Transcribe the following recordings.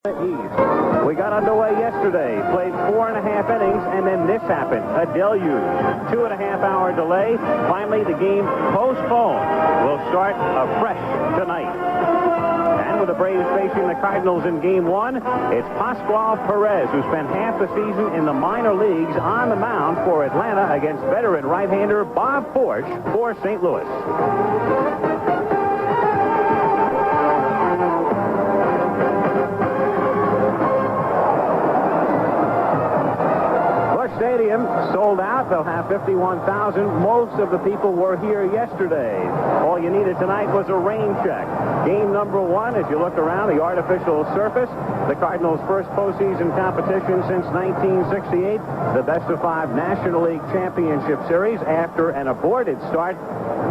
East. We got underway yesterday, played 4.5 innings, and then this happened, a deluge. 2.5-hour delay. Finally, the game postponed. Will start afresh tonight. And with the Braves facing the Cardinals in Game 1, it's Pascual Perez, who spent half the season in the minor leagues, on the mound for Atlanta against veteran right-hander Bob Forsch for St. Louis. Stadium sold out. They'll have 51,000. Most of the people were here yesterday. All you needed tonight was a rain check. Game number 1, as you look around, the artificial surface. The Cardinals' first postseason competition since 1968. The best-of-5 National League Championship Series after an aborted start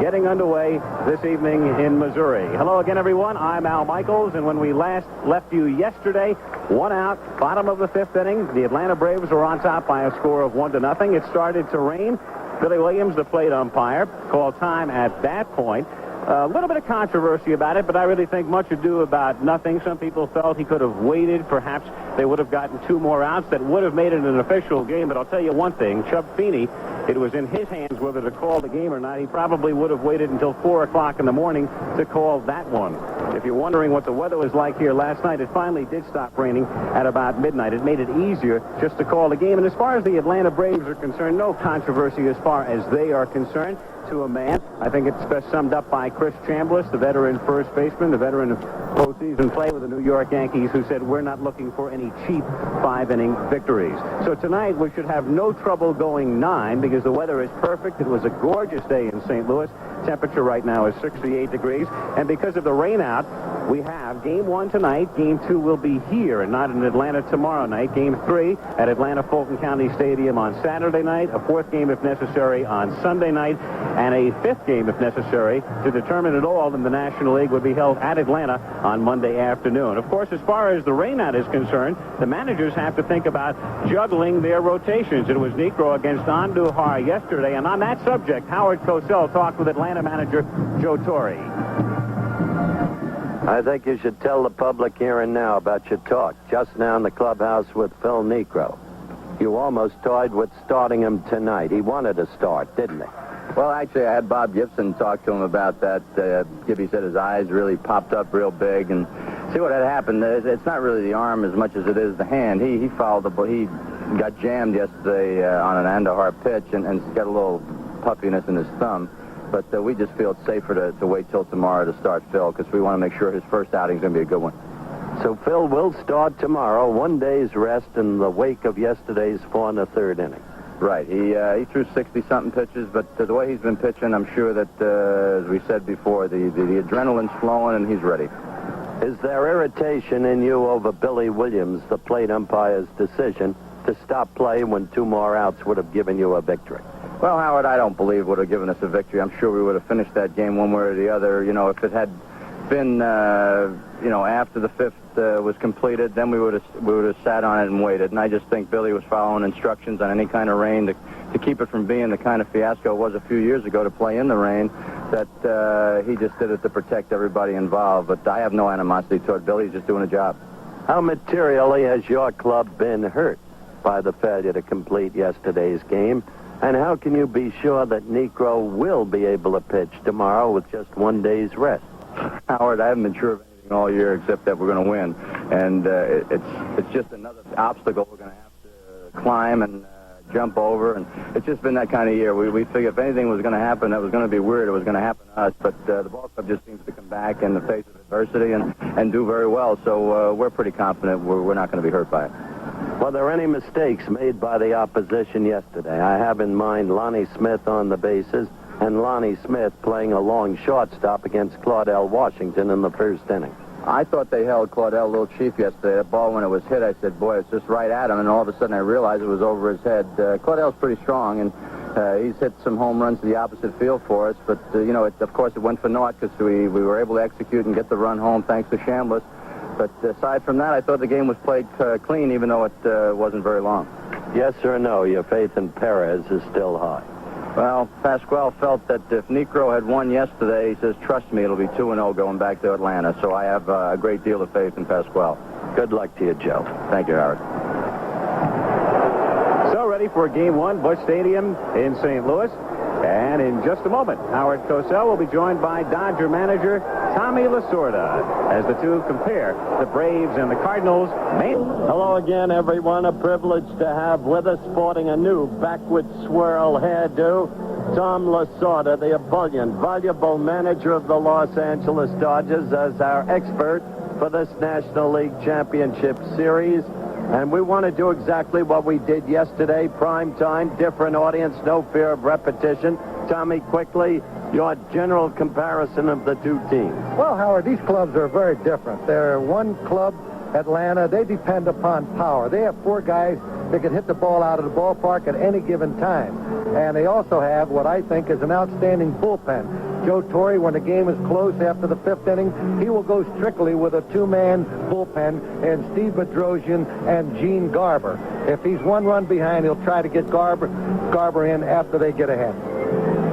getting underway this evening in Missouri. Hello again, everyone. I'm Al Michaels, and when we last left you yesterday, 1 out, bottom of the 5th inning, the Atlanta Braves were on top by a score of 1-0. It started to rain. Billy Williams, the plate umpire, called time at that point. A little bit of controversy about it, but I really think much ado about nothing. Some people felt he could have waited. Perhaps they would have gotten 2 more outs. That would have made it an official game. But I'll tell you one thing, Chub Feeney, it was in his hands whether to call the game or not. He probably would have waited until 4 o'clock in the morning to call that one. If you're wondering what the weather was like here last night, it finally did stop raining at about midnight. It made it easier just to call the game. And as far as the Atlanta Braves are concerned, no controversy as far as they are concerned. To a man, I think it's best summed up by Chris Chambliss, the veteran first baseman, the veteran of postseason play with the New York Yankees, who said we're not looking for any cheap 5-inning victories. So tonight we should have no trouble going 9 because the weather is perfect. It was a gorgeous day in St. Louis. Temperature right now is 68 degrees. And because of the rain out, we have Game 1 tonight. Game 2 will be here and not in Atlanta tomorrow night. Game 3 at Atlanta Fulton County Stadium on Saturday night. A 4th game, if necessary, on Sunday night. And a 5th game, if necessary, to determine it all in the National League would be held at Atlanta on Monday afternoon. Of course, as far as the rainout is concerned, the managers have to think about juggling their rotations. It was Niekro against Andujar yesterday, and on that subject, Howard Cosell talked with Atlanta manager Joe Torre. I think you should tell the public here and now about your talk just now in the clubhouse with Phil Niekro. You almost toyed with starting him tonight. He wanted to start, didn't he? Well, actually, I had Bob Gibson talk to him about that. Gibby said his eyes really popped up real big, and see what had happened. It's not really the arm as much as it is the hand. He fouled the ball. He got jammed yesterday on an Andujar pitch, and got a little puffiness in his thumb. But we just feel it's safer to wait till tomorrow to start Phil because we want to make sure his first outing is going to be a good one. So Phil will start tomorrow, 1 day's rest in the wake of yesterday's 4 1/3 inning. Right. He threw 60-something pitches, but the way he's been pitching, I'm sure that, as we said before, the adrenaline's flowing and he's ready. Is there irritation in you over Billy Williams, the plate umpire's decision to stop play when 2 more outs would have given you a victory? Well, Howard, I don't believe would have given us a victory. I'm sure we would have finished that game one way or the other. You know, if it had been, after the 5th was completed, then we would have sat on it and waited. And I just think Billy was following instructions on any kind of rain to keep it from being the kind of fiasco it was a few years ago to play in the rain. That he just did it to protect everybody involved. But I have no animosity toward Billy. He's just doing a job. How materially has your club been hurt by the failure to complete yesterday's game? And how can you be sure that Niekro will be able to pitch tomorrow with just 1 day's rest? Howard, I haven't been sure of anything all year except that we're going to win. And it's just another obstacle we're going to have to climb and jump over. And it's just been that kind of year. We figured if anything was going to happen that was going to be weird, it was going to happen to us. But the ball club just seems to come back in the face of adversity and do very well. So we're pretty confident we're not going to be hurt by it. Were there any mistakes made by the opposition yesterday? I have in mind Lonnie Smith on the bases and Lonnie Smith playing a long shortstop against Claudell Washington in the 1st inning. I thought they held Claudell a little cheap yesterday. That ball, when it was hit, I said, boy, it's just right at him. And all of a sudden I realized it was over his head. Claudell's pretty strong, and he's hit some home runs to the opposite field for us. But, of course, it went for naught because we were able to execute and get the run home thanks to Chambliss. But aside from that, I thought the game was played clean, even though it wasn't very long. Yes or no, your faith in Perez is still high? Well, Pasquale felt that if Niekro had won yesterday, he says, trust me, it'll be 2-0 going back to Atlanta. So I have a great deal of faith in Pasquale. Good luck to you, Joe. Thank you, Howard. So ready for Game 1, Busch Stadium in St. Louis. And in just a moment, Howard Cosell will be joined by Dodger manager Tommy Lasorda as the two compare the Braves and the Cardinals. Hello again, everyone. A privilege to have with us, sporting a new backward swirl hairdo, Tom Lasorda, the ebullient, voluble manager of the Los Angeles Dodgers, as our expert for this National League Championship Series. And we want to do exactly what we did yesterday, prime time, different audience, no fear of repetition. Tommy, quickly, your general comparison of the two teams. Well, Howard, these clubs are very different. They're one club, Atlanta, they depend upon power. They have 4 guys that can hit the ball out of the ballpark at any given time. And they also have what I think is an outstanding bullpen. Joe Torre, when the game is close after the 5th inning, he will go strictly with a 2-man bullpen and Steve Bedrosian and Gene Garber. If he's 1 run behind, he'll try to get Garber in after they get ahead.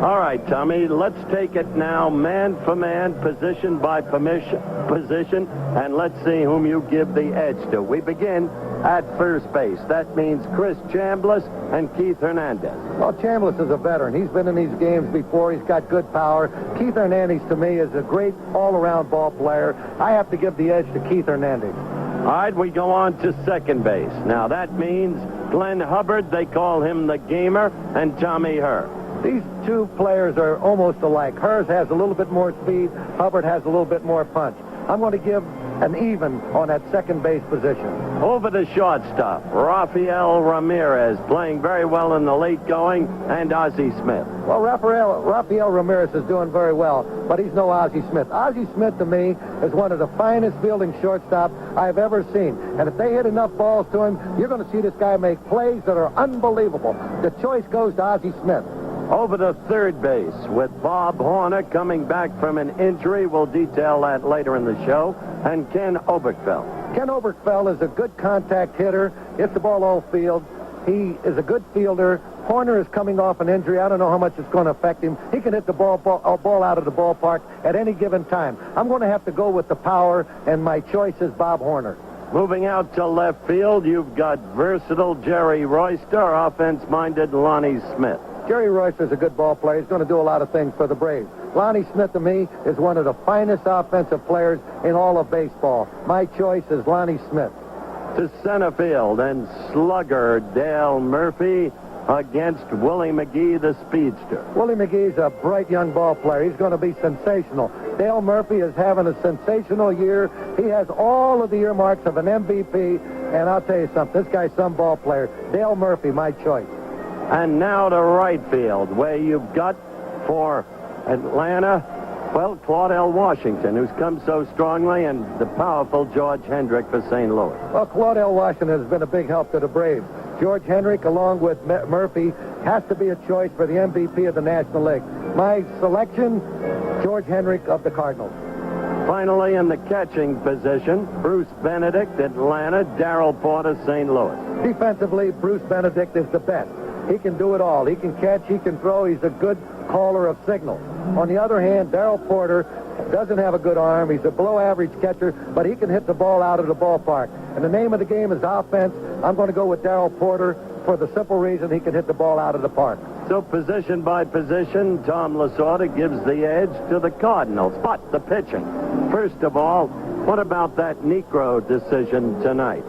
All right, Tommy, let's take it now man for man, position by position, and let's see whom you give the edge to. We begin at first base. That means Chris Chambliss and Keith Hernandez. Well, Chambliss is a veteran. He's been in these games before. He's got good power. Keith Hernandez, to me, is a great all-around ball player. I have to give the edge to Keith Hernandez. All right, we go on to second base. Now, that means Glenn Hubbard, they call him the gamer, and Tommy Herr. These two players are almost alike. Hers has a little bit more speed. Hubbard has a little bit more punch. I'm going to give an even on that second base position. Over the shortstop, Rafael Ramirez, playing very well in the late going, and Ozzie Smith. Well, Rafael Ramirez is doing very well, but he's no Ozzie Smith. Ozzie Smith, to me, is one of the finest fielding shortstops I've ever seen. And if they hit enough balls to him, you're going to see this guy make plays that are unbelievable. The choice goes to Ozzie Smith. Over to third base with Bob Horner coming back from an injury. We'll detail that later in the show. And Ken Oberkfell. Ken Oberkfell is a good contact hitter. Hits the ball all field. He is a good fielder. Horner is coming off an injury. I don't know how much it's going to affect him. He can hit the ball out of the ballpark at any given time. I'm going to have to go with the power, and my choice is Bob Horner. Moving out to left field, you've got versatile Jerry Royster, offense-minded Lonnie Smith. Jerry Royster is a good ball player. He's going to do a lot of things for the Braves. Lonnie Smith, to me, is one of the finest offensive players in all of baseball. My choice is Lonnie Smith. To center field, and slugger Dale Murphy against Willie McGee, the speedster. Willie McGee's a bright young ball player. He's going to be sensational. Dale Murphy is having a sensational year. He has all of the earmarks of an MVP, and I'll tell you something, this guy's some ball player. Dale Murphy, my choice. And now to right field, where you've got for Atlanta, well, Claudell Washington, who's come so strongly, and the powerful George Hendrick for St. Louis. Well, Claudell Washington has been a big help to the Braves. George Hendrick, along with Murphy, has to be a choice for the MVP of the National League. My selection, George Hendrick of the Cardinals. Finally, in the catching position, Bruce Benedict, Atlanta, Darrell Porter, St. Louis. Defensively, Bruce Benedict is the best. He can do it all. He can catch, he can throw. He's a good caller of signals. On the other hand, Darrell Porter doesn't have a good arm. He's a below-average catcher, but he can hit the ball out of the ballpark. And the name of the game is offense. I'm going to go with Darrell Porter for the simple reason he can hit the ball out of the park. So position by position, Tom Lasorda gives the edge to the Cardinals. But the pitching. First of all, what about that Niekro decision tonight?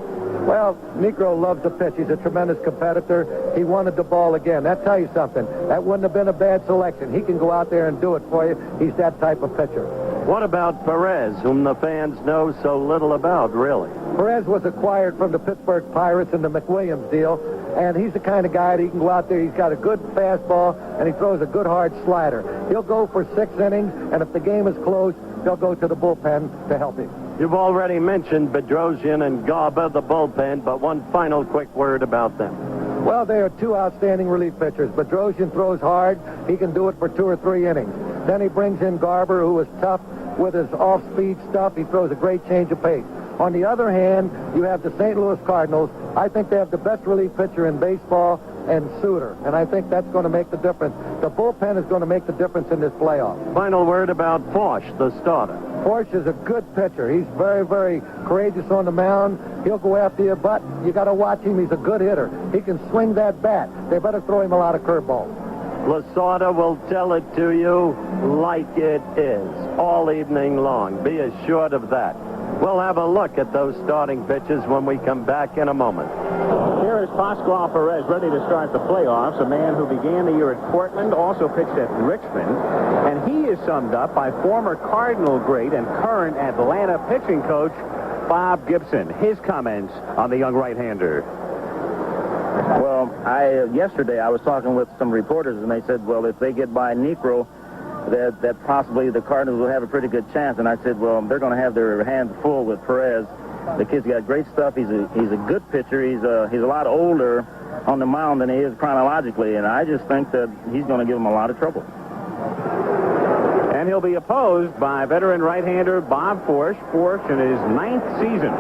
Well, Niekro loves to pitch. He's a tremendous competitor. He wanted the ball again. That tells you something. That wouldn't have been a bad selection. He can go out there and do it for you. He's that type of pitcher. What about Perez, whom the fans know so little about, really? Perez was acquired from the Pittsburgh Pirates in the McWilliams deal, and he's the kind of guy that he can go out there. He's got a good fastball, and he throws a good hard slider. He'll go for 6 innings, and if the game is close, they'll go to the bullpen to help him. You've already mentioned Bedrosian and Garber, the bullpen, but one final quick word about them. Well, they are 2 outstanding relief pitchers. Bedrosian throws hard. He can do it for 2 or 3 innings. Then he brings in Garber, who is tough with his off-speed stuff. He throws a great change of pace. On the other hand, you have the St. Louis Cardinals. I think they have the best relief pitcher in baseball, and Suter. And I think that's going to make the difference The bullpen is going to make the difference in this playoff. Final word about Foch, the starter. Foch is a good pitcher. He's very, very courageous on the mound. He'll go after you, but you got to watch him. He's a good hitter. He can swing that bat. They better throw him a lot of curveballs. Lasorda will tell it to you like it is all evening long. Be assured of that. We'll have a look at those starting pitches when we come back in a moment. Here is Pascual Perez ready to start the playoffs, a man who began the year at Portland, also pitched at Richmond, and he is summed up by former Cardinal great and current Atlanta pitching coach Bob Gibson. His comments on the young right-hander. Well, yesterday I was talking with some reporters, and they said, well, if they get by Niekro, that possibly the Cardinals will have a pretty good chance. And I said, well, they're going to have their hands full with Perez. The kid's got great stuff. He's a good pitcher. He's a lot older on the mound than he is chronologically, and I just think that he's going to give them a lot of trouble. And he'll be opposed by veteran right-hander Bob Forsch. Forsch in his 9th season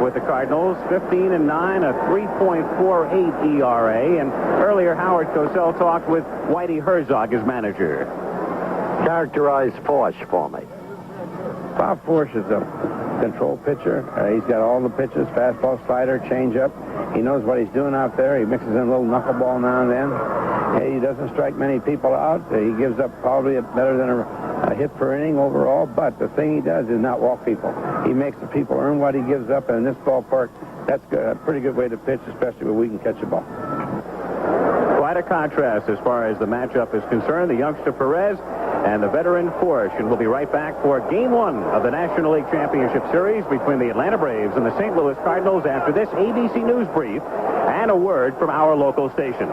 with the Cardinals, 15-9, a 3.48 ERA. And earlier, Howard Cosell talked with Whitey Herzog, his manager. Characterize Foch for me. Bob Forsch is a control pitcher. He's got all the pitches, fastball, slider, changeup. He knows what he's doing out there. He mixes in a little knuckleball now and then. He doesn't strike many people out. He gives up probably better than a hit per inning overall, but the thing he does is not walk people. He makes the people earn what he gives up, and in this ballpark, that's a pretty good way to pitch, especially when we can catch the ball. Quite a contrast as far as the matchup is concerned. The youngster Perez and the veteran Forsch. And we'll be right back for Game 1 of the National League Championship Series between the Atlanta Braves and the St. Louis Cardinals after this ABC News brief and a word from our local stations.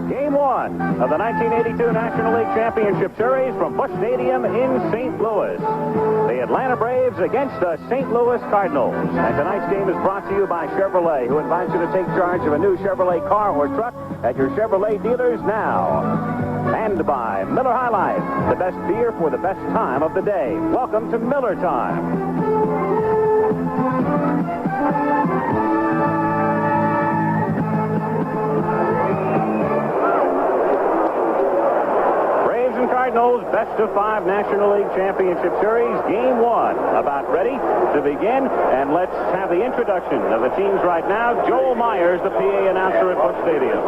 Game 1 of the 1982 National League Championship Series from Busch Stadium in St. Louis. The Atlanta Braves against the St. Louis Cardinals. And tonight's game is brought to you by Chevrolet, who invites you to take charge of a new Chevrolet car or truck at your Chevrolet dealers now. And by Miller High Life, the best beer for the best time of the day. Welcome to Miller Time. Cardinals best of 5 National League Championship Series, Game 1, about ready to begin. And let's have the introduction of the teams right now. Joel Myers, the PA announcer at Busch Stadium.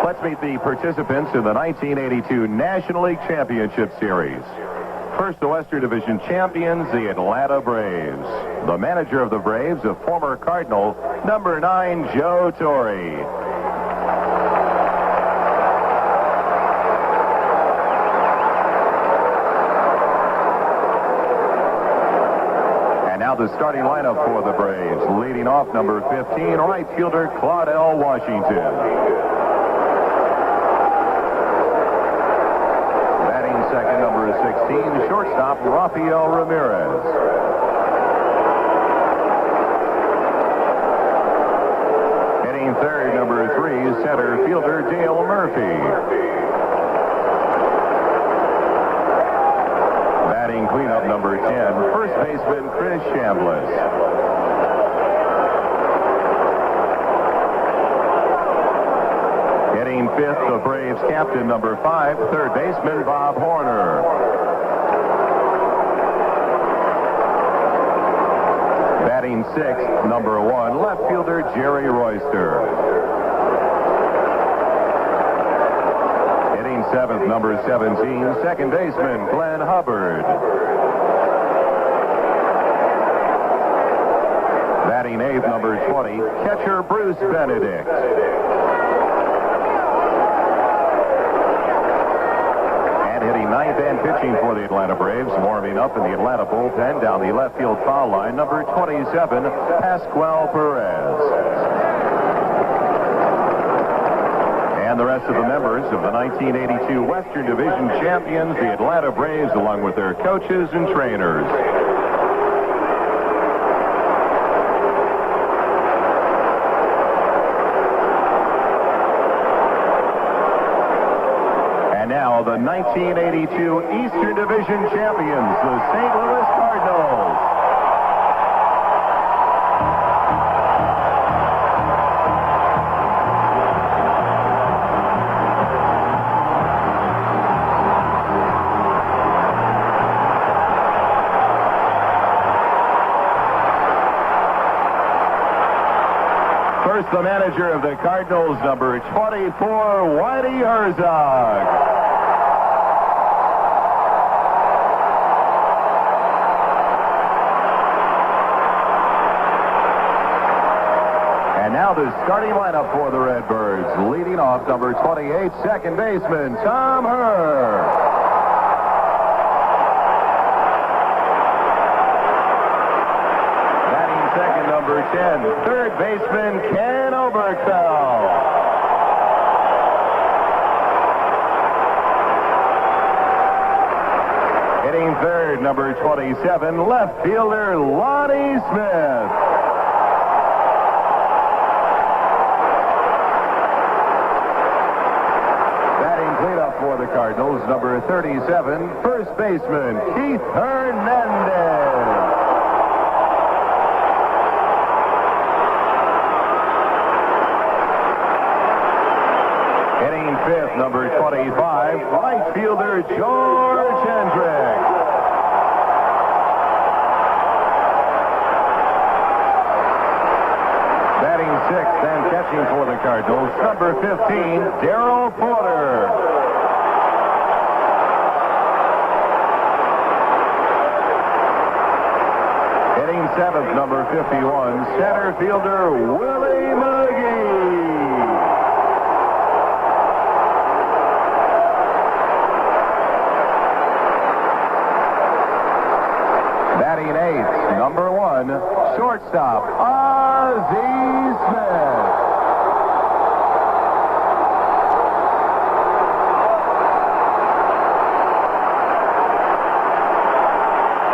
Let's meet the participants in the 1982 National League Championship Series. First, the Western Division champions, the Atlanta Braves. The manager of the Braves, a former Cardinal, number 9, Joe Torre. Now the starting lineup for the Braves. Leading off, number 15, right fielder Claudell Washington. Batting second, number 16, shortstop Rafael Ramirez. Hitting third, number 3, center fielder Dale Murphy. Batting cleanup, number 10, first baseman Chris Chambliss. Hitting fifth, the Braves captain, number 5, third baseman Bob Horner. Batting sixth, number 1, left fielder Jerry Royster. Seventh, number 17, second baseman Glenn Hubbard. Batting eighth, number 20, catcher Bruce Benedict. And hitting ninth and pitching for the Atlanta Braves, warming up in the Atlanta bullpen down the left field foul line, number 27, Pascual Perez. And the rest of the members of the 1982 Western Division champions, the Atlanta Braves, along with their coaches and trainers. And now the 1982 Eastern Division champions, the St. Louis Cardinals. the manager of the Cardinals, number 24, Whitey Herzog. And now the starting lineup for the Redbirds. Leading off, number 28, second baseman, Tom Herr. Batting second, number 10, third baseman, Ken Oberkfell. Hitting third, number 27, left fielder, Lonnie Smith. Cleanup for the Cardinals, number 37, first baseman, Keith Hernandez. Hitting fifth, number 25, right fielder, George Hendrick. Batting sixth and catching for the Cardinals, number 15, Darrell Porter. Hitting seventh, number 51, center fielder, Willie McGee. Batting eighth, number 1, shortstop, Ozzie Smith.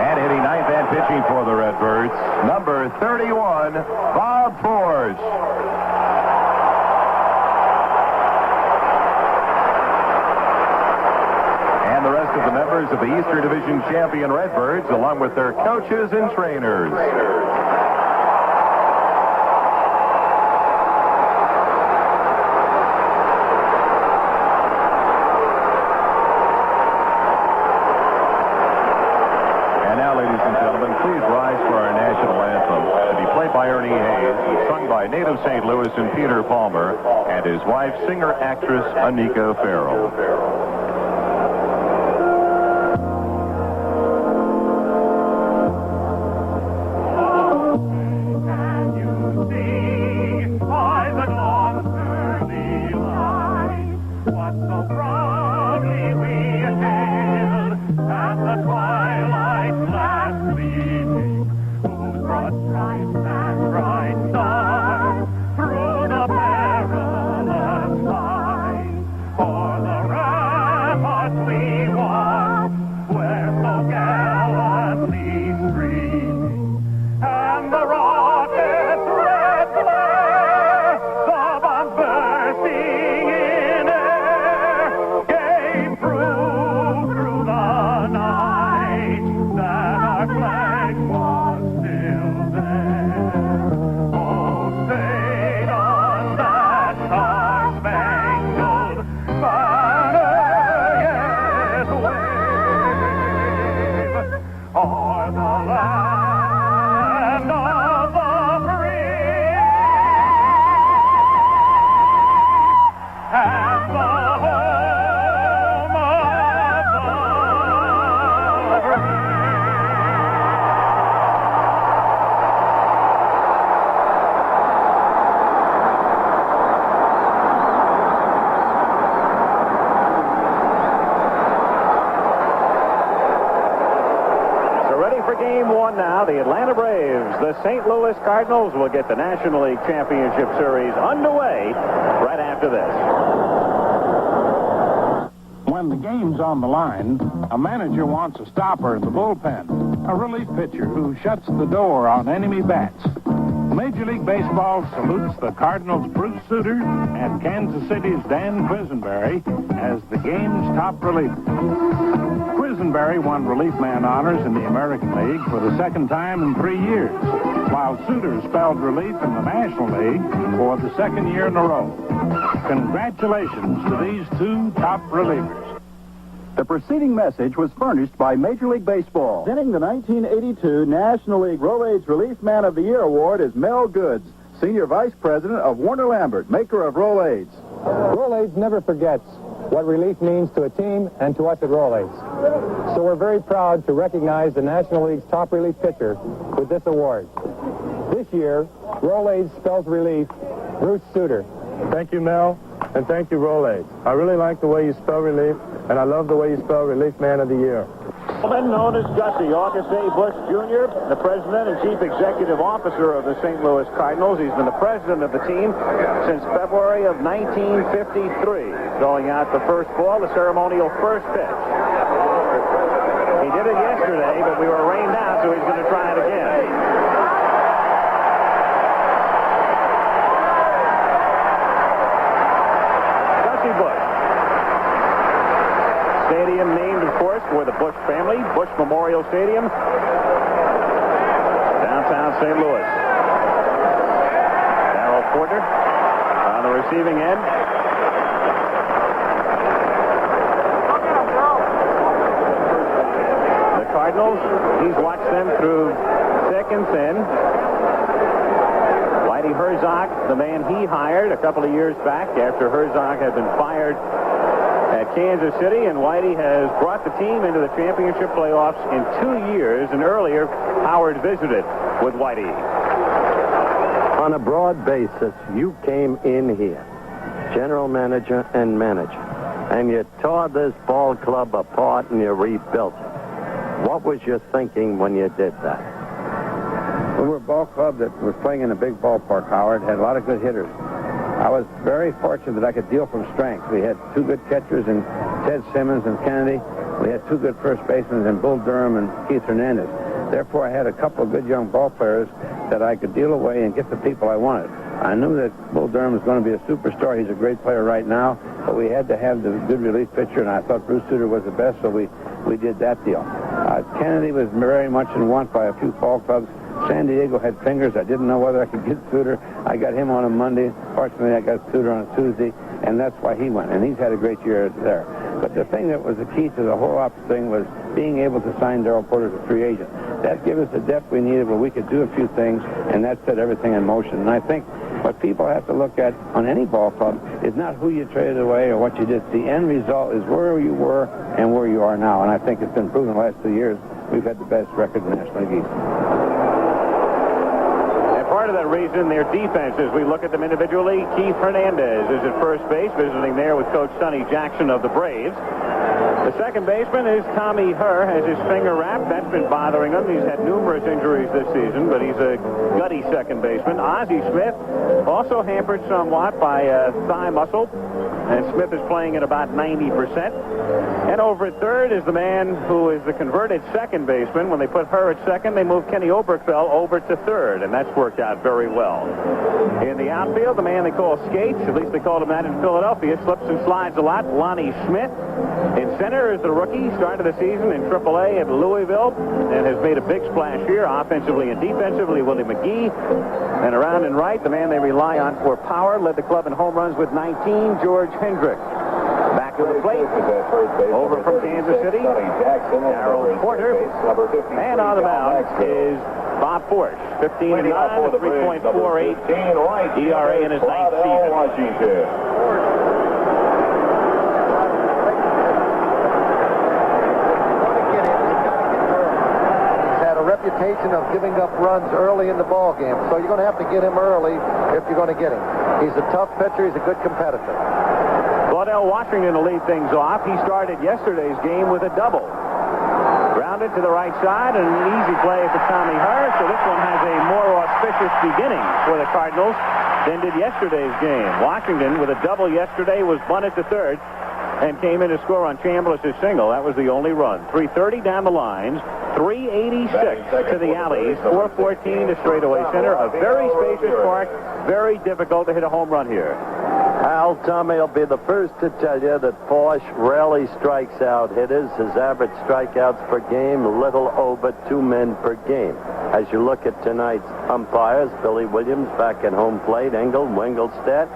And hitting ninth and pitching for the Redbirds, number 31, Bob Forge. And the rest of the members of the Eastern Division champion Redbirds, along with their coaches and trainers. Please rise for our national anthem, to be played by Ernie Hayes, sung by native St. Louis and Peter Palmer, and his wife, singer-actress Anika Farrell. The Atlanta Braves, the St. Louis Cardinals will get the National League Championship Series underway right after this. When the game's on the line, a manager wants a stopper in the bullpen, a relief pitcher who shuts the door on enemy bats. Major League Baseball salutes the Cardinals' Bruce Sutter and Kansas City's Dan Quisenberry as the game's top reliever. Quisenberry won relief man honors in the American League for the second time in 3 years, while Sutter spelled relief in the National League for the second year in a row. Congratulations to these two top relievers. The preceding message was furnished by Major League Baseball. Winning the 1982 National League Road Age Relief Man of the Year award is Mel Goods, Senior Vice President of Warner Lambert, maker of Rolaids. Rolaids never forgets what relief means to a team and to us at Rolaids. So we're very proud to recognize the National League's top relief pitcher with this award. This year, Rolaids spells relief, Bruce Suter. Thank you, Mel, and thank you, Rolaids. I really like the way you spell relief, and I love the way you spell Relief Man of the Year. Known as Gussie, August A. Bush Jr., the president and chief executive officer of the St. Louis Cardinals. He's been the president of the team since February of 1953. Throwing out the first ball, the ceremonial first pitch. He did it yesterday, but we were rained out, so he's going to try it again. Gussie Bush. Stadium named, of course, for the Bush family, Bush Memorial Stadium, downtown St. Louis. Darrell Porter on the receiving end. The Cardinals, he's watched them through thick and thin. Whitey Herzog, the man he hired a couple of years back after Herzog had been fired at Kansas City, and Whitey has brought the team into the championship playoffs in 2 years, and earlier Howard visited with Whitey. On a broad basis, you came in here, general manager and manager, and you tore this ball club apart and you rebuilt it. What was your thinking when you did that? We were a ball club that was playing in a big ballpark, Howard, had a lot of good hitters. I was very fortunate that I could deal from strength. We had 2 good catchers in Ted Simmons and Kennedy. We had 2 good first basemen in Bull Durham and Keith Hernandez. Therefore, I had a couple of good young ball players that I could deal away and get the people I wanted. I knew that Bull Durham was going to be a superstar. He's a great player right now, but we had to have the good relief pitcher, and I thought Bruce Suter was the best, so we did that deal. Kennedy was very much in want by a few ball clubs. San Diego had fingers. I didn't know whether I could get Suter. I got him on a Monday. Fortunately, I got Suter on a Tuesday, and that's why he went. And he's had a great year there. But the thing that was the key to the whole thing was being able to sign Darrell Porter as a free agent. That gave us the depth we needed where we could do a few things, and that set everything in motion. And I think what people have to look at on any ball club is not who you traded away or what you did. The end result is where you were and where you are now. And I think it's been proven the last 2 years we've had the best record in the National League East. Part of that reason, their defense, as we look at them individually, Keith Hernandez is at first base, visiting there with Coach Sonny Jackson of the Braves. The second baseman is Tommy Herr, has his finger wrapped. That's been bothering him. He's had numerous injuries this season, but he's a gutty second baseman. Ozzie Smith, also hampered somewhat by thigh muscle, and Smith is playing at about 90%. And over at third is the man who is the converted second baseman. When they put Herr at second, they moved Kenny Oberkfell over to third, and that's worked out very well. In the outfield, the man they call Skates, at least they called him that in Philadelphia, slips and slides a lot, Lonnie Schmidt. In center is the rookie, started the season in AAA at Louisville and has made a big splash here, offensively and defensively, Willie McGee. And around and right, the man they rely on for power, led the club in home runs with 19, George Hendrick. Back to the plate, over from Kansas City, Darrell Porter. And on the mound is Bob Forsch, 15-9, 3.48 ERA in his ninth season. Reputation of giving up runs early in the ball game, so you're going to have to get him early if you're going to get him. He's a tough pitcher. He's a good competitor. Claudell Washington to lead things off. He started yesterday's game with a double. Grounded to the right side, and an easy play for Tommy Herr, so this one has a more auspicious beginning for the Cardinals than did yesterday's game. Washington, with a double yesterday, was bunted to third and came in to score on Chambliss' single. That was the only run. 330 down the lines, 386 to the alleys, 414 to straightaway center. A very spacious park, very difficult to hit a home run here. Al, Tommy will be the first to tell you that Forsch rarely strikes out hitters. His average strikeouts per game, a little over 2 men per game. As you look at tonight's umpires, Billy Williams back at home plate, Engel, Wengelstedt.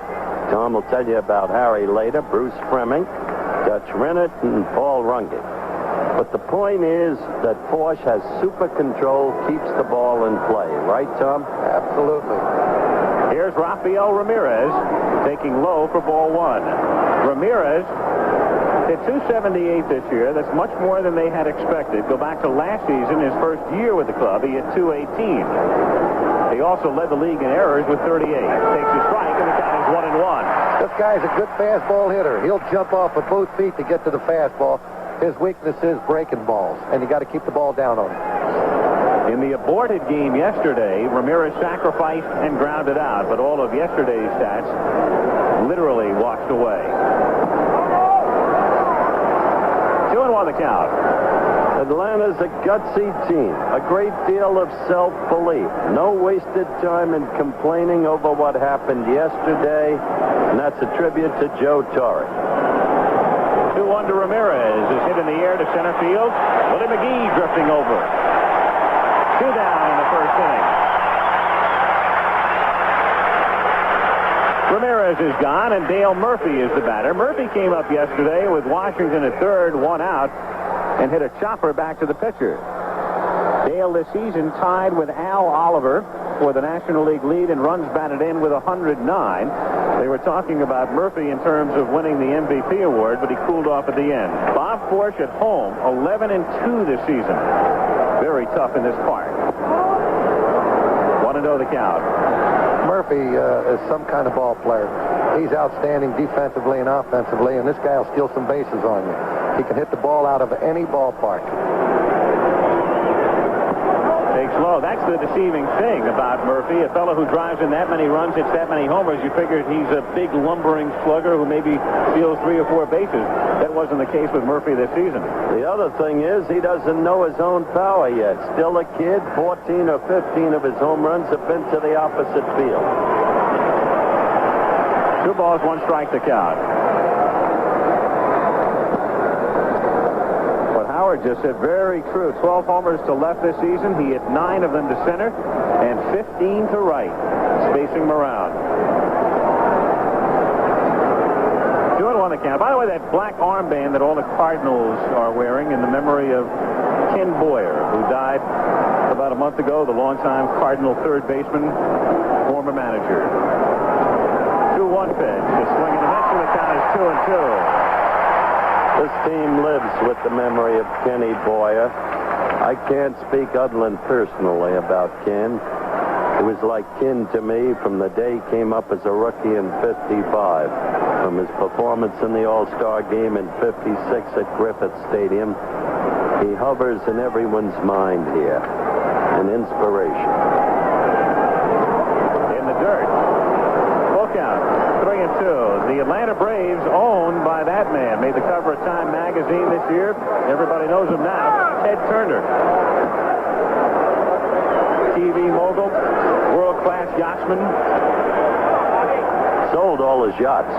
Tom will tell you about Harry later, Bruce Fremming, Dutch Rennert, and Paul Runge. But the point is that Forsch has super control, keeps the ball in play. Right, Tom? Absolutely. Here's Rafael Ramirez taking low for ball one. Ramirez hit .278 this year. That's much more than they had expected. Go back to last season, his first year with the club, he hit .218. He also led the league in errors with 38. Takes a strike, and the count is 1-1. This guy's a good fastball hitter. He'll jump off with both feet to get to the fastball. His weakness is breaking balls, and you got to keep the ball down on him. In the aborted game yesterday, Ramirez sacrificed and grounded out, but all of yesterday's stats literally washed away. 2-1 the count. Atlanta's a gutsy team. A great deal of self-belief. No wasted time in complaining over what happened yesterday, and that's a tribute to Joe Torre. 2-1 to Ramirez is hit in the air to center field. Willie McGee drifting over. 2 down in the first inning. Ramirez is gone, and Dale Murphy is the batter. Murphy came up yesterday with Washington at third, 1 out, and hit a chopper back to the pitcher. Dale this season tied with Al Oliver for the National League lead in runs batted in with 109. They were talking about Murphy in terms of winning the MVP award, but he cooled off at the end. Bob Forsch at home, 11-2 this season. Very tough in this park. 1-0 the count. Murphy is some kind of ball player. He's outstanding defensively and offensively, and this guy will steal some bases on you. He can hit the ball out of any ballpark. Takes low. That's the deceiving thing about Murphy. A fellow who drives in that many runs, hits that many homers, you figured he's a big lumbering slugger who maybe steals 3 or 4 bases. That wasn't the case with Murphy this season. The other thing is he doesn't know his own power yet. Still a kid. 14 or 15 of his home runs have been to the opposite field. 2 balls, 1 strike to count. Howard just said very true. 12 homers to left this season. He hit 9 of them to center and 15 to right, spacing them around. 2-1 the count. By the way, that black armband that all the Cardinals are wearing in the memory of Ken Boyer, who died about a month ago, the longtime Cardinal third baseman, former manager. 2-1 pitch. The swing and a miss, and the count is 2-2. This team lives with the memory of Kenny Boyer. I can't speak other than personally about Ken. It was like kin to me from the day he came up as a rookie in '55. From his performance in the All-Star game in '56 at Griffith Stadium, he hovers in everyone's mind here. An inspiration. In the dirt. Full count. 3-2. The Atlanta Braves, owned by that man, made the cover of Time magazine this year. Everybody knows him now. Ted Turner. TV mogul, world-class yachtsman. Sold all his yachts.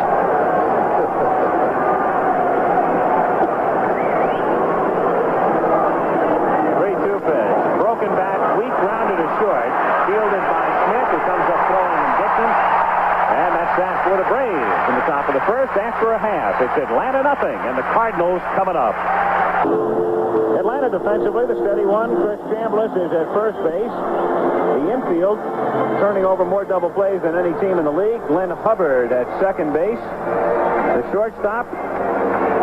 3-2 pitch. Broken bat, weak grounded to short. Fielded by Smith, who comes up throwing in distance. And that's that for the Braves in the top of the first after a half. It's Atlanta nothing, and the Cardinals coming up. Atlanta defensively, the steady one. Chris Chambliss is at first base. The infield turning over more double plays than any team in the league. Glenn Hubbard at second base. The shortstop,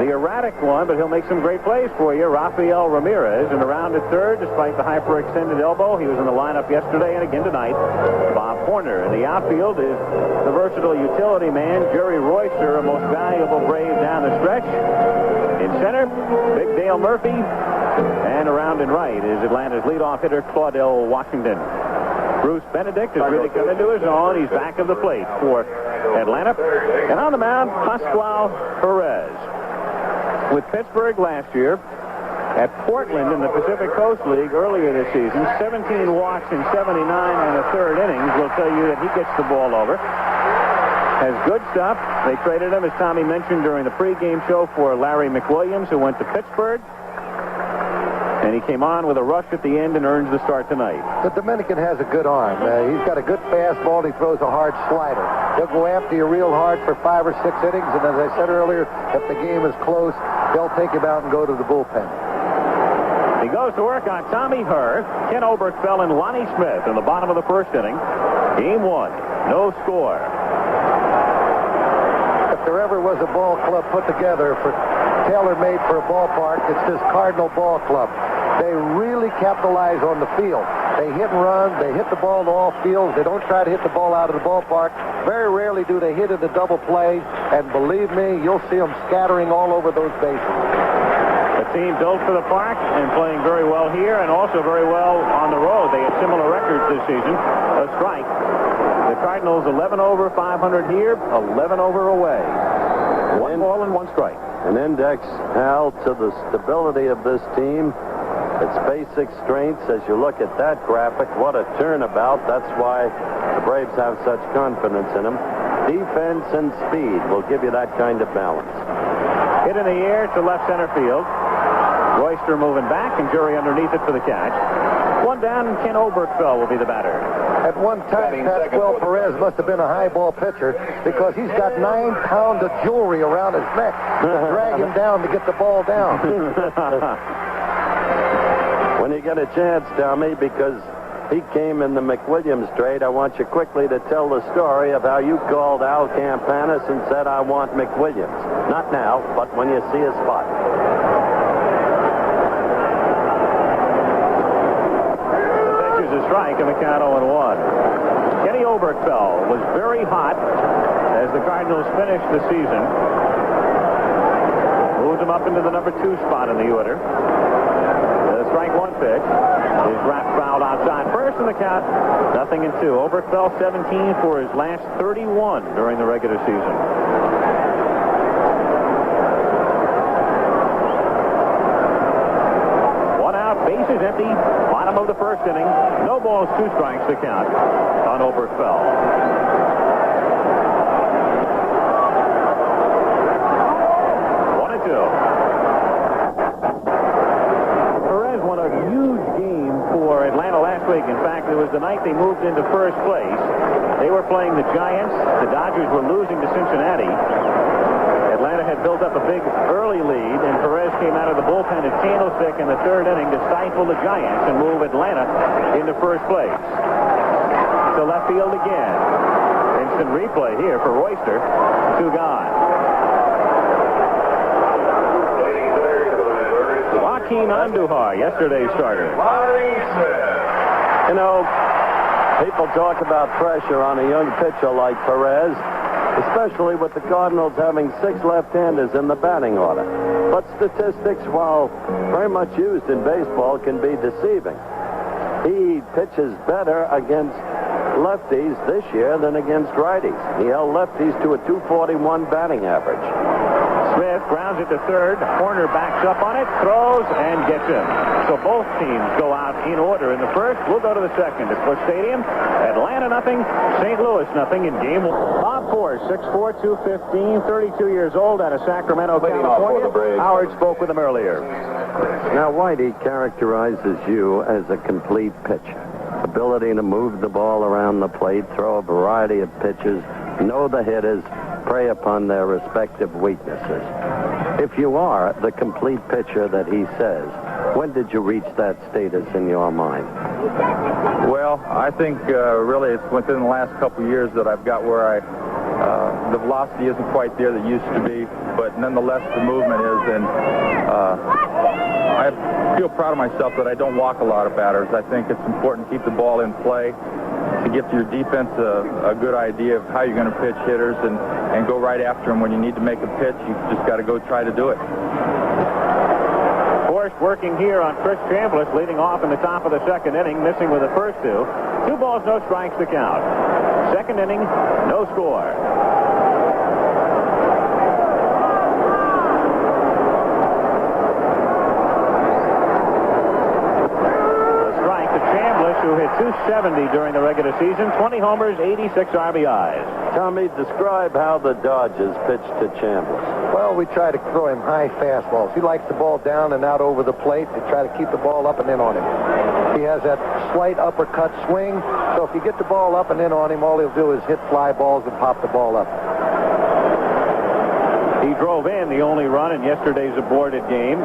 the erratic one, but he'll make some great plays for you, Rafael Ramirez. And around at third, despite the hyperextended elbow, he was in the lineup yesterday and again tonight, Bob Horner. And the outfield is the versatile utility man, Jerry Royster, a most valuable Brave down the stretch. In center, Big Dale Murphy. And around and right is Atlanta's leadoff hitter, Claudell Washington. Bruce Benedict has really come into his own. He's back of the plate for Atlanta. And on the mound, Pascual Perez. With Pittsburgh last year, at Portland in the Pacific Coast League earlier this season, 17 walks in 79 and a third innings will tell you that he gets the ball over. Has good stuff. They traded him, as Tommy mentioned during the pregame show, for Larry McWilliams, who went to Pittsburgh. And he came on with a rush at the end and earns the start tonight. The Dominican has a good arm. He's got a good fastball. He throws a hard slider. He'll go after you real hard for 5 or 6 innings. And as I said earlier, if the game is close, they'll take him out and go to the bullpen. He goes to work on Tommy Herr, Ken Oberkfell, and Lonnie Smith in the bottom of the first inning. Game 1, no score. If there ever was a ball club put together tailor-made for a ballpark, it's this Cardinal ball club. They really capitalize on the field. They hit and run. They hit the ball to all fields. They don't try to hit the ball out of the ballpark. Very rarely do they hit into double plays. And believe me, you'll see them scattering all over those bases. The team built for the park and playing very well here and also very well on the road. They had similar records this season. A strike. The Cardinals 11 over 500 here, 11 over away. 1 ball and 1 strike. An index, Hal, to the stability of this team. Its basic strengths, as you look at that graphic, what a turnabout. That's why the Braves have such confidence in them. Defense and speed will give you that kind of balance. Hit in the air to left center field. Royster moving back, and Jury underneath it for the catch. 1 down, and Ken Oberkfell will be the batter. At one time, Pascual Perez must have been a high ball pitcher because he's got 9 pounds of jewelry around his neck to drag him down to get the ball down. When you get a chance, Tommy, because he came in the McWilliams trade, I want you quickly to tell the story of how you called Al Campanis and said, I want McWilliams. Not now, but when you see a spot. A strike and the count 0-1. Kenny Oberkfell was very hot as the Cardinals finished the season. Moved him up into the number 2 spot in the order. The strike 1 pitch is wrapped fouled outside first in the count 0-2. Oberkfell 17 for his last 31 during the regular season. Bases empty, bottom of the first inning. No balls, 2 strikes to count on Oberkfell. 1-2. Perez won a huge game for Atlanta last week. In fact, it was the night they moved into first place. They were playing the Giants. The Dodgers were losing to Cincinnati. Atlanta had built up a big early lead, and Perez came out of the bullpen at Candlestick in the 3rd inning to stifle the Giants and move Atlanta into first place. To left field again. Instant replay here for Royster. 2 gone. Joaquin Andujar, yesterday's starter. You know, people talk about pressure on a young pitcher like Perez, especially with the Cardinals having 6 left-handers in the batting order. But statistics, while very much used in baseball, can be deceiving. He pitches better against lefties this year than against righties. He held lefties to a .241 batting average. Smith grounds it to third. Horner backs up on it, throws, and gets him. So both teams go out in order in the first. We'll go to the second at Busch Stadium. Atlanta nothing, St. Louis nothing in game 1. Bob Force, 6'4", 215, 32 years old, out of Sacramento, California. Howard spoke with him earlier. Now, Whitey characterizes you as a complete pitcher. Ability to move the ball around the plate, throw a variety of pitches, know the hitters, prey upon their respective weaknesses. If you are the complete pitcher that he says, when did you reach that status in your mind? Well, I think really it's within the last couple of years that I've got where the velocity isn't quite there that used to be, but nonetheless the movement is, and I feel proud of myself that I don't walk a lot of batters. I think it's important to keep the ball in play, to give your defense a good idea of how you're going to pitch hitters and go right after them. When you need to make a pitch, you just got to go try to do it. Force working here on Chris Chambliss, leading off in the top of the second inning, missing with the first 2. 2 balls, no strikes to count. Second inning, no score. Who hit .270 during the regular season, 20 homers, 86 RBIs. Tommy, describe how the Dodgers pitched to Chambliss. Well, we try to throw him high fastballs. He likes the ball down and out over the plate. They try to keep the ball up and in on him. He has that slight uppercut swing, so if you get the ball up and in on him, all he'll do is hit fly balls and pop the ball up. He drove in the only run in yesterday's aborted game.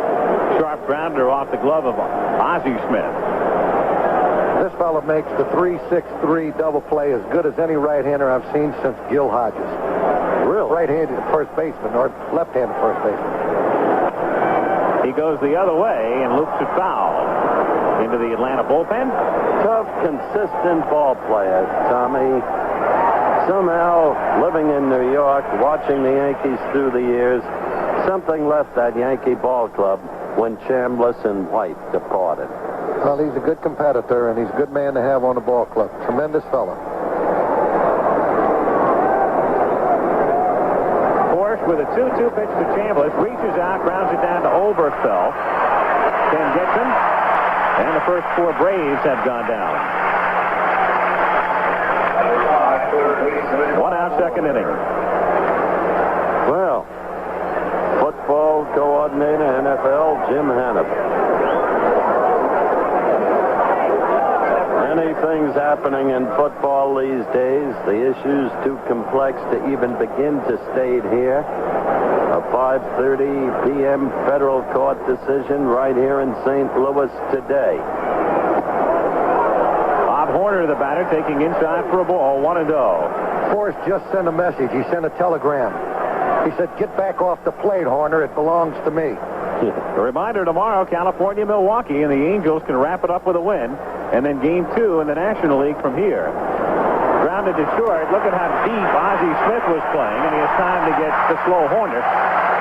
Sharp grounder off the glove of Ozzie Smith. This fellow makes the 3-6-3 double play as good as any right-hander I've seen since Gil Hodges. Really? Right-handed first baseman or left-handed first baseman. He goes the other way and loops it foul into the Atlanta bullpen. Tough, consistent ball player, Tommy. Somehow, living in New York, watching the Yankees through the years, something left that Yankee ball club when Chambliss and White departed. Well, he's a good competitor, and he's a good man to have on the ball club. Tremendous fellow. Force with a 2-2 pitch to Chambliss, reaches out, grounds it down to Oberfeld. Ken gets him, and the first 4 Braves have gone down. 1 out, second inning. Well, football coordinator, NFL, Jim Hannaford. Many things happening in football these days. The issues too complex to even begin to state here. A 5:30 p.m. federal court decision right here in St. Louis today. Bob Horner, the batter, taking inside for a ball, 1-0. Forrest just sent a message. He sent a telegram. He said, "Get back off the plate, Horner. It belongs to me." A reminder tomorrow, California, Milwaukee, and the Angels can wrap it up with a win. And then game 2 in the National League from here. Grounded to short. Look at how deep Ozzie Smith was playing, and he has time to get the slow Horner.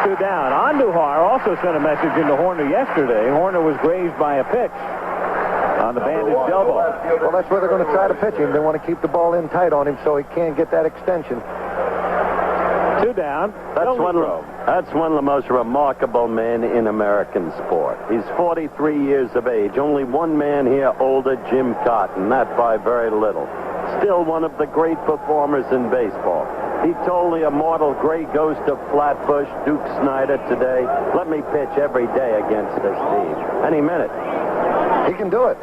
2 down. Andujar also sent a message into Horner yesterday. Horner was grazed by a pitch on the bandaged elbow. Well, that's where they're going to try to pitch him. They want to keep the ball in tight on him so he can't get that extension. 2 down. That's one of the most remarkable men in American sport. He's 43 years of age. Only one man here older, Jim Cotton, not by very little. Still one of the great performers in baseball. He told the immortal great ghost of Flatbush, Duke Snyder, today, "Let me pitch every day against this team." And he meant it. He can do it.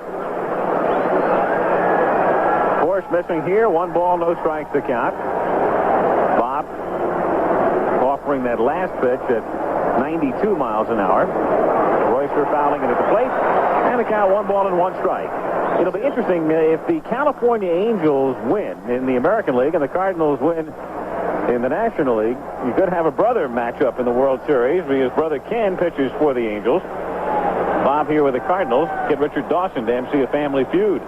Force missing here. 1 ball, no strikes to count. Bob offering that last pitch at 92 miles an hour. Royster fouling it at the plate. And the count 1 ball and 1 strike. It'll be interesting if the California Angels win in the American League and the Cardinals win in the National League. You could have a brother matchup in the World Series because brother Ken pitches for the Angels. Bob here with the Cardinals. Get Richard Dawson to MC a family feud.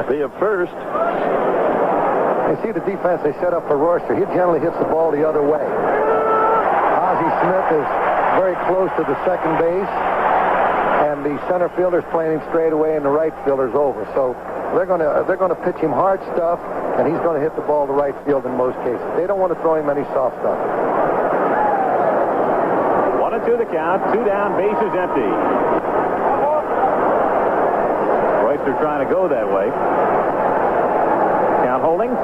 Be a first. You see the defense they set up for Royster. He generally hits the ball the other way. Ozzie Smith is very close to the second base, and the center fielder's playing him straight away, and the right fielder's over. So they're going to pitch him hard stuff, and he's going to hit the ball to right field in most cases. They don't want to throw him any soft stuff. 1-2 the count. 2 down, bases empty. Royster trying to go that way. Count holding.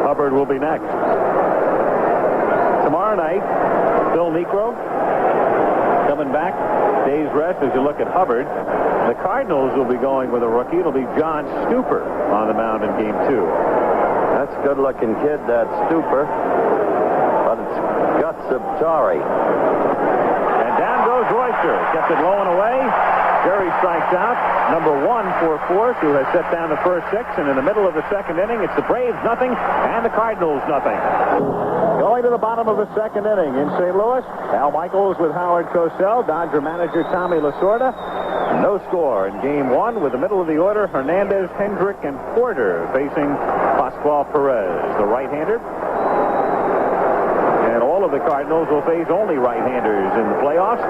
Hubbard will be next. Tomorrow night, Phil Niekro coming back. Day's rest as you look at Hubbard. The Cardinals will be going with a rookie. It'll be John Stuper on the mound in game 2. That's a good-looking kid, that Stuper. But it's guts of Torrey. And down goes Royster. Kept it low and away. Jerry strikes out. Number 1 for Force, who has set down the first 6. And in the middle of the second inning, it's the Braves nothing and the Cardinals nothing. Going to the bottom of the second inning in St. Louis, Al Michaels with Howard Cosell, Dodger manager Tommy Lasorda. No score in game 1 with the middle of the order, Hernandez, Hendrick, and Porter facing Pascual Perez, the right-hander. And all of the Cardinals will face only right-handers in the playoffs.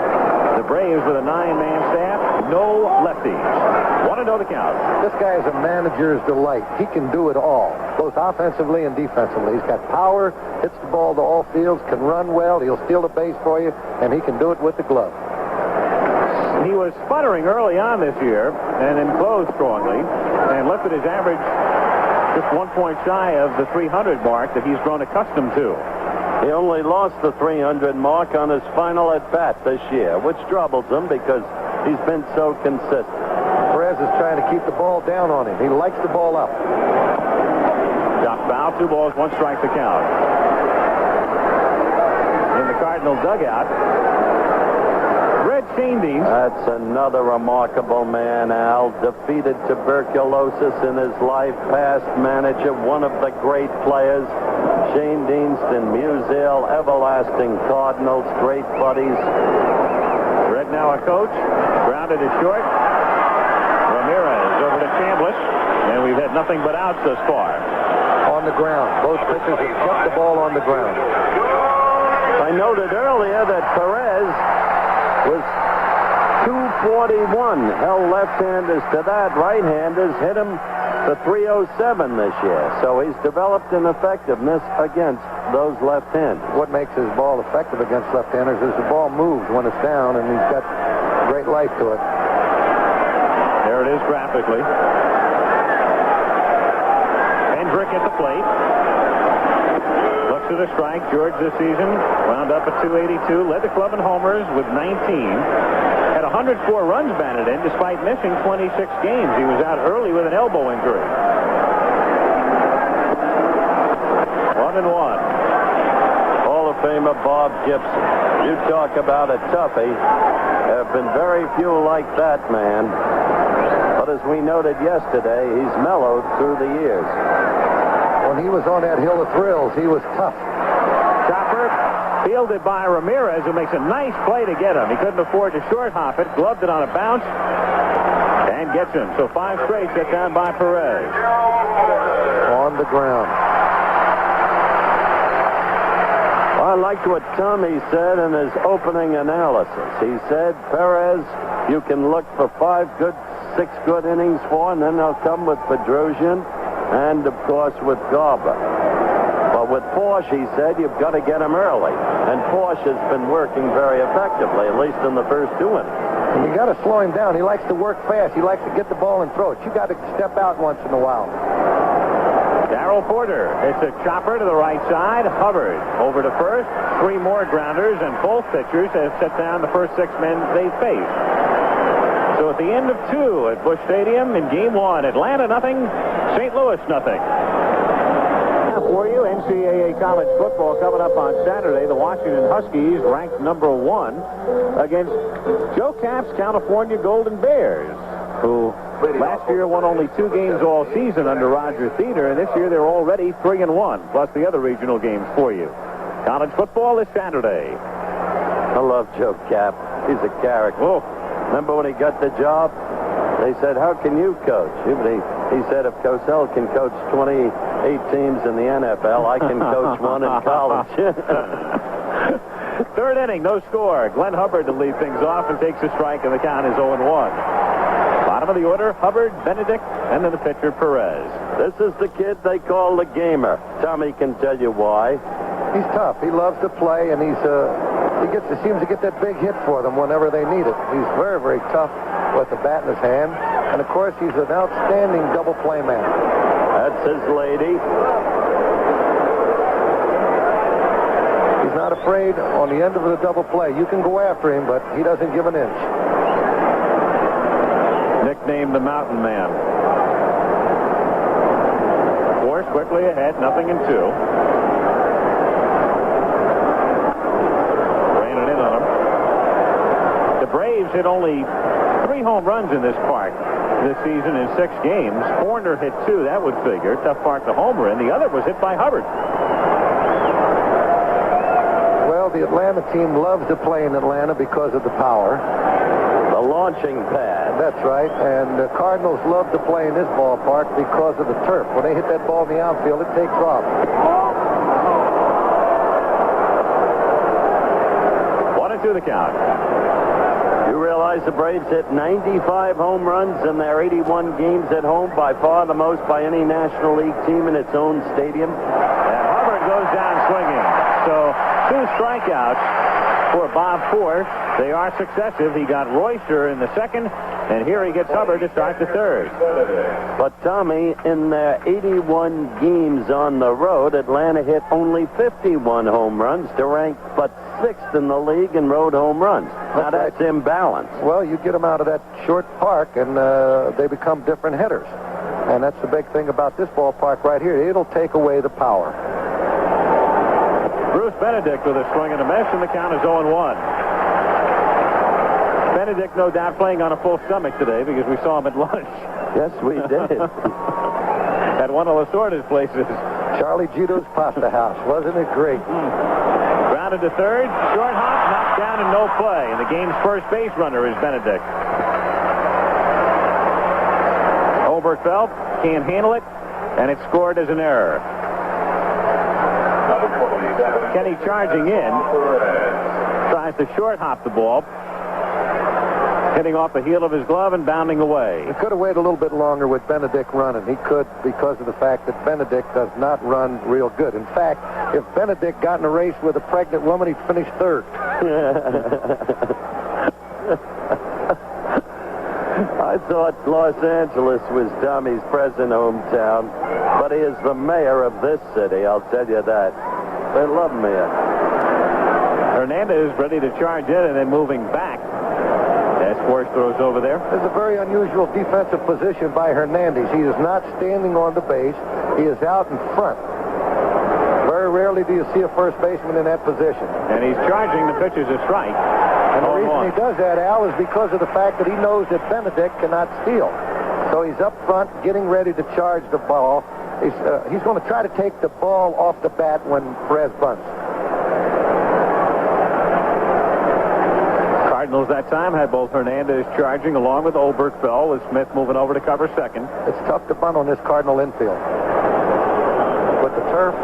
The Braves with a 9-man staff, no lefties. 1-0 the count. This guy is a manager's delight. He can do it all, both offensively and defensively. He's got power, hits the ball to all fields, can run well, he'll steal the base for you, and he can do it with the glove. He was sputtering early on this year and then closed strongly and lifted his average just 1 point shy of the 300 mark that he's grown accustomed to. He only lost the 300 mark on his final at-bat this year, which troubles him because he's been so consistent. Perez is trying to keep the ball down on him. He likes the ball up. Shot foul, 2 balls, 1 strike to count. In the Cardinal dugout. Red Shandy. That's another remarkable man, Al. Defeated tuberculosis in his life. Past manager, one of the great players. Shane Deanston, Musial, everlasting Cardinals, great buddies. Red now a coach. Grounded to short. Ramirez over to Chambliss. And we've had nothing but outs thus far. On the ground. Both pitchers have kept the ball on the ground. I noted earlier that Perez was 241. Held left-handers to that. Right-handers hit him to 307 this year. So he's developed an effectiveness against those left-handers. What makes his ball effective against left-handers is the ball moves when it's down, and he's got great life to it. There it is graphically. Hendrick at the plate. Looks at a strike. George this season wound up at 282. Led the club in homers with 19. Had 104 runs batted in despite missing 26 games. He was out early with an elbow injury. 1-1. Hall of Famer Bob Gibson. You talk about a toughie. There have been very few like that man. But as we noted yesterday, he's mellowed through the years. When he was on that hill of thrills, he was tough. Chopper fielded by Ramirez, who makes a nice play to get him. He couldn't afford to short hop it. Gloved it on a bounce and gets him. So 5 straight set down by Perez. On the ground. I liked what Tommy said in his opening analysis. He said, Perez, you can look for 6 good innings for, and then they'll come with Bedrosian and, of course, with Garber. But with Porsche, he said, you've got to get him early. And Porsche has been working very effectively, at least in the first 2 innings. And you got to slow him down. He likes to work fast. He likes to get the ball and throw it. You got to step out once in a while. Darrell Porter. It's a chopper to the right side. Hubbard over to first. 3 more grounders, and both pitchers have set down the first 6 men they faced. So at the end of 2 at Busch Stadium in Game 1, Atlanta nothing, St. Louis nothing. Now for you, NCAA college football coming up on Saturday. The Washington Huskies ranked number 1 against Joe Kapp's California Golden Bears, who last year won only 2 games all season under Roger Theater, and this year they're already 3-1, plus the other regional games for you. College football is Saturday. I love Joe Kapp. He's a character. Oh. Remember when he got the job? They said, how can you coach? He said, if Cosell can coach 28 teams in the NFL, I can coach 1 in college. 3rd inning, no score. Glenn Hubbard to lead things off and takes a strike, and the count is 0-1. Bottom of the order, Hubbard, Benedict, and then the pitcher, Perez. This is the kid they call the gamer. Tommy can tell you why. He's tough. He loves to play, and he seems to get that big hit for them whenever they need it. He's very, very tough with the bat in his hand. And, of course, he's an outstanding double play man. That's his lady. He's not afraid on the end of the double play. You can go after him, but he doesn't give an inch. Nicknamed the Mountain Man. Force quickly ahead, 0-2. Ran it in on him. The Braves hit only 3 home runs in this park this season in 6 games. Horner hit 2, that would figure. Tough park to homer in. The other was hit by Hubbard. Well, the Atlanta team loves to play in Atlanta because of the power. The launching pad. That's right. And the Cardinals love to play in this ballpark because of the turf. When they hit that ball in the outfield, it takes off. 1-2 the count. You realize the Braves hit 95 home runs in their 81 games at home, by far the most by any National League team in its own stadium. And Hubbard goes down swinging. So 2 strikeouts for Bob Force. They are successive. He got Royster in the 2nd, and here he gets Hubbard to start the 3rd. But, Tommy, in their 81 games on the road, Atlanta hit only 51 home runs to rank but 6th in the league in road home runs. Now, that's imbalance. Well, you get them out of that short park, and they become different hitters. And that's the big thing about this ballpark right here. It'll take away the power. Bruce Benedict with a swing and a miss, and the count is 0-1. Benedict, no doubt, playing on a full stomach today because we saw him at lunch. Yes, we did. At one of Lasorda's places. Charlie Gito's Pasta House. Wasn't it great? Grounded to third. Short hop, knocked down, and no play. And the game's first base runner is Benedict. Oberkfell can't handle it, and it's scored as an error. Kenny charging in. Tries to short hop the ball. Hitting off the heel of his glove and bounding away. He could have waited a little bit longer with Benedict running. He could, because of the fact that Benedict does not run real good. In fact, if Benedict got in a race with a pregnant woman, he'd finish third. I thought Los Angeles was Tommy's present hometown, but he is the mayor of this city, I'll tell you that. They love me. Hernandez ready to charge in and then moving back. As Forrest throws over there. This is a very unusual defensive position by Hernandez. He is not standing on the base. He is out in front. Very rarely do you see a first baseman in that position. And he's charging. The pitch is a strike. And the reason he does that, Al, is because of the fact that he knows that Benedict cannot steal. So he's up front getting ready to charge the ball. He's going to try to take the ball off the bat when Perez bunts. Cardinals that time had both Hernandez charging along with Oberkfell, with Smith moving over to cover second. It's tough to bunt on this Cardinal infield. With the turf.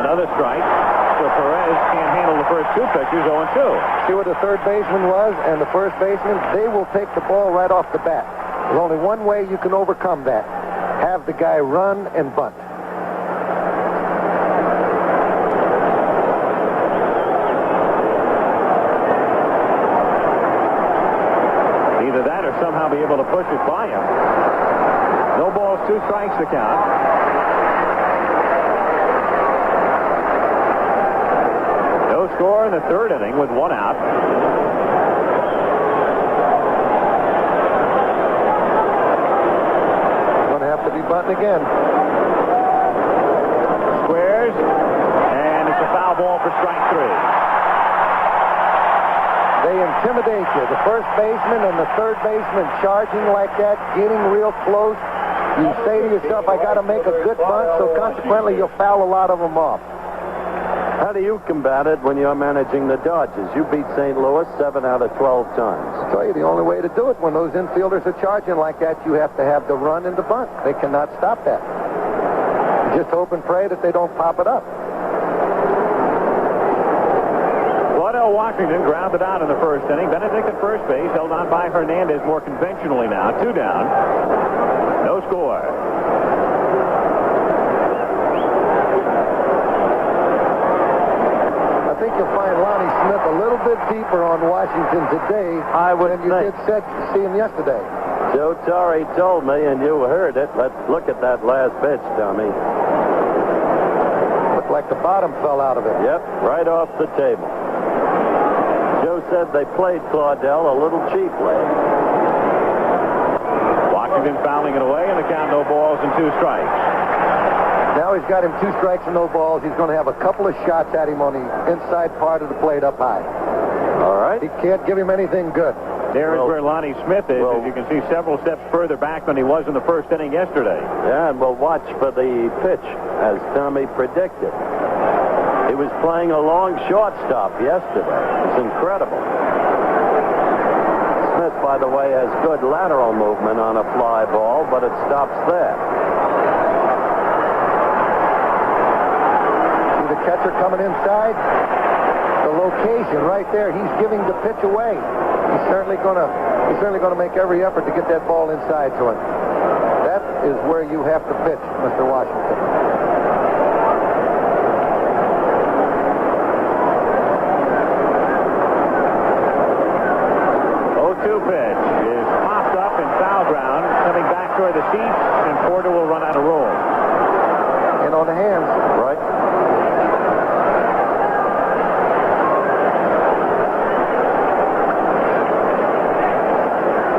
Another strike. So Perez can't handle the first two pitches, 0-2. See what the third baseman was and the first baseman? They will take the ball right off the bat. There's only one way you can overcome that. Have the guy run and bunt. Either that or somehow be able to push it by him. No balls, 2 strikes to count. No score in the third inning with 1 out. Going to have to be bunting again. Squares, and it's a foul ball for strike 3. They intimidate you. The first baseman and the third baseman charging like that, getting real close. You say to yourself, I got to make a good bunt, so consequently you'll foul a lot of them off. How do you combat it when you're managing the Dodgers? You beat St. Louis 7 out of 12 times. I'll tell you, the only way to do it when those infielders are charging like that, you have to have the run and the bunt. They cannot stop that. You just hope and pray that they don't pop it up. Washington grounded out in the first inning. Benedict at first base, held on by Hernandez more conventionally now. 2 down. No score. I think you'll find Lonnie Smith a little bit deeper on Washington today than you did see him yesterday. Joe Torre told me, and you heard it. Let's look at that last pitch, Tommy. Looked like the bottom fell out of it. Yep, right off the table. Joe said they played Claudel a little cheaply. Washington fouling it away, and the count, no balls and 2 strikes. Now he's got him 2 strikes and no balls. He's going to have a couple of shots at him on the inside part of the plate up high. All right. He can't give him anything good. There is where Lonnie Smith is, as you can see, several steps further back than he was in the first inning yesterday. Yeah, and we'll watch for the pitch, as Tommy predicted. He was playing a long shortstop yesterday. It's incredible. Smith, by the way, has good lateral movement on a fly ball, but it stops there. See the catcher coming inside? The location right there. He's giving the pitch away. He's certainly going to make every effort to get that ball inside to him. That is where you have to pitch, Mr. Washington. 2 pitch is popped up and foul ground, coming back toward the seats, and Porter will run out of room. And on the hands. Right.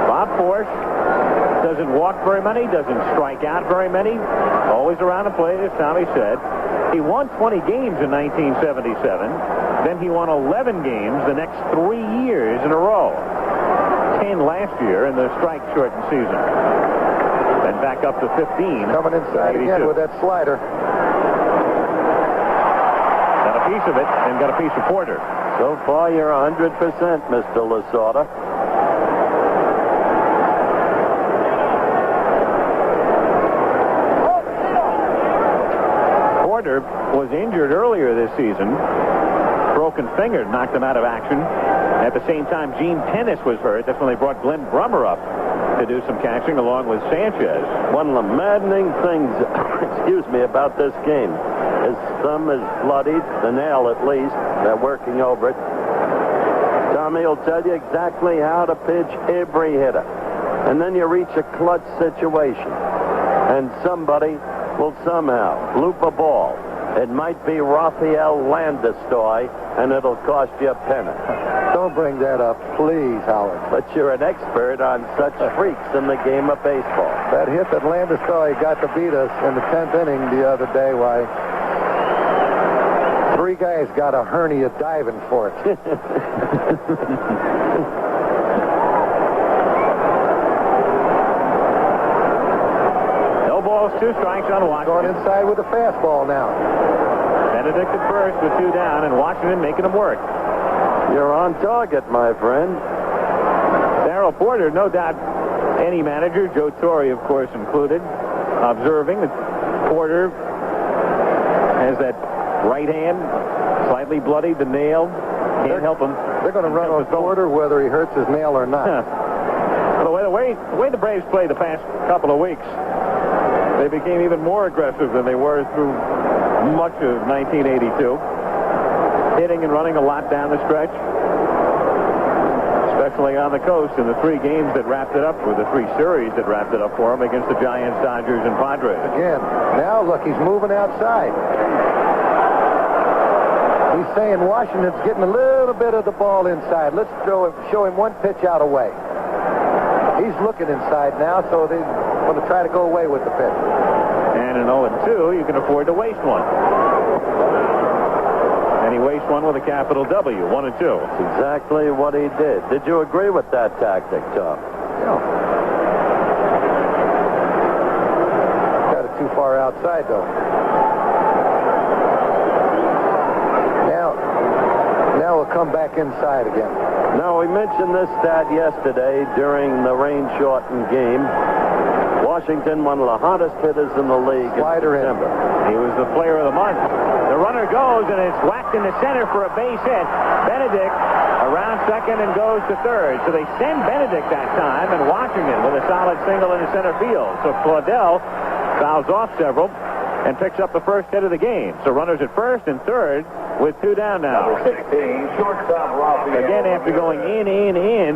Bob Force doesn't walk very many, doesn't strike out very many, always around the plate, as Tommy said. He won 20 games in 1977. Then he won 11 games the next 3 years in a row. 10 last year in the strike-shortened season. Then back up to 15. Coming inside again with that slider. Got a piece of it and got a piece of Porter. So far, you're 100%, Mr. Lasorda. Porter was injured earlier this season. Broken finger knocked him out of action. At the same time, Gene Tennis was hurt. That's when they brought Glenn Brummer up to do some catching along with Sanchez. One of the maddening things, excuse me, about this game, his thumb is bloodied, the nail at least. They're working over it. Tommy will tell you exactly how to pitch every hitter. And then you reach a clutch situation, and somebody will somehow loop a ball. It might be Rafael Landeskog, and it'll cost you a penny. Don't bring that up, please, Howard. But you're an expert on such freaks in the game of baseball. That hit that Landeskog got to beat us in the 10th inning the other day, why, 3 guys got a hernia diving for it. No balls, 2 strikes on Washington. Going inside with a fastball now. Benedict at first with 2 down, and Washington making them work. You're on target, my friend. Darrell Porter, no doubt any manager, Joe Torre, of course, included, observing that Porter has that right hand slightly bloodied, the nail. Can't help him. They're going to run on Porter whether he hurts his nail or not. Well, the way the Braves played the past couple of weeks, they became even more aggressive than they were through much of 1982. Hitting and running a lot down the stretch, especially on the coast in the 3 games that wrapped it up, or the 3 series that wrapped it up for him against the Giants, Dodgers, and Padres. Again, now look, he's moving outside. He's saying Washington's getting a little bit of the ball inside. Let's show him 1 pitch out away. He's looking inside now, so they're going to try to go away with the pitch. And an 0-2, you can afford to waste one. And he wastes one with a capital W, 1-2. That's exactly what he did. Did you agree with that tactic, Tom? No. Got it too far outside, though. Now we'll come back inside again. Now, we mentioned this stat yesterday during the rain-shortened game. Washington, one of the hottest hitters in the league in September. He was the player of the month. The runner goes, and it's whacked in the center for a base hit. Benedict around second and goes to third. So they send Benedict that time, and Washington with a solid single in the center field. So Claudel fouls off several and picks up the first hit of the game. So runners at first and third with 2 down now. Number 16, shortstop Rafael. Again, after going in,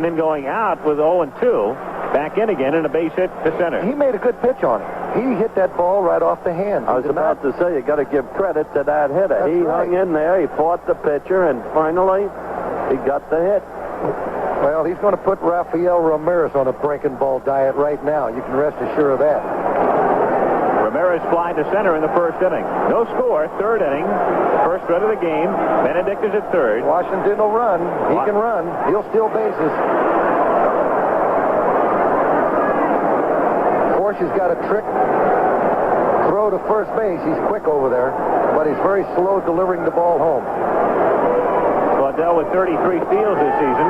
then going out with 0-2, back in again and a base hit to center. He made a good pitch on it. He hit that ball right off the hand. I was about to say, you got to give credit to that hitter. That's he right. hung in there, he fought the pitcher, and finally, he got the hit. Well, he's going to put Rafael Ramirez on a breaking ball diet right now. You can rest assured of that. Ramirez flied to center in the first inning. No score, 3rd inning, first run of the game. Benedict is at third. Washington will run. He can run. He'll steal bases. He's got a trick throw to first base. He's quick over there, but he's very slow delivering the ball home. Claudel with 33 steals this season.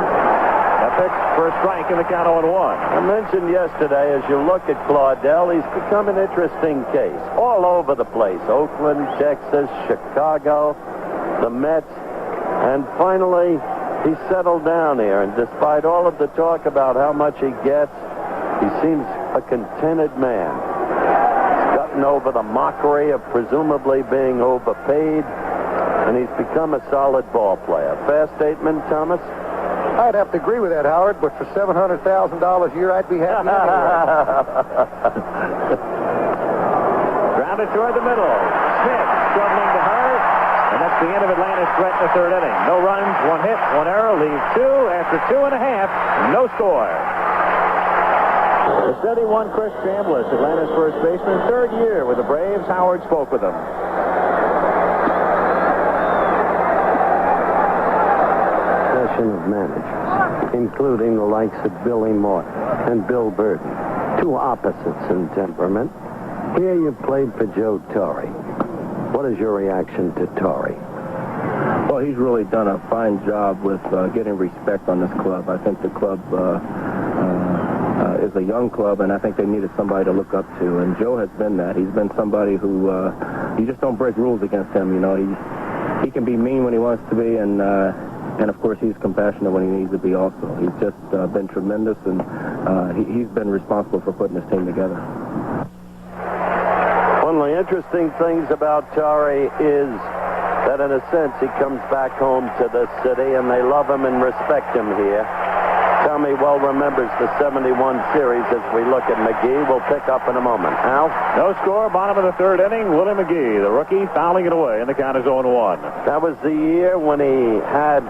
That pitch for a strike in the count 0-1. I mentioned yesterday, as you look at Claudel, he's become an interesting case. All over the place. Oakland, Texas, Chicago, the Mets, and finally he settled down here. And despite all of the talk about how much he gets, he seems a contented man. He's gotten over the mockery of presumably being overpaid, and he's become a solid ball player. Fair statement, Thomas? I'd have to agree with that, Howard, but for $700,000 a year, I'd be happy anyway. Grounded toward the middle. Smith struggling to hurt, and that's the end of Atlanta's threat in the 3rd inning. No runs, 1 hit, 1 error, leaves 2 after 2.5, no score. The steady one, Chris Chambliss, Atlanta's first baseman, 3rd year with the Braves. Howard spoke with him. collection of managers, including the likes of Billy Morton and Bill Burton, two opposites in temperament. Here you played for Joe Torre. What is your reaction to Torre? Well, he's really done a fine job with getting respect on this club. I think the club is a young club, and I think they needed somebody to look up to. And Joe has been that. He's been somebody who you just don't break rules against him. You know, he can be mean when he wants to be, and of course he's compassionate when he needs to be. Also, he's just been tremendous, and he's been responsible for putting this team together. One of the interesting things about Torre is that in a sense he comes back home to the city and they love him and respect him here. Tommy well remembers the 71 series as we look at McGee. We'll pick up in a moment. Al? No score, bottom of the third inning. Willie McGee, the rookie, fouling it away, and the count is 0-1. That was the year when he had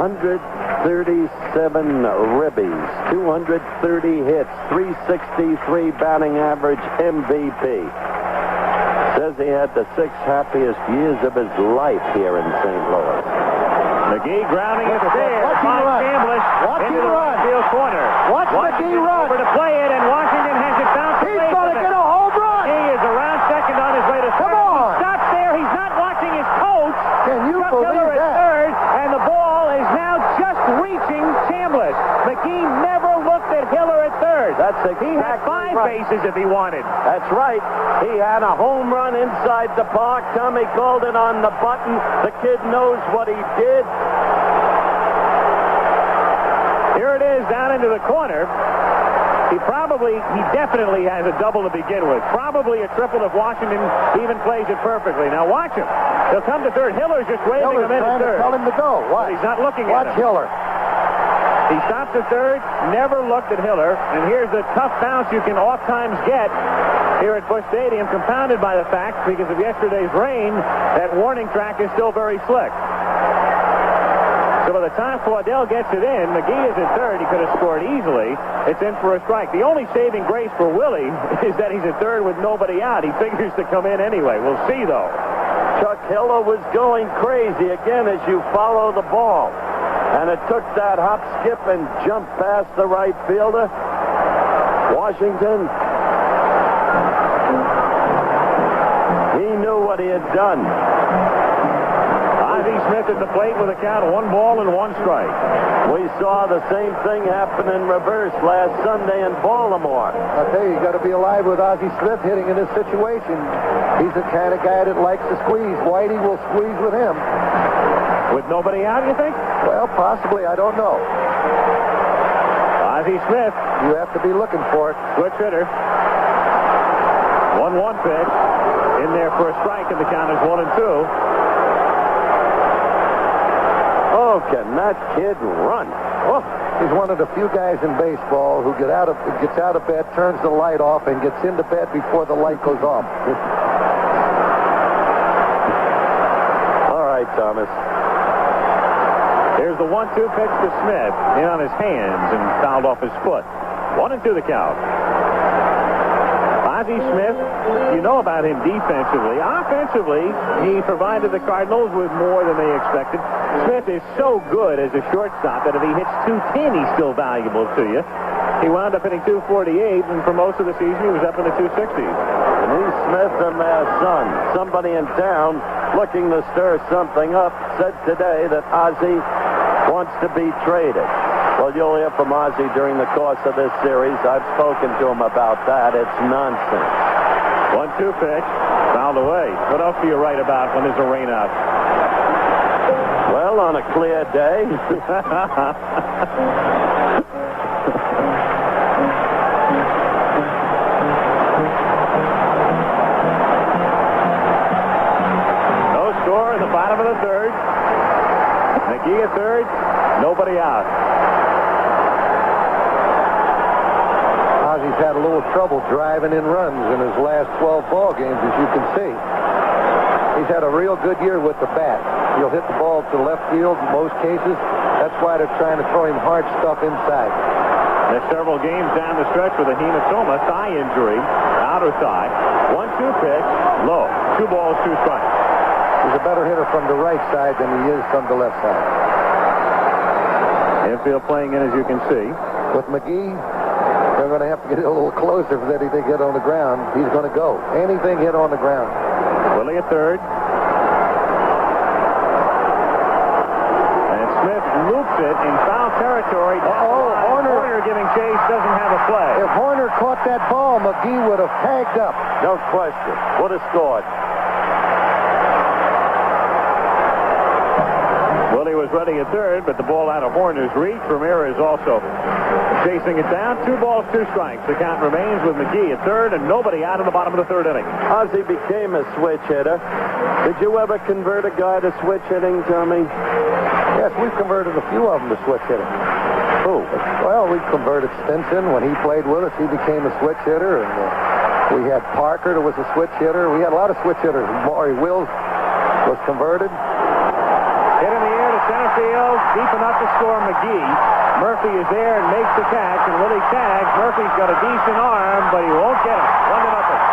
137 ribbies, 230 hits, 363 batting average, MVP. Says he had the 6 happiest years of his life here in St. Louis. McGee grounding it there. Finds Chambliss into the right field corner. Watch McGee run. Over to play it, and Washington has it bounced away. He's going to get a home run. He is around second on his way to third. Come on. He stops there. He's not watching his coach. Can you believe Hiller that? at third, and the ball is now just reaching Chambliss. McGee never looked at Hiller at third. That's exactly He had 5 bases if he wanted. That's right. He had a home run inside the park. Tommy called it on the button. The kid knows what he did. Here it is down into the corner. He definitely has a double to begin with. Probably a triple if Washington even plays it perfectly. Now watch him. He'll come to third. Hiller's just waving him in at trying to third. tell him to go. But he's not looking at him. Watch Hiller. He stops at third, never looked at Hiller, and here's the tough bounce you can oft-times get here at Busch Stadium, compounded by the fact, because of yesterday's rain, that warning track is still very slick. So by the time Flaudel gets it in, McGee is at third. He could have scored easily. It's in for a strike. The only saving grace for Willie is that he's at third with nobody out. He figures to come in anyway. We'll see, though. Chuck Hiller was going crazy again as you follow the ball. And it took that hop, skip, and jump past the right fielder. Washington, he knew what he had done. Ozzie Smith at the plate with a count of 1 ball and 1 strike. We saw the same thing happen in reverse last Sunday in Baltimore. I tell you got to be alive with Ozzie Smith hitting in this situation. He's the kind of guy that likes to squeeze. Whitey will squeeze with him. With nobody out, you think? Well, possibly. I don't know. Ozzie Smith. You have to be looking for it. Switch hitter. 1-1 pitch. In there for a strike, and the count is 1-2. Oh, can that kid run? Oh, he's one of the few guys in baseball who gets out of bed, turns the light off, and gets into bed before the light goes off. All right, Thomas. Here's the 1-2 pitch to Smith. In on his hands and fouled off his foot. 1-2 the count. Ozzie Smith, you know about him defensively. Offensively, he provided the Cardinals with more than they expected. Smith is so good as a shortstop that if he hits .210, he's still valuable to you. He wound up hitting .248, and for most of the season, he was up in the 260s. Denise Smith and their son, somebody in town looking to stir something up, said today that Ozzie wants to be traded. Well, you'll hear from Ozzie during the course of this series. I've spoken to him about that. It's nonsense. 1-2 pitch, fouled away. What else do you write about when there's a rain out? Well, on a clear day. No score in the bottom of the third. McGee at third, nobody out. Ozzie's had a little trouble driving in runs in his last 12 ball games, as you can see. He's had a real good year with the bat. He'll hit the ball to left field in most cases. That's why they're trying to throw him hard stuff inside. There's several games down the stretch with a hematoma, thigh injury, outer thigh. 1-2 pitch, low. 2 balls, 2 strikes. He's a better hitter from the right side than he is from the left side. Infield playing in, as you can see. With McGee, they're going to have to get a little closer if anything hit on the ground. He's going to go. Anything hit on the ground. Willie at third. And Smith loops it in foul territory. Horner giving chase, doesn't have a play. If Horner caught that ball, McGee would have tagged up. No question. Would have scored. Willie was running at third, but the ball out of Horner's reach. Ramirez also chasing it down. 2 balls, 2 strikes. The count remains with McGee at third and nobody out in the bottom of the third inning. Ozzie became a switch hitter. Did you ever convert a guy to switch hitting, Tommy? Yes, we've converted a few of them to switch hitting. Who? Well, we converted Stinson. When he played with us, he became a switch hitter. And we had Parker that was a switch hitter. We had a lot of switch hitters. Maury Wills was converted. Hit in the air to center field, deep enough to score McGee. Murphy is there and makes the catch, and Willie tags. Murphy's got a decent arm, but he won't get it. 1-0.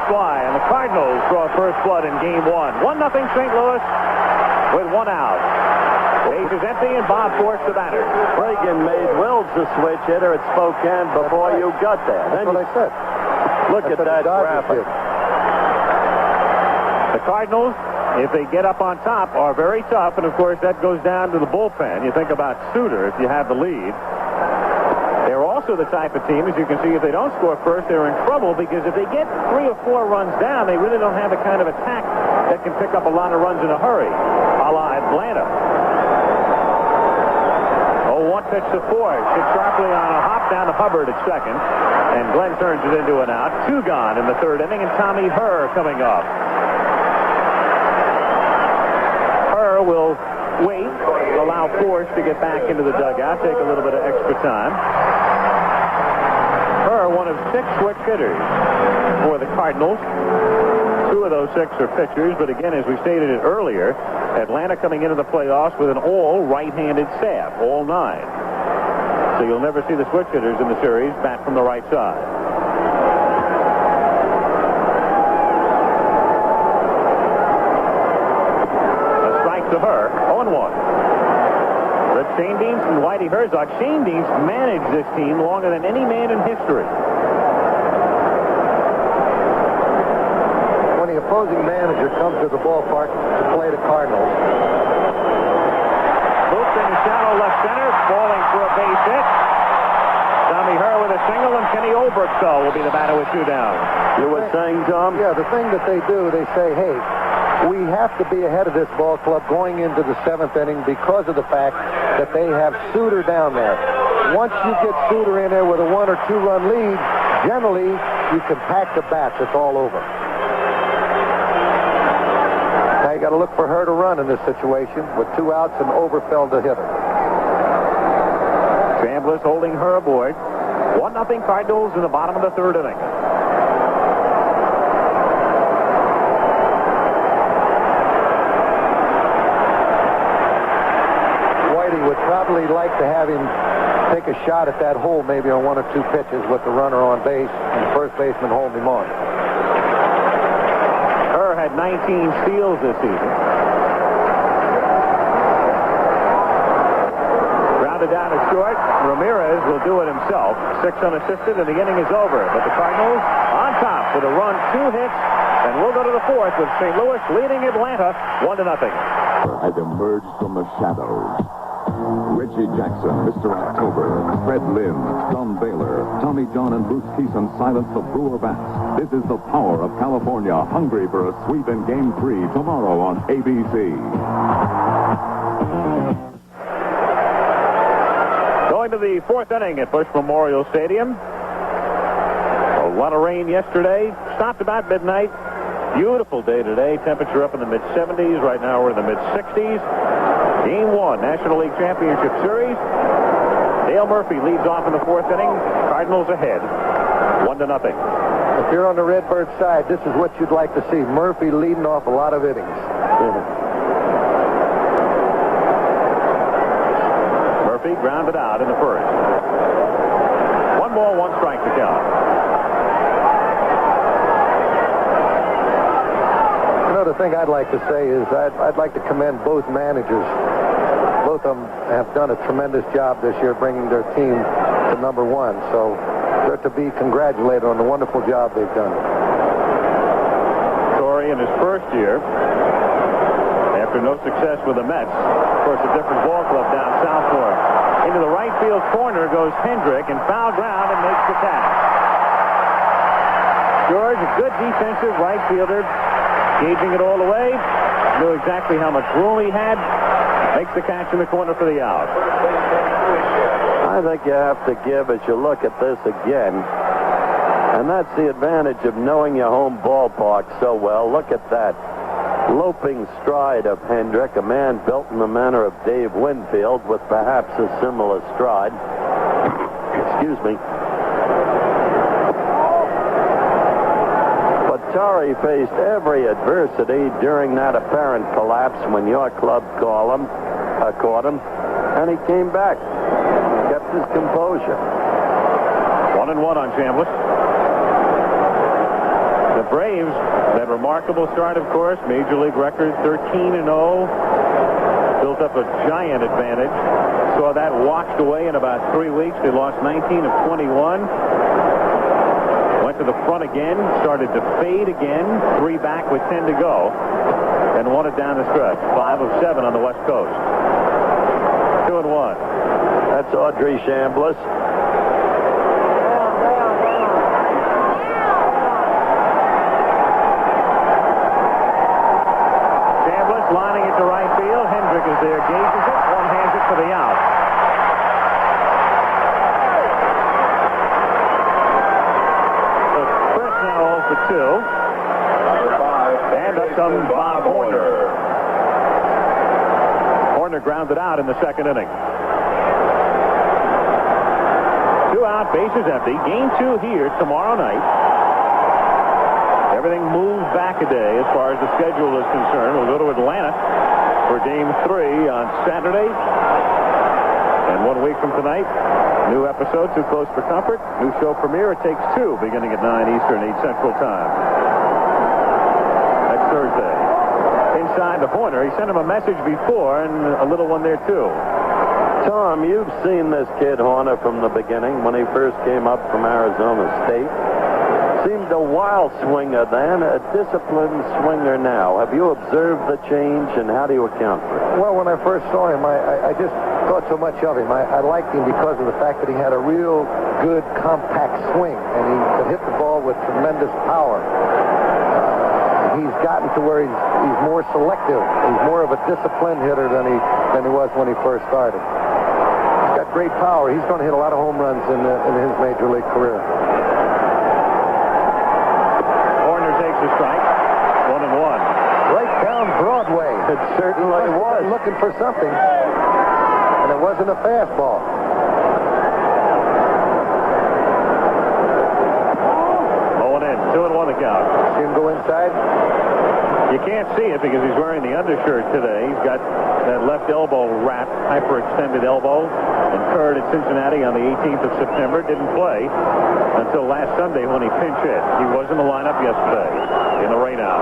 Fly, and the Cardinals draw first blood in game 1. 1-0 St. Louis with 1 out. Base is empty, and Bob Force the batter. Reagan made Wills the switch hitter at Spokane before you got there. That's what I said. Look at that graphic. The Cardinals, if they get up on top, are very tough, and of course that goes down to the bullpen. You think about Suter if you have the lead. They're also the type of team, as you can see, if they don't score first, they're in trouble, because if they get 3 or 4 runs down, they really don't have the kind of attack that can pick up a lot of runs in a hurry, a la Atlanta. 0-1 pitch to Ford. Hit sharply on a hop down to Hubbard at second, and Glenn turns it into an out. 2 gone in the third inning, and Tommy Herr coming up. Herr will wait, allow Force to get back into the dugout, take a little bit of extra time. Herr, one of 6 switch hitters for the Cardinals. 2 of those 6 are pitchers, but again, as we stated it earlier, Atlanta coming into the playoffs with an all right-handed staff, all 9. So you'll never see the switch hitters in the series bat from the right side. A strike to Herr, 0-1. But Shane Deans and Whitey Herzog. Shane Deans managed this team longer than any man in history. When the opposing manager comes to the ballpark to play the Cardinals. Loops in the shallow left center, falling for a base hit. Tommy Herr with a single, and Kenny Oberkthal will be the batter with 2 down. You were saying, Tom? Yeah, the thing that they do, they say, hey, we have to be ahead of this ball club going into the 7th inning because of the fact that they have Suter down there. Once you get Suter in there with a 1 or 2 run lead, generally you can pack the bats. It's all over. Now you got to look for her to run in this situation with 2 outs and Oberfeld to hit her. Chambliss holding her aboard. 1-0 Cardinals in the bottom of the third inning. Would probably like to have him take a shot at that hole maybe on 1 or 2 pitches with the runner on base and the first baseman holding him on. Herr had 19 steals this season. Grounded down to short. Ramirez will do it himself. 6 unassisted, and the inning is over. But the Cardinals on top with a run, 2 hits, and we'll go to the 4th with St. Louis leading Atlanta 1-0. Has emerged from the shadows. Reggie Jackson, Mr. October, Fred Lynn, Don Baylor, Tommy John, and Bruce Keeson silence the Brewer bats. This is the power of California, hungry for a sweep in Game 3 tomorrow on ABC. Going to the 4th inning at Busch Memorial Stadium. A lot of rain yesterday. Stopped about midnight. Beautiful day today. Temperature up in the mid-70s. Right now we're in the mid-60s. Game 1, National League Championship Series. Dale Murphy leads off in the 4th inning. Cardinals ahead, 1-0. If you're on the Redbird side, this is what you'd like to see. Murphy leading off a lot of innings. Lee grounded out in the first. 1 ball, 1 strike to count. The thing I'd like to say is I'd like to commend both managers. Both of them have done a tremendous job this year bringing their team to #1. So they're to be congratulated on the wonderful job they've done. Torrey in his first year, after no success with the Mets, of course a different ball club down south for him. Into the right field corner goes Hendrick and foul ground and makes the catch. George, a good defensive right fielder. Gauging it all the way, knew exactly how much room he had, makes the catch in the corner for the out. I think you have to give, as you look at this again, and that's the advantage of knowing your home ballpark so well. Look at that loping stride of Hendrick, a man built in the manner of Dave Winfield with perhaps a similar stride. Excuse me. Torrey faced every adversity during that apparent collapse when your club caught him, and he came back, kept his composure. 1-1 on Chambliss. The Braves, that remarkable start, of course, Major League record 13-0, built up a giant advantage. Saw that washed away in about 3 weeks. They lost 19 of 21. Went to the front again, started to fade again, 3 back with 10 to go, and won it down the stretch. 5 of 7 on the West Coast. 2-1. That's Audrey Chambliss. Chambliss lining it to right field. Hendrick is there, gauges it, one-hands it for the out. For 2. And up comes Bob Horner. Horner grounded out in the second inning. 2 out, bases empty. Game 2 here tomorrow night. Everything moves back a day as far as the schedule is concerned. We'll go to Atlanta for Game 3 on Saturday. And 1 week from tonight, new episode, Too Close for Comfort. New show premiere. It takes 2, beginning at 9 Eastern, 8 Central Time. Next Thursday. Inside the Horner. He sent him a message before, and a little one there, too. Tom, you've seen this kid Horner from the beginning when he first came up from Arizona State. Seemed a wild swinger then, a disciplined swinger now. Have you observed the change, and how do you account for it? Well, when I first saw him, I just thought so much of him. I liked him because of the fact that he had a real good compact swing, and he could hit the ball with tremendous power. He's gotten to where he's more selective. He's more of a disciplined hitter than he was when he first started. He's got great power. He's going to hit a lot of home runs in his major league career. Horner takes a strike. 1-1. Right down Broadway. It certainly was. Looking for something, and it wasn't a fastball. Going in. 2-1 the count. See him go inside? You can't see it because he's wearing the undershirt today. He's got that left elbow wrapped, hyperextended elbow, incurred at Cincinnati on the 18th of September. Didn't play until last Sunday when he pinch hit. He was in the lineup yesterday in the rainout.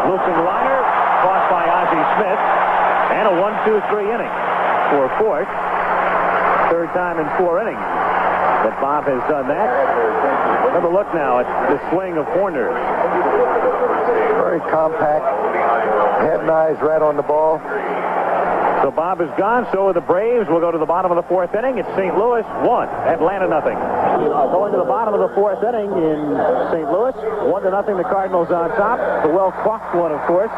Looping liner, caught by Ozzie Smith, and a 1-2-3 inning for Fort. Third time in 4 innings that Bob has done that. Have a look now at the swing of Horner. Very compact, head and eyes right on the ball. So Bob is gone. So are the Braves. We'll go to the bottom of the 4th inning. It's St. Louis 1, Atlanta nothing. Going to the bottom of the 4th inning in St. Louis, 1-0. The Cardinals on top. The well-clocked one, of course,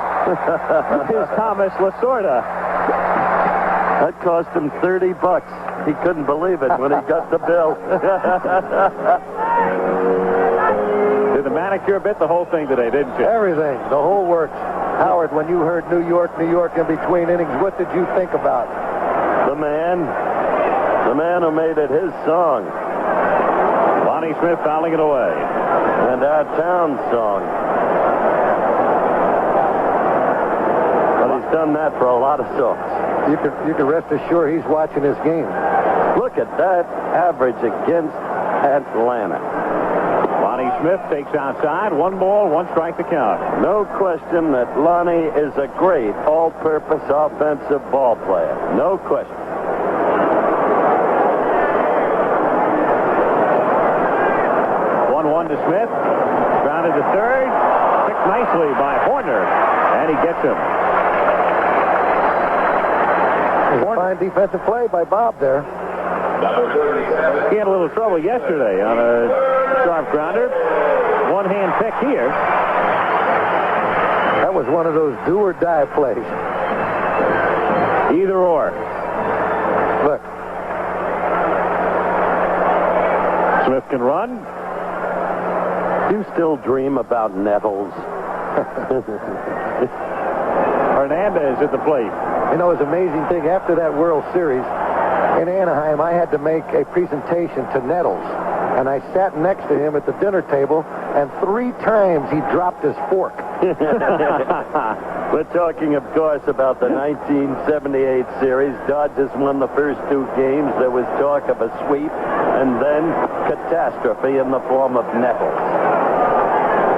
is Thomas Lasorda. That cost him $30. He couldn't believe it when he got the bill. Did the manicure bit the whole thing today, didn't you? Everything. The whole works. Howard, when you heard New York, New York in between innings, what did you think about? The man who made it his song. Lonnie Smith fouling it away. And our town song. But he's done that for a lot of songs. You can rest assured he's watching this game. Look at that average against Atlanta. Lonnie Smith takes outside. 1 ball, 1 strike to count. No question that Lonnie is a great all-purpose offensive ball player. No question. 1-1 to Smith. Grounded to third. Picked nicely by Horner. And he gets him. Fine defensive play by Bob there. He had a little trouble yesterday on a sharp grounder. One-hand pick here. That was one of those do-or-die plays. Either or. Look. Smith can run. You still dream about Nettles? Hernandez at the plate. You know, it's an amazing thing. After that World Series in Anaheim, I had to make a presentation to Nettles. And I sat next to him at the dinner table, and 3 times he dropped his fork. We're talking, of course, about the 1978 series. Dodgers won the first 2 games. There was talk of a sweep, and then catastrophe in the form of Nettles.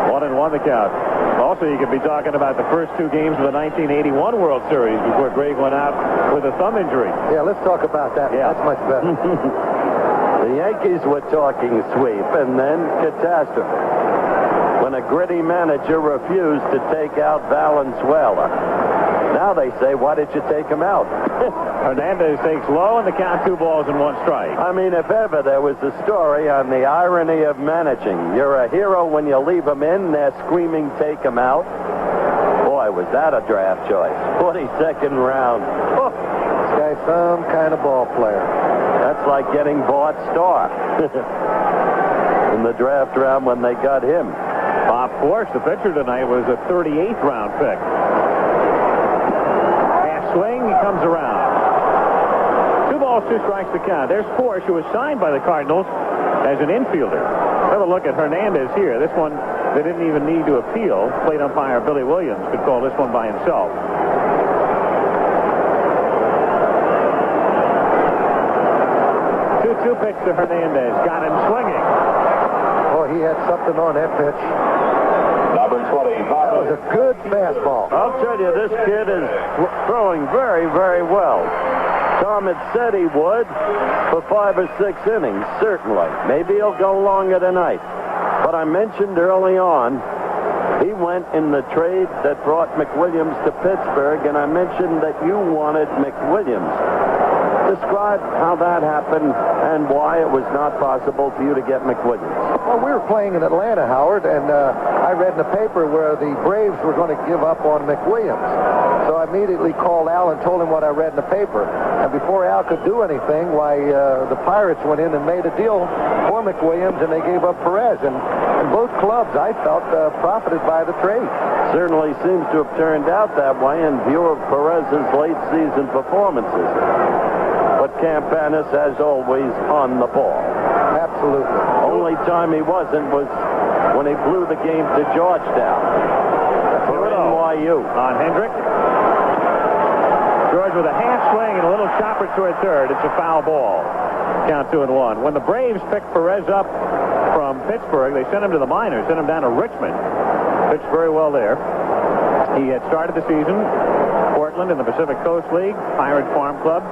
1-1 the count. Also, you could be talking about the first 2 games of the 1981 World Series before Greg went out with a thumb injury. Yeah, let's talk about that. Yeah. That's much better. The Yankees were talking sweep and then catastrophe when a gritty manager refused to take out Valenzuela. Now they say, why did you take him out? Hernandez takes low, and the count 2 balls and 1 strike. I mean, if ever there was a story on the irony of managing, you're a hero when you leave him in, they're screaming, take him out. Boy, was that a draft choice. 42nd round. Oh. This guy's some kind of ball player. That's like getting Bart Starr in the draft round when they got him. Bob Forsch, the pitcher tonight, was a 38th round pick. Swing, he comes around. 2 balls, 2 strikes to count. There's Forsch, who was signed by the Cardinals as an infielder. Have a look at Hernandez here. This one, they didn't even need to appeal. Plate umpire Billy Williams could call this one by himself. 2-2 pitch to Hernandez. Got him swinging. Oh, he had something on that pitch. Number 25. That was a good fastball. I'll tell you, this kid is throwing very, very well. Tom had said he would for 5 or 6 innings, certainly. Maybe he'll go longer tonight. But I mentioned early on, he went in the trade that brought McWilliams to Pittsburgh, and I mentioned that you wanted McWilliams. Describe how that happened and why it was not possible for you to get McWilliams. Well, we were playing in Atlanta, Howard, and I read in the paper where the Braves were going to give up on McWilliams. So I immediately called Al and told him what I read in the paper. And before Al could do anything, the Pirates went in and made a deal for McWilliams, and they gave up Perez. And both clubs, I felt, profited by the trade. Certainly seems to have turned out that way in view of Perez's late season performances. But Campanis, as always, on the ball. Absolutely. Only time he wasn't was when he blew the game to Georgetown for NYU. On Hendrick. George with a half swing and a little chopper toward third. It's a foul ball. Count 2-1. When the Braves picked Perez up from Pittsburgh, they sent him to the minors, sent him down to Richmond. Pitched very well there. He had started the season, Portland in the Pacific Coast League, Pirate Farm Club.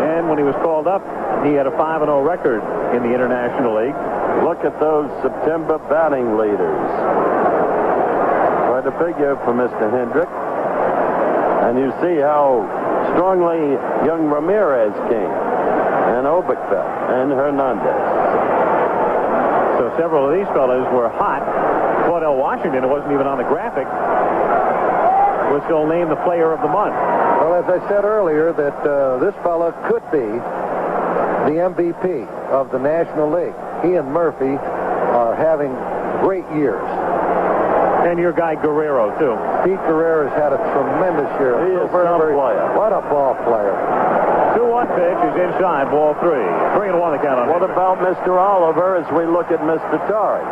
And when he was called up, he had a 5-0 record in the International League. Look at those September batting leaders. Quite a figure for Mr. Hendrick. And you see how strongly young Ramirez came, and Oberkfell, and Hernandez. So several of these fellas were hot. Claudell Washington, who wasn't even on the graphic, was still named the player of the month. Well, as I said earlier, that this fella could be the MVP of the National League. He and Murphy are having great years. And your guy Guerrero, too. Pete Guerrero's had a tremendous year. He is some player. What a ball player. 2-1 pitch is inside, ball 3. 3-1 the count on. What about Mr. Oliver as we look at Mr. Torrey?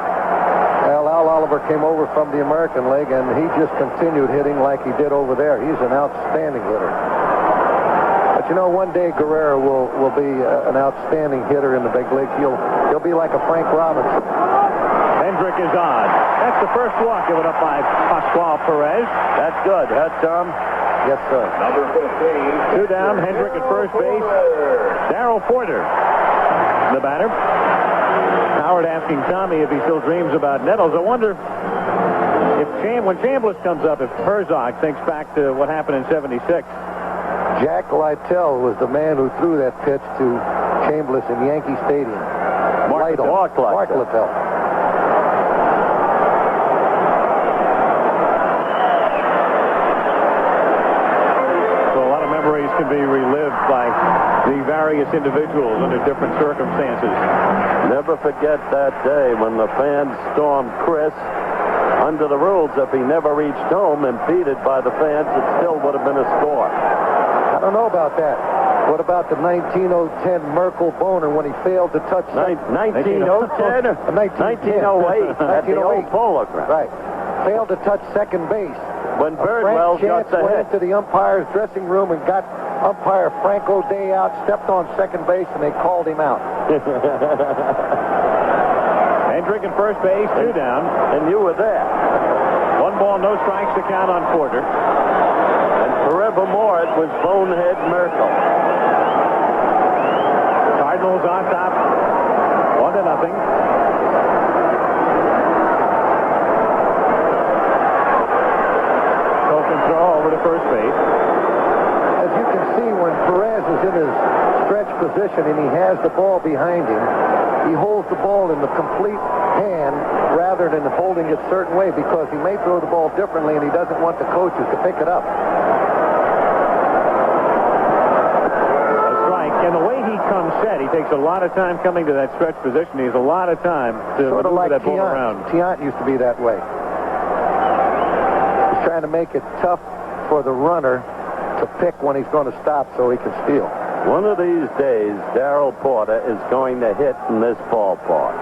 Well, Al Oliver came over from the American League, and he just continued hitting like he did over there. He's an outstanding hitter. A you know, one day Guerrero will be an outstanding hitter in the big leagues. He'll be like a Frank Robinson. Hendrick is on. That's the first walk given up by Pascual Perez. That's good, huh, Tom? Yes, sir. Number 15. 2 down, Hendrick at first base. Darrell Porter, the batter. Howard asking Tommy if he still dreams about Nettles. I wonder if when Chambliss comes up, if Herzog thinks back to what happened in '76. Jack Lytle was the man who threw that pitch to Chambliss in Yankee Stadium. Mark Lytle. Can be relived by the various individuals under different circumstances. Never forget that day when the fans stormed Chris. Under the rules, if he never reached home, impeded by the fans, it still would have been a score. I don't know about that. What about the 1910 Merkel Boner when he failed to touch 1910? 1908 at the old Polo Grounds. Right. Failed to touch second base. When Birdwell got the hit. Went into the umpire's dressing room and got umpire Frank O'Day out, stepped on second base, and they called him out. Hendrick at first base, 2 down. And you were there. 1 ball, no strikes to count on Porter. And forevermore, it was Bonehead Merkel. Cardinals on top, 1-0. Throw over to first base. As you can see, when Perez is in his stretch position and he has the ball behind him, he holds the ball in the complete hand rather than holding it a certain way because he may throw the ball differently and he doesn't want the coaches to pick it up. That's right. And the way he comes set, he takes a lot of time coming to that stretch position. He has a lot of time to sort of maneuver like that ball around. Tiant used to be that way. Trying to make it tough for the runner to pick when he's going to stop so he can steal. One of these days, Darrell Porter is going to hit in this ballpark.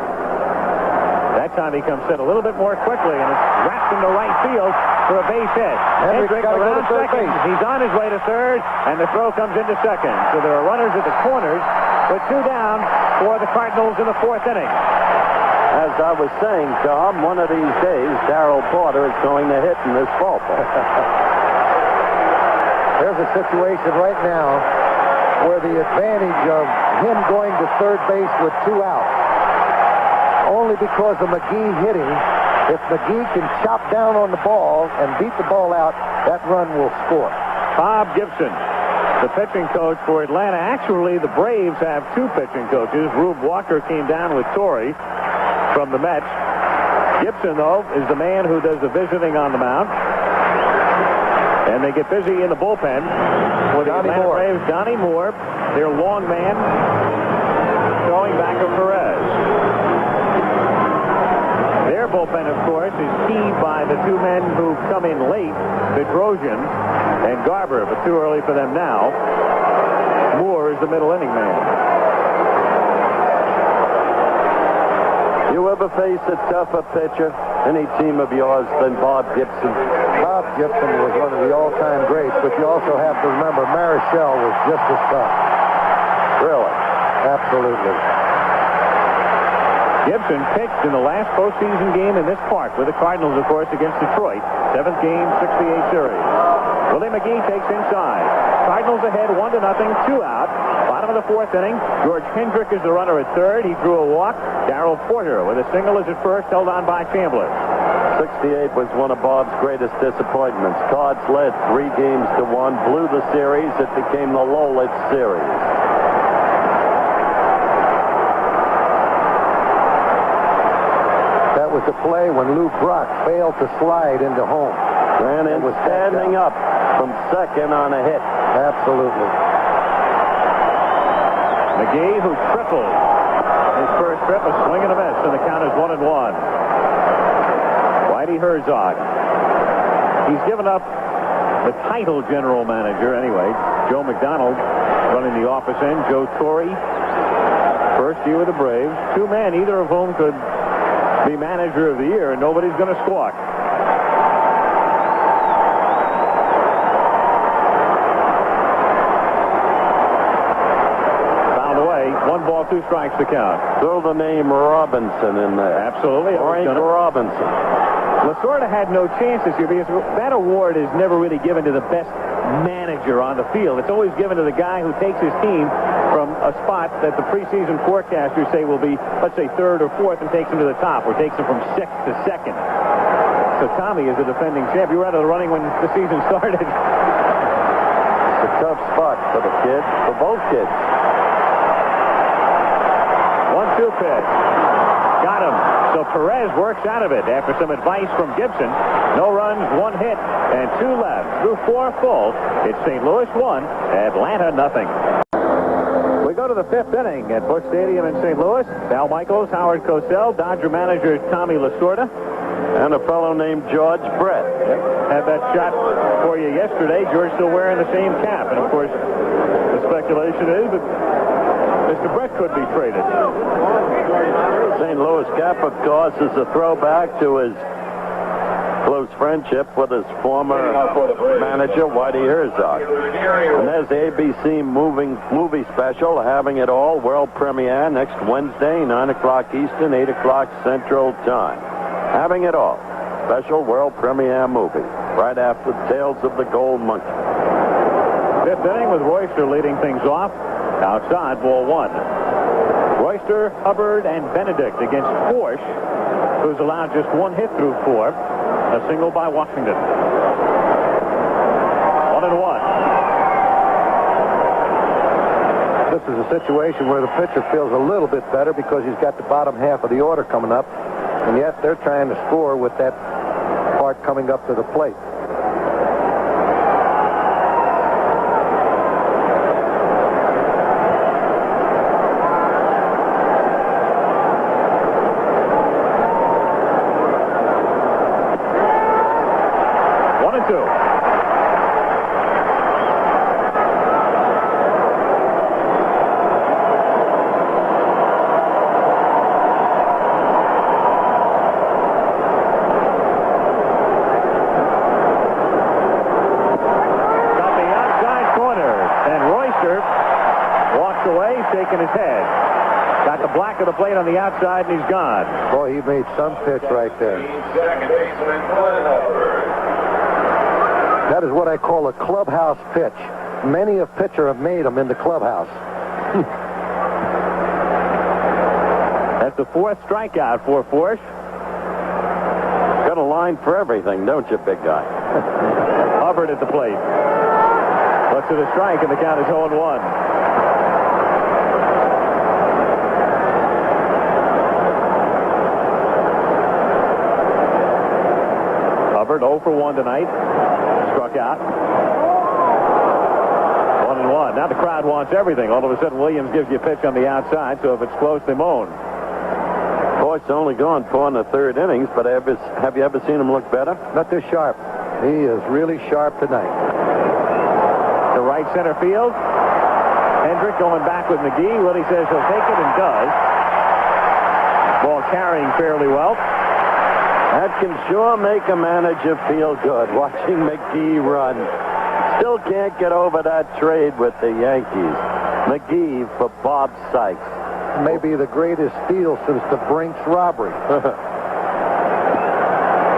That time he comes in a little bit more quickly, and it's wrapped into right field for a base hit. Hendrick around second. He's on his way to third, and the throw comes into second. So there are runners at the corners, but 2 down for the Cardinals in the 4th inning. As I was saying, Tom, one of these days, Darrell Porter is going to hit in this ballpark. There's a situation right now where the advantage of him going to third base with 2 outs, only because of McGee hitting. If McGee can chop down on the ball and beat the ball out, that run will score. Bob Gibson, the pitching coach for Atlanta. Actually, the Braves have 2 pitching coaches. Rube Walker came down with Torrey from the Mets. Gibson, though, is the man who does the visiting on the mound. And they get busy in the bullpen for the Atlanta Braves. Donnie Moore, their long man, throwing back of Perez. Their bullpen, of course, is keyed by the 2 men who come in late, Bedrosian and Garber, but too early for them now. Moore is the middle inning man. You ever face a tougher pitcher, any team of yours, than Bob Gibson? Bob Gibson was one of the all-time greats, but you also have to remember Marichal was just as tough. Really? Absolutely. Gibson pitched in the last postseason game in this park with the Cardinals, of course, against Detroit. 7th game, 68 series. Willie McGee takes inside. Cardinals ahead 1-0, 2 out. Bottom of the 4th inning. George Hendrick is the runner at third. He drew a walk. Darrell Porter with a single is at first, held on by Chambliss. 68 was one of Bob's greatest disappointments. Cards led 3-1, blew the series. It became the Lowlitz series. That was the play when Lou Brock failed to slide into home. Ran in standing up from second on a hit. Absolutely. McGee, who tripled his first trip, a swing and a miss, and the count is 1-1. Whitey Herzog. He's given up the title general manager anyway. Joe McDonald running the office end. Joe Torrey, first year with the Braves. 2 men, either of whom could be manager of the year, and nobody's going to squawk. ball, 2 strikes to count. Throw the name Robinson in there. Absolutely. Frank Robinson. Lasorda had no chance this year because that award is never really given to the best manager on the field. It's always given to the guy who takes his team from a spot that the preseason forecasters say will be, let's say, 3rd or 4th, and takes them to the top, or takes them from 6th to 2nd. So Tommy is the defending champ. You were out of the running when the season started. It's a tough spot for the kid, for both kids. 1-2 pitch. Got him. So Perez works out of it after some advice from Gibson. No runs, 1 hit, and 2 left. Through 4 full, it's St. Louis 1, Atlanta nothing. We go to the 5th inning at Busch Stadium in St. Louis. Al Michaels, Howard Cosell, Dodger manager Tommy Lasorda, and a fellow named George Brett. Had that shot for you yesterday. George still wearing the same cap. And, of course, the speculation is that Mr. Brett could be traded. St. Louis cap, of course, is a throwback to his close friendship with his former manager, Whitey Herzog. And there's the ABC movie special, Having It All, world premiere next Wednesday, 9 o'clock Eastern, 8 o'clock Central Time. Having It All, special world premiere movie, right after Tales of the Gold Monkey. 5th inning with Royster leading things off. Outside, ball 1. Royster, Hubbard, and Benedict against Forsch, who's allowed just 1 hit through 4. A single by Washington. 1-1. This is a situation where the pitcher feels a little bit better because he's got the bottom half of the order coming up, and yet they're trying to score with that part coming up to the plate. Shaking his head. Got the black of the plate on the outside, and he's gone. Boy, he made some pitch right there. That is what I call a clubhouse pitch. Many a pitcher have made them in the clubhouse. That's the 4th strikeout for Forsch. Got a line for everything, don't you, big guy? Hubbard at the plate. Looks at a strike, and the count is 0-1. Hubbard 0 for 1 tonight. Struck out. 1-1. Now the crowd wants everything. All of a sudden, Williams gives you a pitch on the outside, so if it's close, they moan. Forsch's only gone 4 in the 3rd innings, but have you ever seen him look better? Not this sharp. He is really sharp tonight. To right center field. Hendrick going back with McGee. Willie says he'll take it and does. Ball carrying fairly well. That can sure make a manager feel good, watching McGee run. Still can't get over that trade with the Yankees. McGee for Bob Sykes. Maybe the greatest steal since the Brinks robbery.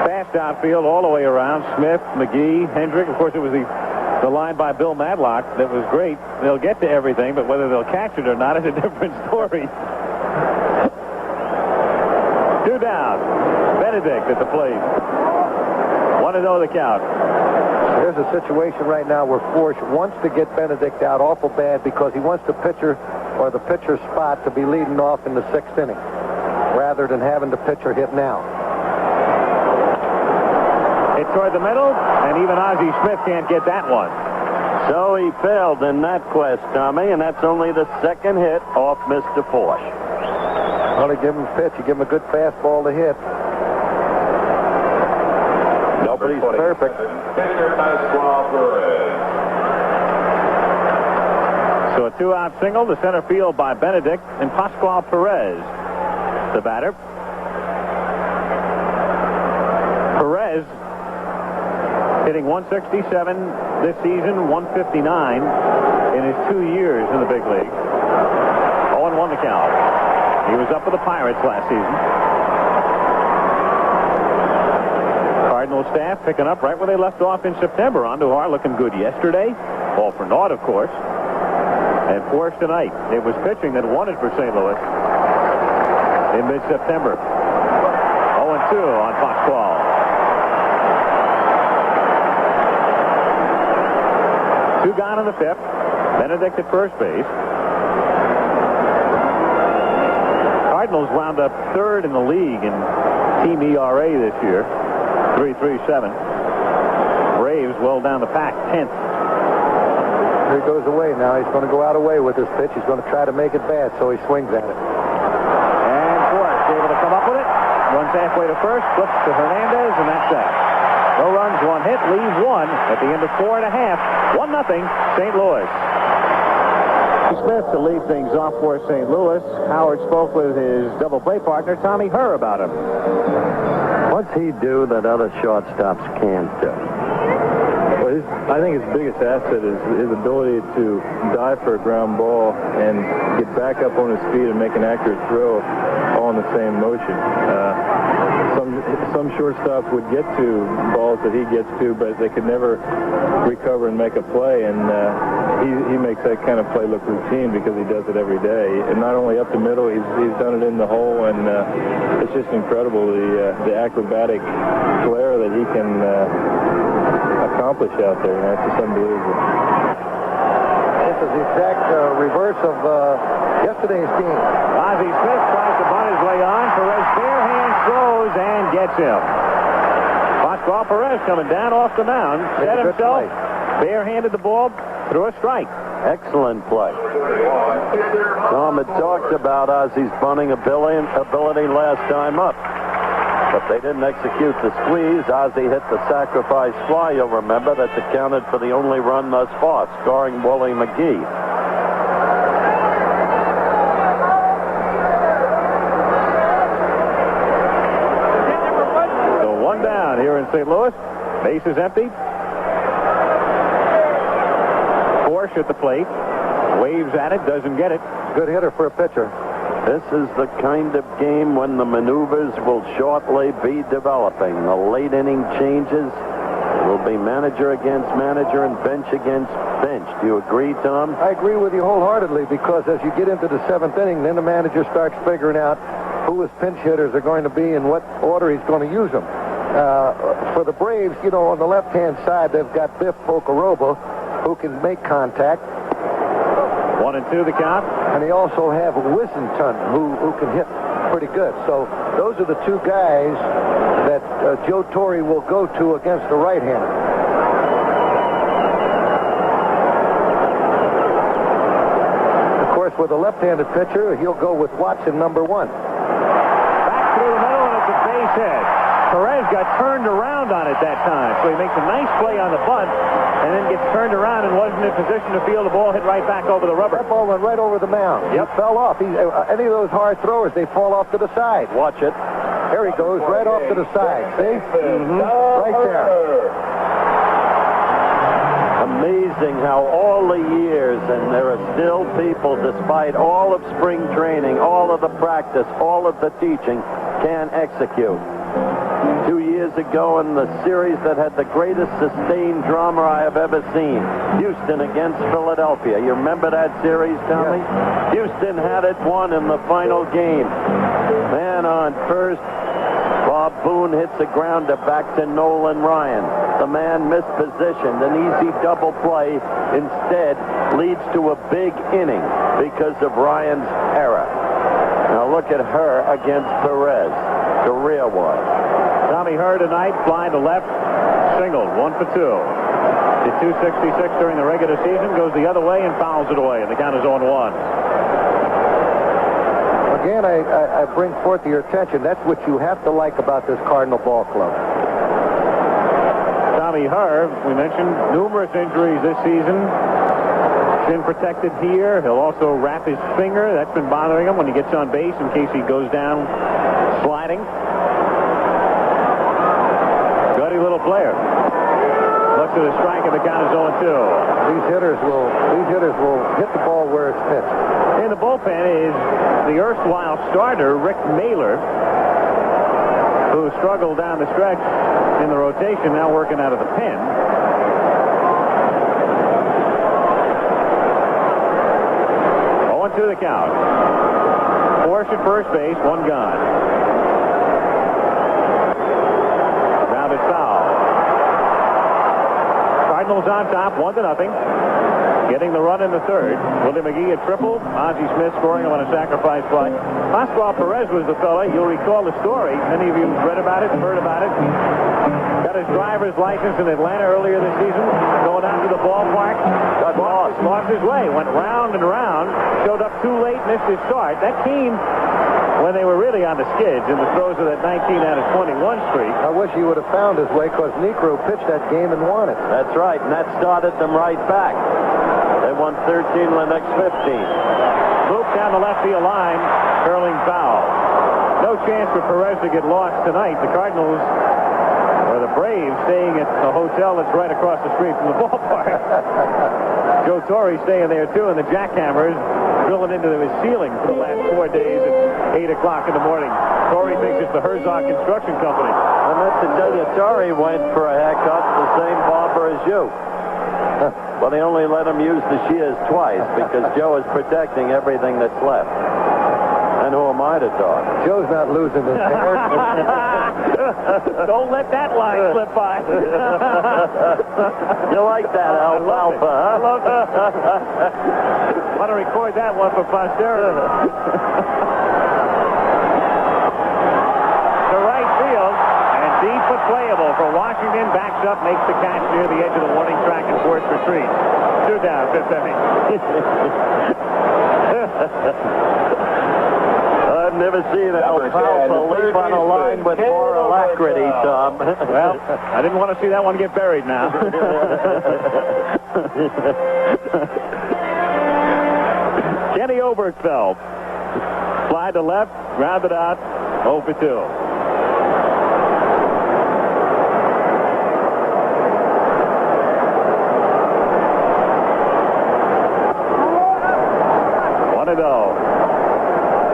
Fast outfield all the way around. Smith, McGee, Hendrick. Of course, it was the line by Bill Madlock that was great. They'll get to everything, but whether they'll catch it or not is a different story. 2 down. Benedict at the plate. 1-0 the count. There's a situation right now where Forsch wants to get Benedict out awful bad because he wants the pitcher or the pitcher's spot to be leading off in the 6th inning rather than having the pitcher hit now. Hit toward the middle, and even Ozzie Smith can't get that one. So he failed in that quest, Tommy, and that's only the 2nd hit off Mr. Forsch. Well, you give him a pitch, you give him a good fastball to hit. Nobody's perfect. So a 2-out single to center field by Benedict and Pascual Perez, the batter. Perez hitting 167 this season, 159 in his 2 years in the big league. 1-1 the count. He was up with the Pirates last season. Cardinal staff picking up right where they left off in September. Andujar looking good yesterday. All for naught, of course. And Force tonight. It was pitching that won it for St. Louis in mid-September. 0-2 on Foxball. Two gone in the fifth. Benedict at first base. Cardinals wound up third in the league in team ERA this year. 3.37. Braves well down the pack, 10th. Here he goes away now. He's going to go out away with this pitch. He's going to try to make it bad, so he swings at it. And Forrest able to come up with it. Runs halfway to first, flips to Hernandez, and that's that. No runs, one hit, leave one at the end of 4 1/2. 1-0, St. Louis. Smith to lead things off for St. Louis. Howard spoke with his double play partner, Tommy Herr, about him. What's he do that other shortstops can't do? Well, I think his biggest asset is his ability to dive for a ground ball and get back up on his feet and make an accurate throw all in the same motion. Some shortstops would get to balls that he gets to, but they could never recover and make a play, and he makes that kind of play look routine because he does it every day. And not only up the middle, he's done it in the hole, and it's just incredible the acrobatic flair that he can accomplish out there. It's just unbelievable. This is the exact reverse of yesterday's game. Ozzie Smith tries to bunt his way on. Perez bare hand throws and gets him. Pascual Perez coming down off the mound. Set himself, barehanded the ball, threw a strike. Excellent play. Tom had talked about Ozzie's bunting ability last time up. But they didn't execute the squeeze. Ozzie hit the sacrifice fly, you'll remember. That's accounted for the only run thus far, scoring Wally McGee. So one down here in St. Louis. Base is empty. Force at the plate. Waves at it, doesn't get it. Good hitter for a pitcher. This is the kind of game when the maneuvers will shortly be developing. The late inning changes will be manager against manager and bench against bench. Do you agree, Tom? I agree with you wholeheartedly, because as you get into the 7th inning, then the manager starts figuring out who his pinch hitters are going to be and what order he's going to use them. For the Braves, on the left-hand side, they've got Biff Pocoroba, who can make contact. 1-2 the count. And they also have Wissenton, who can hit pretty good. So those are the two guys that Joe Torre will go to against the right-hander. Of course, with a left-handed pitcher, he'll go with Watson, number 1. Back through the middle, and it's a base hit. Perez got turned around on it that time, so he makes a nice play on the bunt, and then gets turned around and wasn't in position to feel the ball hit right back over the rubber. That ball went right over the mound. Yep. He fell off. Any of those hard throwers, they fall off to the side. Watch it. There he goes, right off to the side. See? Right there. Amazing how all the years, and there are still people, despite all of spring training, all of the practice, all of the teaching, can execute. 2 years ago in the series that had the greatest sustained drama I have ever seen, Houston against Philadelphia. You remember that series, Tommy? Yes. Houston had it won in the final game. Man on first, Bob Boone hits a grounder back to Nolan Ryan. The man mispositioned. An easy double play instead leads to a big inning because of Ryan's error. Now look at her against Perez, career-wise. Tommy Herr tonight, flying to left, singled, 1 for 2. To 266 during the regular season, goes the other way and fouls it away, and the count is 0-1. Again, I bring forth to your attention, that's what you have to like about this Cardinal ball club. Tommy Herr, we mentioned numerous injuries this season. Shin protected here. He'll also wrap his finger. That's been bothering him when he gets on base in case he goes down sliding. Gutty little player. Looks at a strike, and the count is 0-2. These hitters will hit the ball where it's pitched. In the bullpen is the erstwhile starter, Rick Mailer, who struggled down the stretch in the rotation, now working out of the pen. To the count. Force at first base, one gone. Grounded foul. Cardinals on top, 1-0. Getting the run in the third. Willie McGee a triple. Ozzie Smith scoring on a sacrifice fly. Pascual Perez was the fella. You'll recall the story. Many of you read about it, heard about it. Got his driver's license in Atlanta earlier this season. Going out to the ballpark. Got lost his way. Went round and round. Showed up too late, missed his start. That came when they were really on the skids in the throes of that 19 out of 21 streak. I wish he would have found his way because Necro pitched that game and won it. That's right, and that started them right back. They won 13 in the next 15. Moved down the left field line, curling foul. No chance for Perez to get lost tonight. The Cardinals, or the Braves, staying at a hotel that's right across the street from the ballpark. Joe Torre staying there too, and the jackhammers drilling into his ceiling for the last 4 days at 8 o'clock in the morning. Torre thinks it's the Herzog Construction Company. I meant to tell you, Torre went for a haircut, the same barber as you. But they only let him use the shears twice because Joe is protecting everything that's left. And who am I to talk? Joe's not losing his hair. Don't let that line slip by. You like that, alfalfa, huh? I love that. Want to record that one for posterity. To right field, and deep but playable for Washington. Backs up, makes the catch near the edge of the warning track and forced retreat. 2 down, 5th inning. I've never seen alfalfa leap on a line with more alacrity, Tom. Well, I didn't want to see that one get buried now. Kenny Obergefell. Fly to left, grounded out, 0 for 2.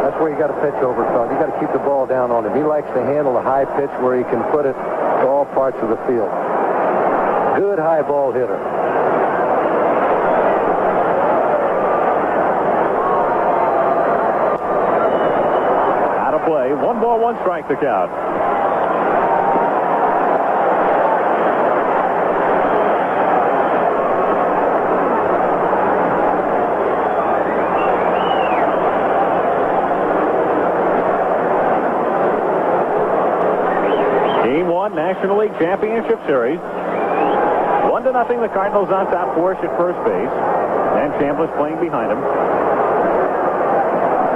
That's where you got to pitch Obergefell. You got to keep the ball down on him. He likes to handle a high pitch where he can put it to all parts of the field. Good high ball hitter. Out of play. 1 ball, 1 strike to count. National League Championship Series. 1-0. The Cardinals on top. Force at first base. And Chambliss playing behind him.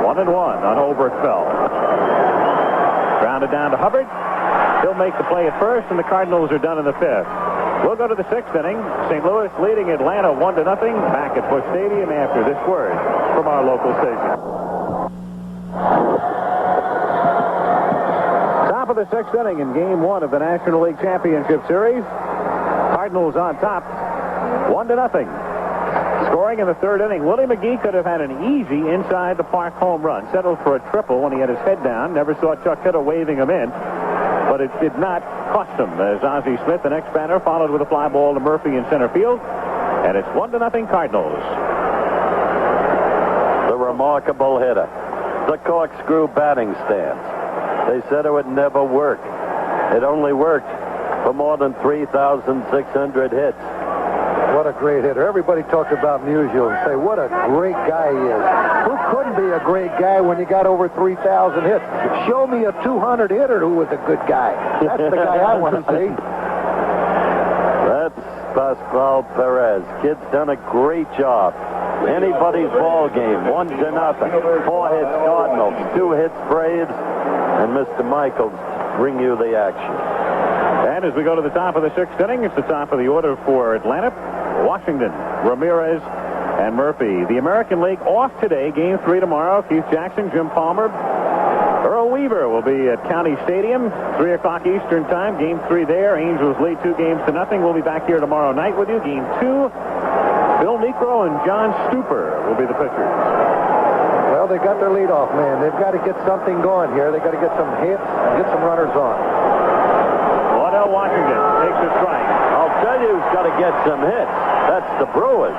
1-1 on Obergefell. Grounded down to Hubbard. He'll make the play at first, and the Cardinals are done in the 5th. We'll go to the 6th inning. St. Louis leading Atlanta 1-0. Back at Busch Stadium after this word from our local station. Top of the 6th inning in Game 1 of the National League Championship Series. Cardinals on top, 1-0. Scoring in the 3rd inning, Willie McGee could have had an easy inside the park home run. Settled for a triple when he had his head down. Never saw Chuck Hitter waving him in. But it did not cost him, as Ozzie Smith, the next batter, followed with a fly ball to Murphy in center field. And it's 1-0 Cardinals. The remarkable hitter. The corkscrew batting stance. They said it would never work. It only worked for more than 3,600 hits. What a great hitter. Everybody talks about Musial and say, what a great guy he is. Who couldn't be a great guy when you got over 3,000 hits? Show me a 200 hitter who was a good guy. That's the guy I want to see. That's Pascual Perez. Kid's done a great job. Anybody's ball game, 1-0. 4 hits Cardinals, 2 hits Braves, and Mr. Michaels bring you the action. And as we go to the top of the 6th inning, it's the top of the order for Atlanta. Washington, Ramirez, and Murphy. The American League off today. Game 3 tomorrow. Keith Jackson, Jim Palmer, Earl Weaver will be at County Stadium, 3 o'clock Eastern time. Game 3 there. Angels lead 2-0. We'll be back here tomorrow night with you. Game 2, Bill Necro and John Stuper will be the pitchers. Well, they got their leadoff man. They've got to get something going here. They got to get some hits and get some runners on. Waddell Washington takes a strike. I'll tell you who's got to get some hits. That's the Brewers.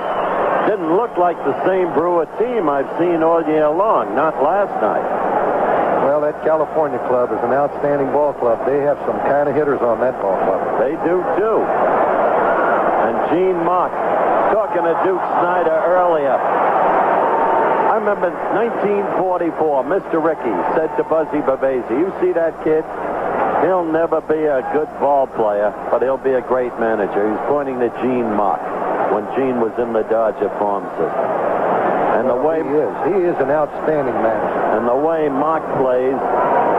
Didn't look like the same Brewer team I've seen all year long. Not last night. Well, that California club is an outstanding ball club. They have some kind of hitters on that ball club. They do, too. And Gene Mock talking to Duke Snyder earlier. I remember 1944, Mr. Rickey said to Buzzy Bavasi, you see that kid? He'll never be a good ball player, but he'll be a great manager. He's pointing to Gene Mock when Gene was in the Dodger farm system. And the way he is an outstanding manager. And the way Mock plays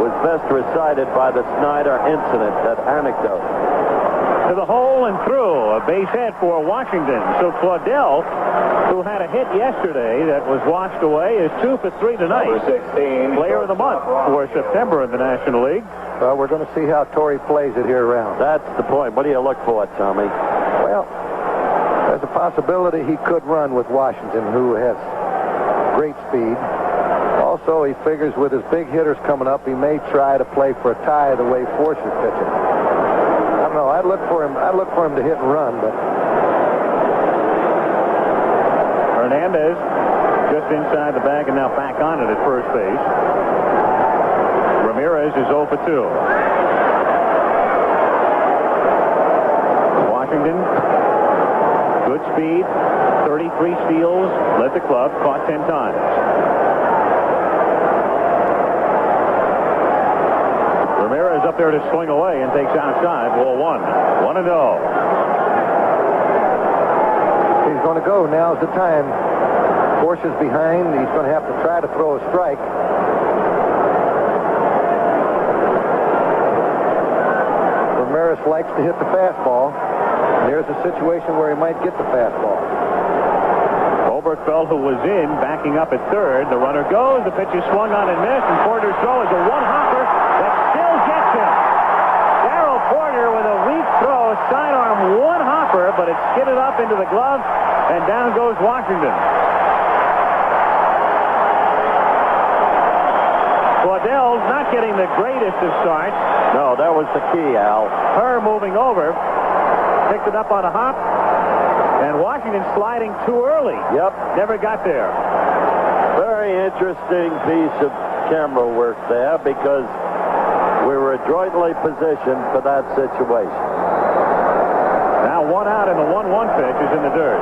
was best recited by the Snyder incident, that anecdote. To the hole and through. A base hit for Washington. So Claudel, who had a hit yesterday that was washed away, is 2 for 3 tonight. Number 16. Player of the month for September in the National League. Well, we're going to see how Torrey plays it here around. That's the point. What do you look for, Tommy? Well, there's a possibility he could run with Washington, who has great speed. Also, he figures with his big hitters coming up, he may try to play for a tie the way Force is pitching. I don't know. I'd look for him to hit and run, but Hernandez just inside the bag and now back on it at first base. Ramirez is 0 for 2. Washington, good speed, 33 steals, led the club, caught 10 times. Ramirez up there to swing away and takes outside. Ball 1. 1-0. He's going to go. Now's the time. Force is behind. He's going to have to try to throw a strike. Ramirez likes to hit the fastball. There's a situation where he might get the fastball. Oberkfell, who was in, backing up at third. The runner goes. The pitch is swung on and missed, and Porter's throw is a one-hopper that still gets him. Darrell Porter with a weak throw, sidearm one-hopper, but it skidded up into the glove, and down goes Washington. Waddell's not getting the greatest of starts. No, that was the key, Al. Her moving over, picked it up on a hop, and Washington sliding too early. Yep. Never got there. Very interesting piece of camera work there, because we were adroitly positioned for that situation. Now 1 out, and the 1-1 pitch is in the dirt.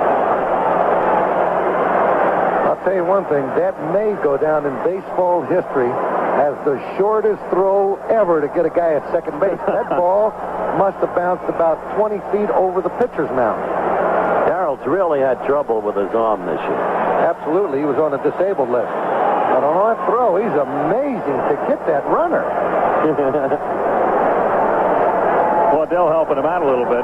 I'll tell you one thing, that may go down in baseball history as the shortest throw ever to get a guy at second base. That ball must have bounced about 20 feet over the pitcher's mound. Darrell's really had trouble with his arm this year. Absolutely. He was on a disabled list. But on that throw, he's amazing to get that runner. Waddell helping him out a little bit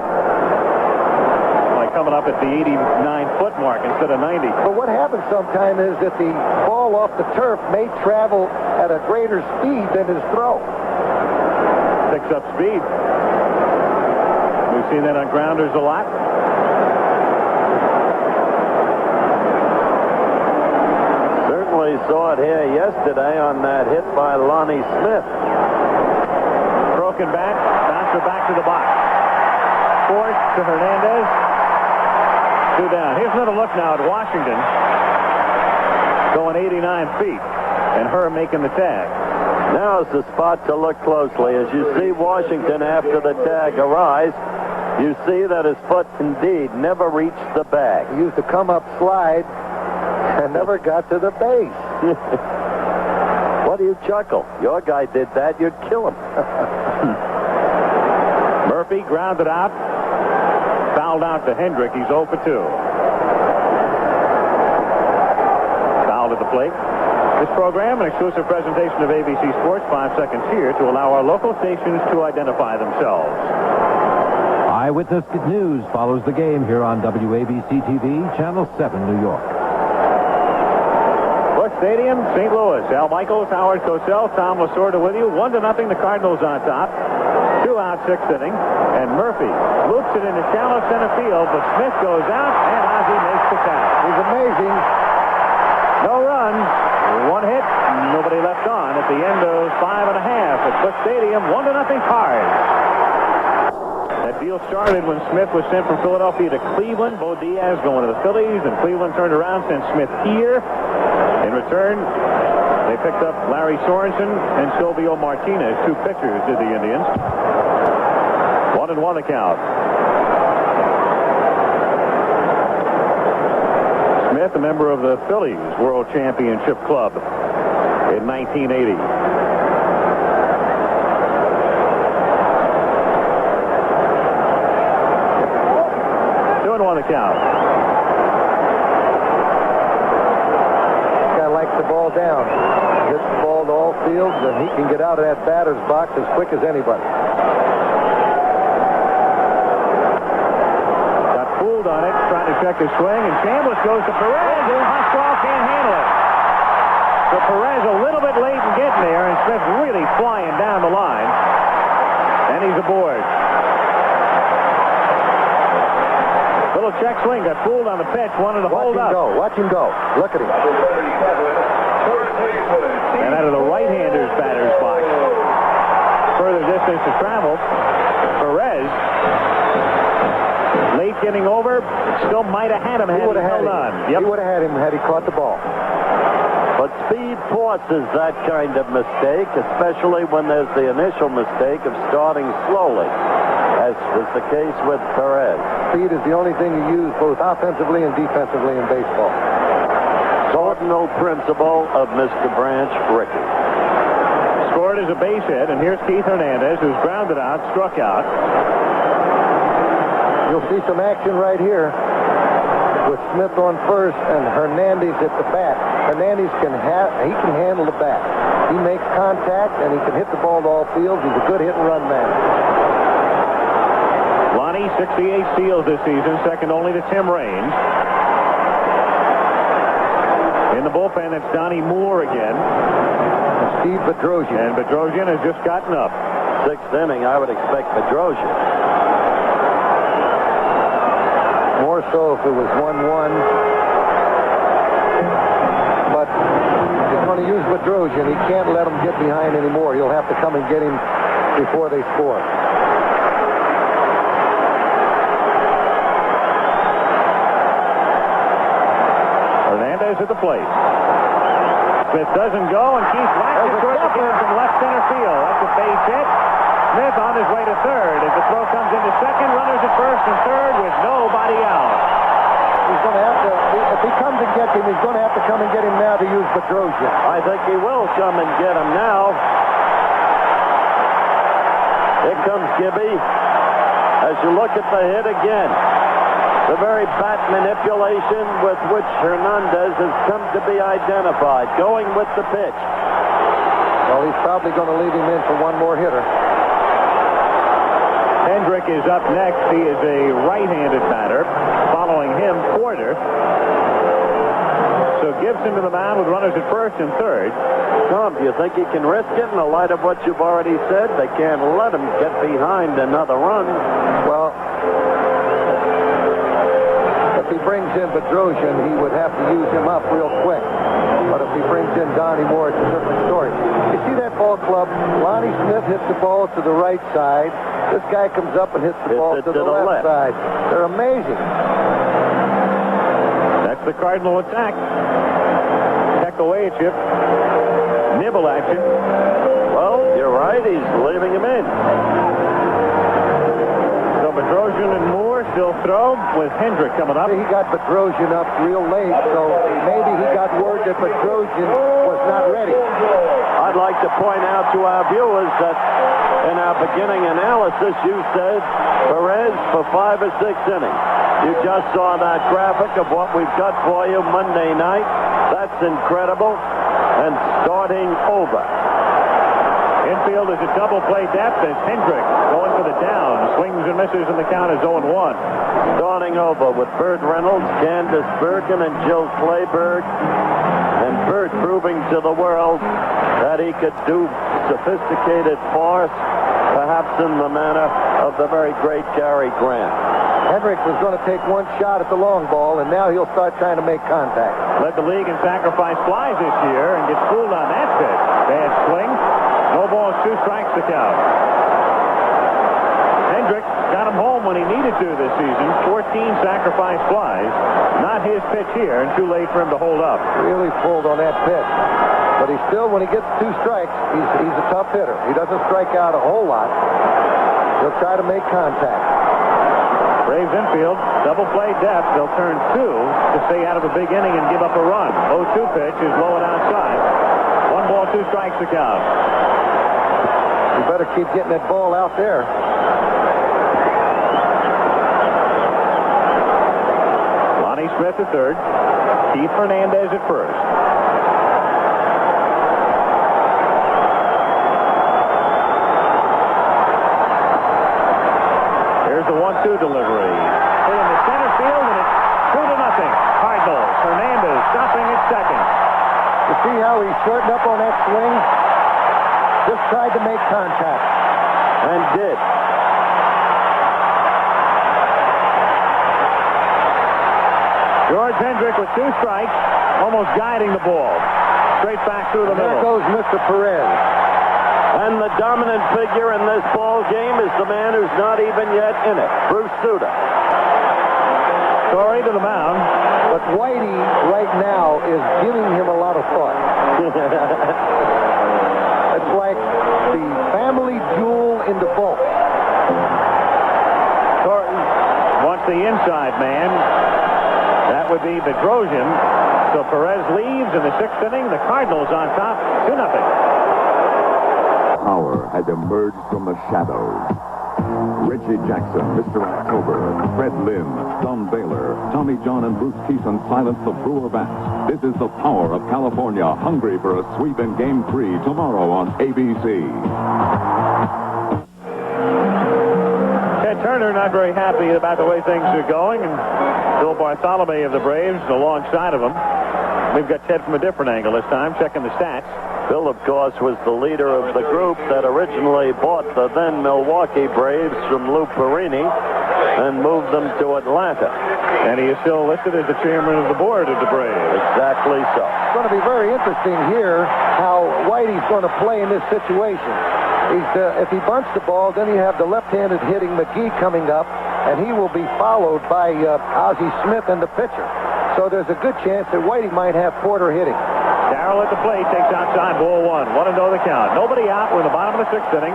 by coming up at the 89-foot mark instead of 90. But what happens sometimes is that the ball off the turf may travel at a greater speed than his throw. Picks up speed. We've seen that on grounders a lot. Certainly saw it here yesterday on that hit by Lonnie Smith. Broken back, bouncer back to the box. Force to Hernandez. 2 down. Here's another look now at Washington. Going 89 feet. And her making the tag. Now's the spot to look closely. As you see Washington after the tag arise, you see that his foot indeed never reached the bag. He used to come up slide and never got to the base. What do you chuckle? Your guy did that, you'd kill him. Murphy grounded out. Fouled out to Hendrick. He's 0 for 2. Fouled at the plate. This program, an exclusive presentation of ABC Sports. 5 seconds here to allow our local stations to identify themselves. Eyewitness News follows the game here on WABC TV, Channel 7, New York. Bush Stadium, St. Louis. Al Michaels, Howard Cosell, Tom Lasorda with you. 1-0, the Cardinals on top. 2 out, 6th inning. And Murphy loops it into shallow center field, but Smith goes out, and Ozzie makes the catch. He's amazing. No run, 1 hit, nobody left on at the end of 5 1/2 at Busch Stadium. 1-0 Cards. That deal started when Smith was sent from Philadelphia to Cleveland. Bo Diaz going to the Phillies, and Cleveland turned around, sent Smith here. In return, they picked up Larry Sorensen and Silvio Martinez, 2 pitchers did the Indians. 1-1 the count. Smith, a member of the Phillies World Championship Club in 1980. On the count. This guy likes the ball down. Hits the ball to all fields, and he can get out of that batter's box as quick as anybody. Got fooled on it, trying to check his swing, and Chambliss goes to Perez, and Hoswell can't handle it. So Perez a little bit late in getting there, and Smith really flying down the line, and he's aboard. Little check swing, got fooled on the pitch, wanted to hold up. Watch him go. Look at him. And out of the right-hander's batter's box. Further distance to travel. Perez, late getting over, still might have had him had he held on. Yep. He would have had him had he caught the ball. But speed forces that kind of mistake, especially when there's the initial mistake of starting slowly, as was the case with Perez. Speed is the only thing you use both offensively and defensively in baseball. Cardinal principle of Mr. Branch Rickey. Scored as a base hit, and here's Keith Hernandez, who's grounded out, struck out. You'll see some action right here with Smith on first and Hernandez at the bat. Hernandez can handle the bat. He makes contact, and he can hit the ball to all fields. He's a good hit-and-run man. Lonnie, 68 steals this season, second only to Tim Raines. In the bullpen, that's Donnie Moore again. And Steve Bedrosian. And Bedrosian has just gotten up. 6th inning, I would expect Bedrosian. More so if it was 1-1. But if you're going to use Bedrosian, he can't let him get behind anymore. You'll have to come and get him before they score. At the plate. Smith doesn't go, and Keith whacks it towards the game from left center field. That's a base hit. Smith on his way to third. As the throw comes into second, runners at first and third with nobody out. He's going to have to, if he comes and gets him, he's going to have to come and get him now to use Bedrosian. I think he will come and get him now. Here comes Gibby. As you look at the hit again, the very bat manipulation with which Hernandez has come to be identified, going with the pitch. Well, he's probably going to leave him in for one more hitter. Hendrick is up next. He is a right-handed batter. Following him, Porter. So Gibson to the mound with runners at first and third. Tom, do you think he can risk it in the light of what you've already said? They can't let him get behind another run. Well, if he brings in Bedrosian, he would have to use him up real quick. But if he brings in Donnie Moore, it's a different story. You see that ball club? Lonnie Smith hits the ball to the right side. This guy comes up and hits the ball to the left side. They're amazing. That's the Cardinal attack. Peck away at you. Nibble at you. Well, you're right. He's leaving him in. So Bedrosian and Moore still throw with Hendrick coming up. He got Bedrosian up real late, so maybe he got word that Bedrosian was not ready. I'd like to point out to our viewers that in our beginning analysis, you said Perez for 5 or 6 innings. You just saw that graphic of what we've got for you Monday night. That's incredible. And starting over. In infield is a double play depth as Hendrick going for the down. Swings and misses, and the count is 0-1. Starting over with Burt Reynolds, Candace Bergen, and Jill Clayburgh. And Burt proving to the world that he could do sophisticated farce, perhaps in the manner of the very great Cary Grant. Hendrick was going to take one shot at the long ball, and now he'll start trying to make contact. Led the league in sacrifice flies this year and gets fooled on that pitch. Bad swing. No balls, 2 strikes to count. Hendrick got him home when he needed to this season. 14 sacrifice flies. Not his pitch here, and too late for him to hold up. Really pulled on that pitch. But he still, when he gets 2 strikes, he's a tough hitter. He doesn't strike out a whole lot. He'll try to make contact. Braves infield, double play depth. They'll turn 2 to stay out of a big inning and give up a run. 0-2 pitch is low and outside. 1 ball, 2 strikes to count. You better keep getting that ball out there. Lonnie Smith at third. Keith Hernandez at first. Here's the 1-2 delivery. In the center field, and it's 2-0. Cardinals. Hernandez stopping at second. You see how he shortened up on that swing? Just tried to make contact. And did. George Hendrick with 2 strikes, almost guiding the ball. Straight back through the middle. There goes Mr. Perez. And the dominant figure in this ball game is the man who's not even yet in it, Bruce Sutter. Torrey to the mound. But Whitey right now is giving him a lot of thought. It's like the family jewel in the vault. Torrey wants the inside man. That would be Bedrosian. So Perez leaves in the 6th inning. The Cardinals on top, 2-0. Power has emerged from the shadows. Reggie Jackson, Mr. October, Fred Lynn, Don Baylor, Tommy John, and Bruce Keeson silence the Brewer bats. This is the power of California, hungry for a sweep in Game 3 tomorrow on ABC. Ted Turner not very happy about the way things are going, and Bill Bartholomew of the Braves alongside of him. We've got Ted from a different angle this time, checking the stats. Bill, of course, was the leader of the group that originally bought the then Milwaukee Braves from Lou Perini and moved them to Atlanta. And he is still listed as the chairman of the board of the Braves. Exactly so. It's going to be very interesting here how Whitey's going to play in this situation. If he bunts the ball, then you have the left-handed hitting McGee coming up, and he will be followed by Ozzie Smith and the pitcher. So there's a good chance that Whitey might have Porter hitting. Darrell at the plate, takes outside, ball 1. 1-0 the count. Nobody out. We're in the bottom of the 6th inning.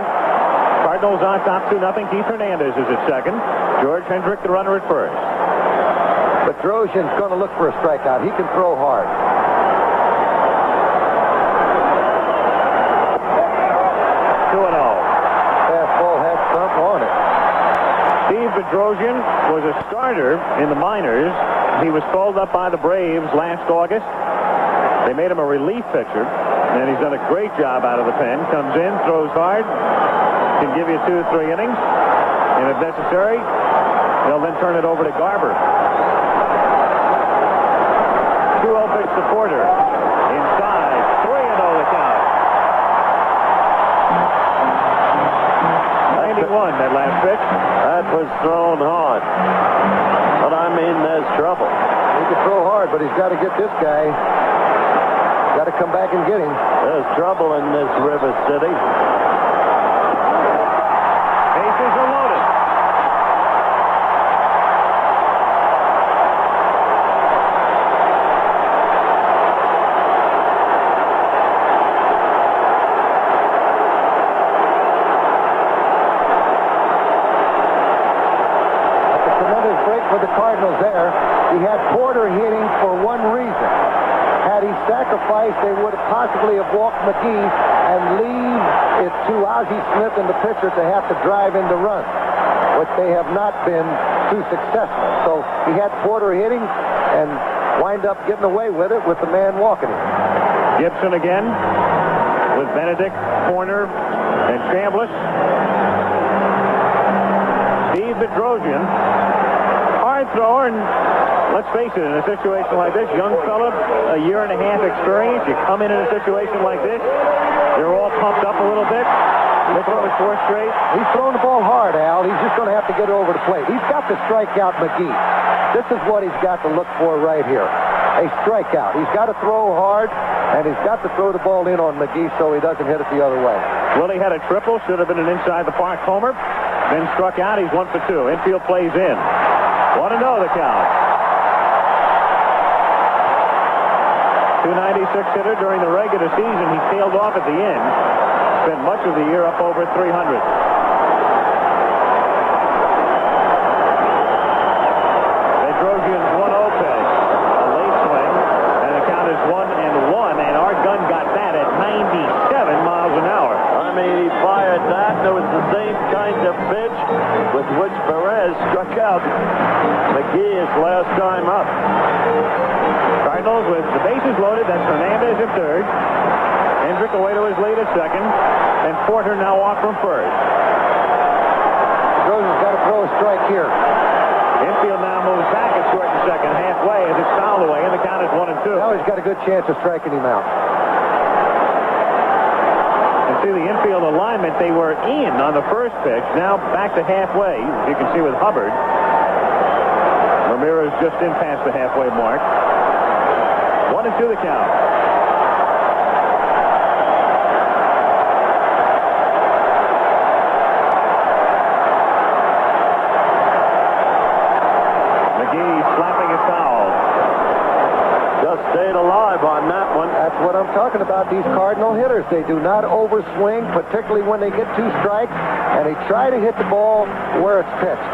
Cardinals on top 2-0. Keith Hernandez is at second. George Hendrick, the runner, at first. Bedrosian's going to look for a strikeout. He can throw hard. 2-0. Fastball had something on it. Steve Bedrosian was a starter in the minors. He was called up by the Braves last August. They made him a relief pitcher, and he's done a great job out of the pen. Comes in, throws hard, can give you 2 or 3 innings, and if necessary, they'll then turn it over to Garber. 2-0 pitch to Porter. Inside, 3-0 the count. 91, that last pitch. That was thrown hard. But I mean, there's trouble. He can throw hard, but he's got to get this guy. Got to come back and get him. There's trouble in this River City. Bases are loaded. That's a tremendous break for the Cardinals there. He had Porter hitting for one reason. Had he sacrificed, they would have possibly have walked McGee and leave it to Ozzie Smith and the pitcher to have to drive in the run, which they have not been too successful. So he had Porter hitting and wind up getting away with it with the man walking him. Gibson again. with Benedict, Horner, and Chambliss. Steve Bedrosian, hard thrower, and let's face it, in a situation like this, young fella, a year and a half experience, you come in a situation like this, you're all pumped up a little bit. He's throwing 4 straight. He's throwing the ball hard, Al. He's just going to have to get it over the plate. He's got to strike out McGee. This is what he's got to look for right here. A strikeout. He's got to throw hard, and he's got to throw the ball in on McGee so he doesn't hit it the other way. Willie had a triple. Should have been an inside-the-park homer. Then struck out. He's 1 for 2. Infield plays in. 1-0 the count. 296 hitter during the regular season. He tailed off at the end. Spent much of the year up over 300. Bedrosian 1-0 pitch. A late swing. And the count is 1-1. And our gun got that at 97 miles an hour. I mean, he fired that. It was the same kind of pitch with which Perez struck out McGee his last time up. Cardinals with the bases loaded. That's Hernandez at third. Hendrick away to his lead at second. And Porter now off from first. Bedrosian's got to throw a strike here. Infield now moves back at short and second, halfway as it's fouled away, and the count is 1-2. Now he's got a good chance of striking him out. And see the infield alignment, they were in on the first pitch, now back to halfway. As you can see with Hubbard. Ramirez just in past the halfway mark. 1-2 the count. Slapping it foul. Just stayed alive on that one. That's what I'm talking about. These Cardinal hitters, they do not overswing, particularly when they get 2 strikes, and they try to hit the ball where it's pitched.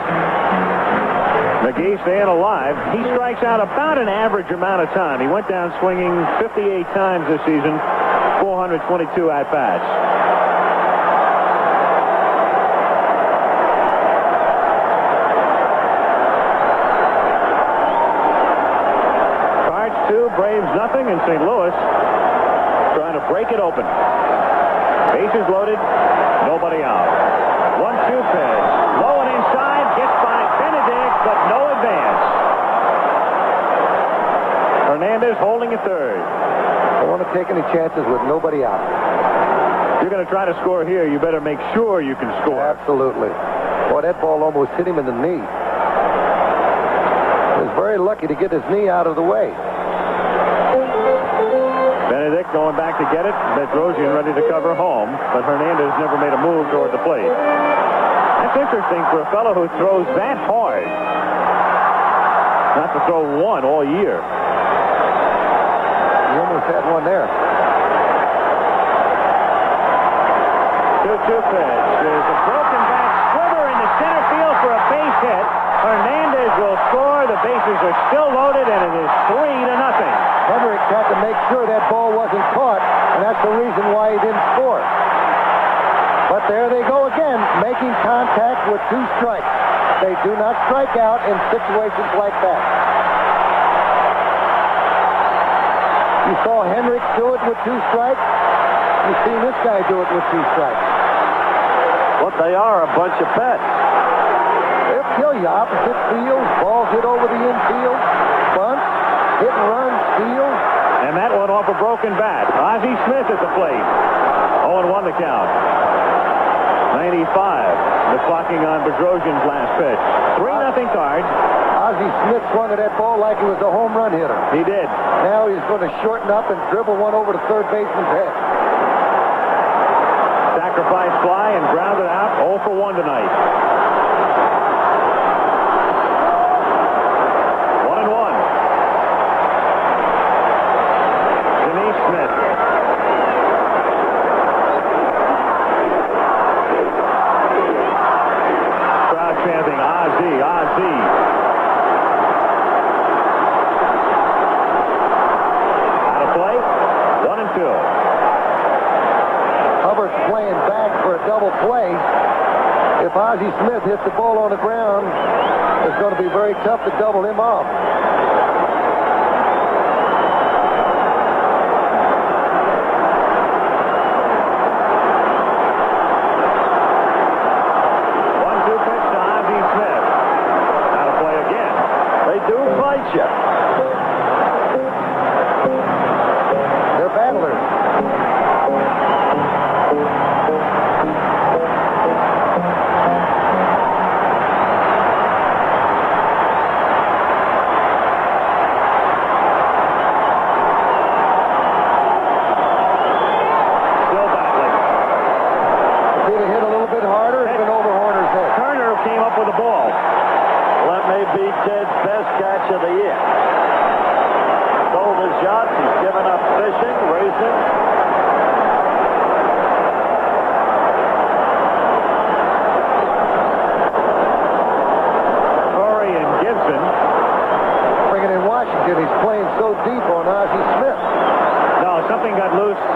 McGee staying alive. He strikes out about an average amount of time. He went down swinging 58 times this season, 422 at-bats. Braves nothing, and St. Louis trying to break it open. Bases loaded, nobody out. 1-2 pitch. Low and inside, gets by Benedict, but no advance. Hernandez holding at third. Don't want to take any chances with nobody out. If you're going to try to score here, you better make sure you can score. Absolutely. Boy, that ball almost hit him in the knee. He was very lucky to get his knee out of the way. Benedict going back to get it. Bedrosian ready to cover home, but Hernandez never made a move toward the plate. That's interesting for a fellow who throws that hard. Not to throw one all year. He almost had one there. 2-2 pitch. There's a broken back sliver in the center field for a base hit. Hernandez will score. The bases are still loaded, and it is 3-0. Hendrick had to make sure that ball wasn't caught, and that's the reason why he didn't score. But there they go again, making contact with 2 strikes. They do not strike out in situations like that. You saw Hendrick do it with 2 strikes. You've seen this guy do it with 2 strikes. What they are, a bunch of pets. They'll kill you. Opposite field, balls hit over the infield, bunts, hit and run, steal. And that one off a broken bat. Ozzie Smith at the plate. 0-1 the count. 95. The clocking on Bedrosian's last pitch. 3-0 Cards. Ozzie Smith swung at that ball like he was a home run hitter. He did. Now he's going to shorten up and dribble one over to third baseman's head. Sacrifice fly and grounded out. 0 for 1 tonight. 1-1. Denise Smith. Crowd chanting, Ozzie, Ozzie. Out of play. 1-2. Hubbard's playing back for a double play. If Ozzie Smith hits the ball on the ground, it's going to be very tough to double him off.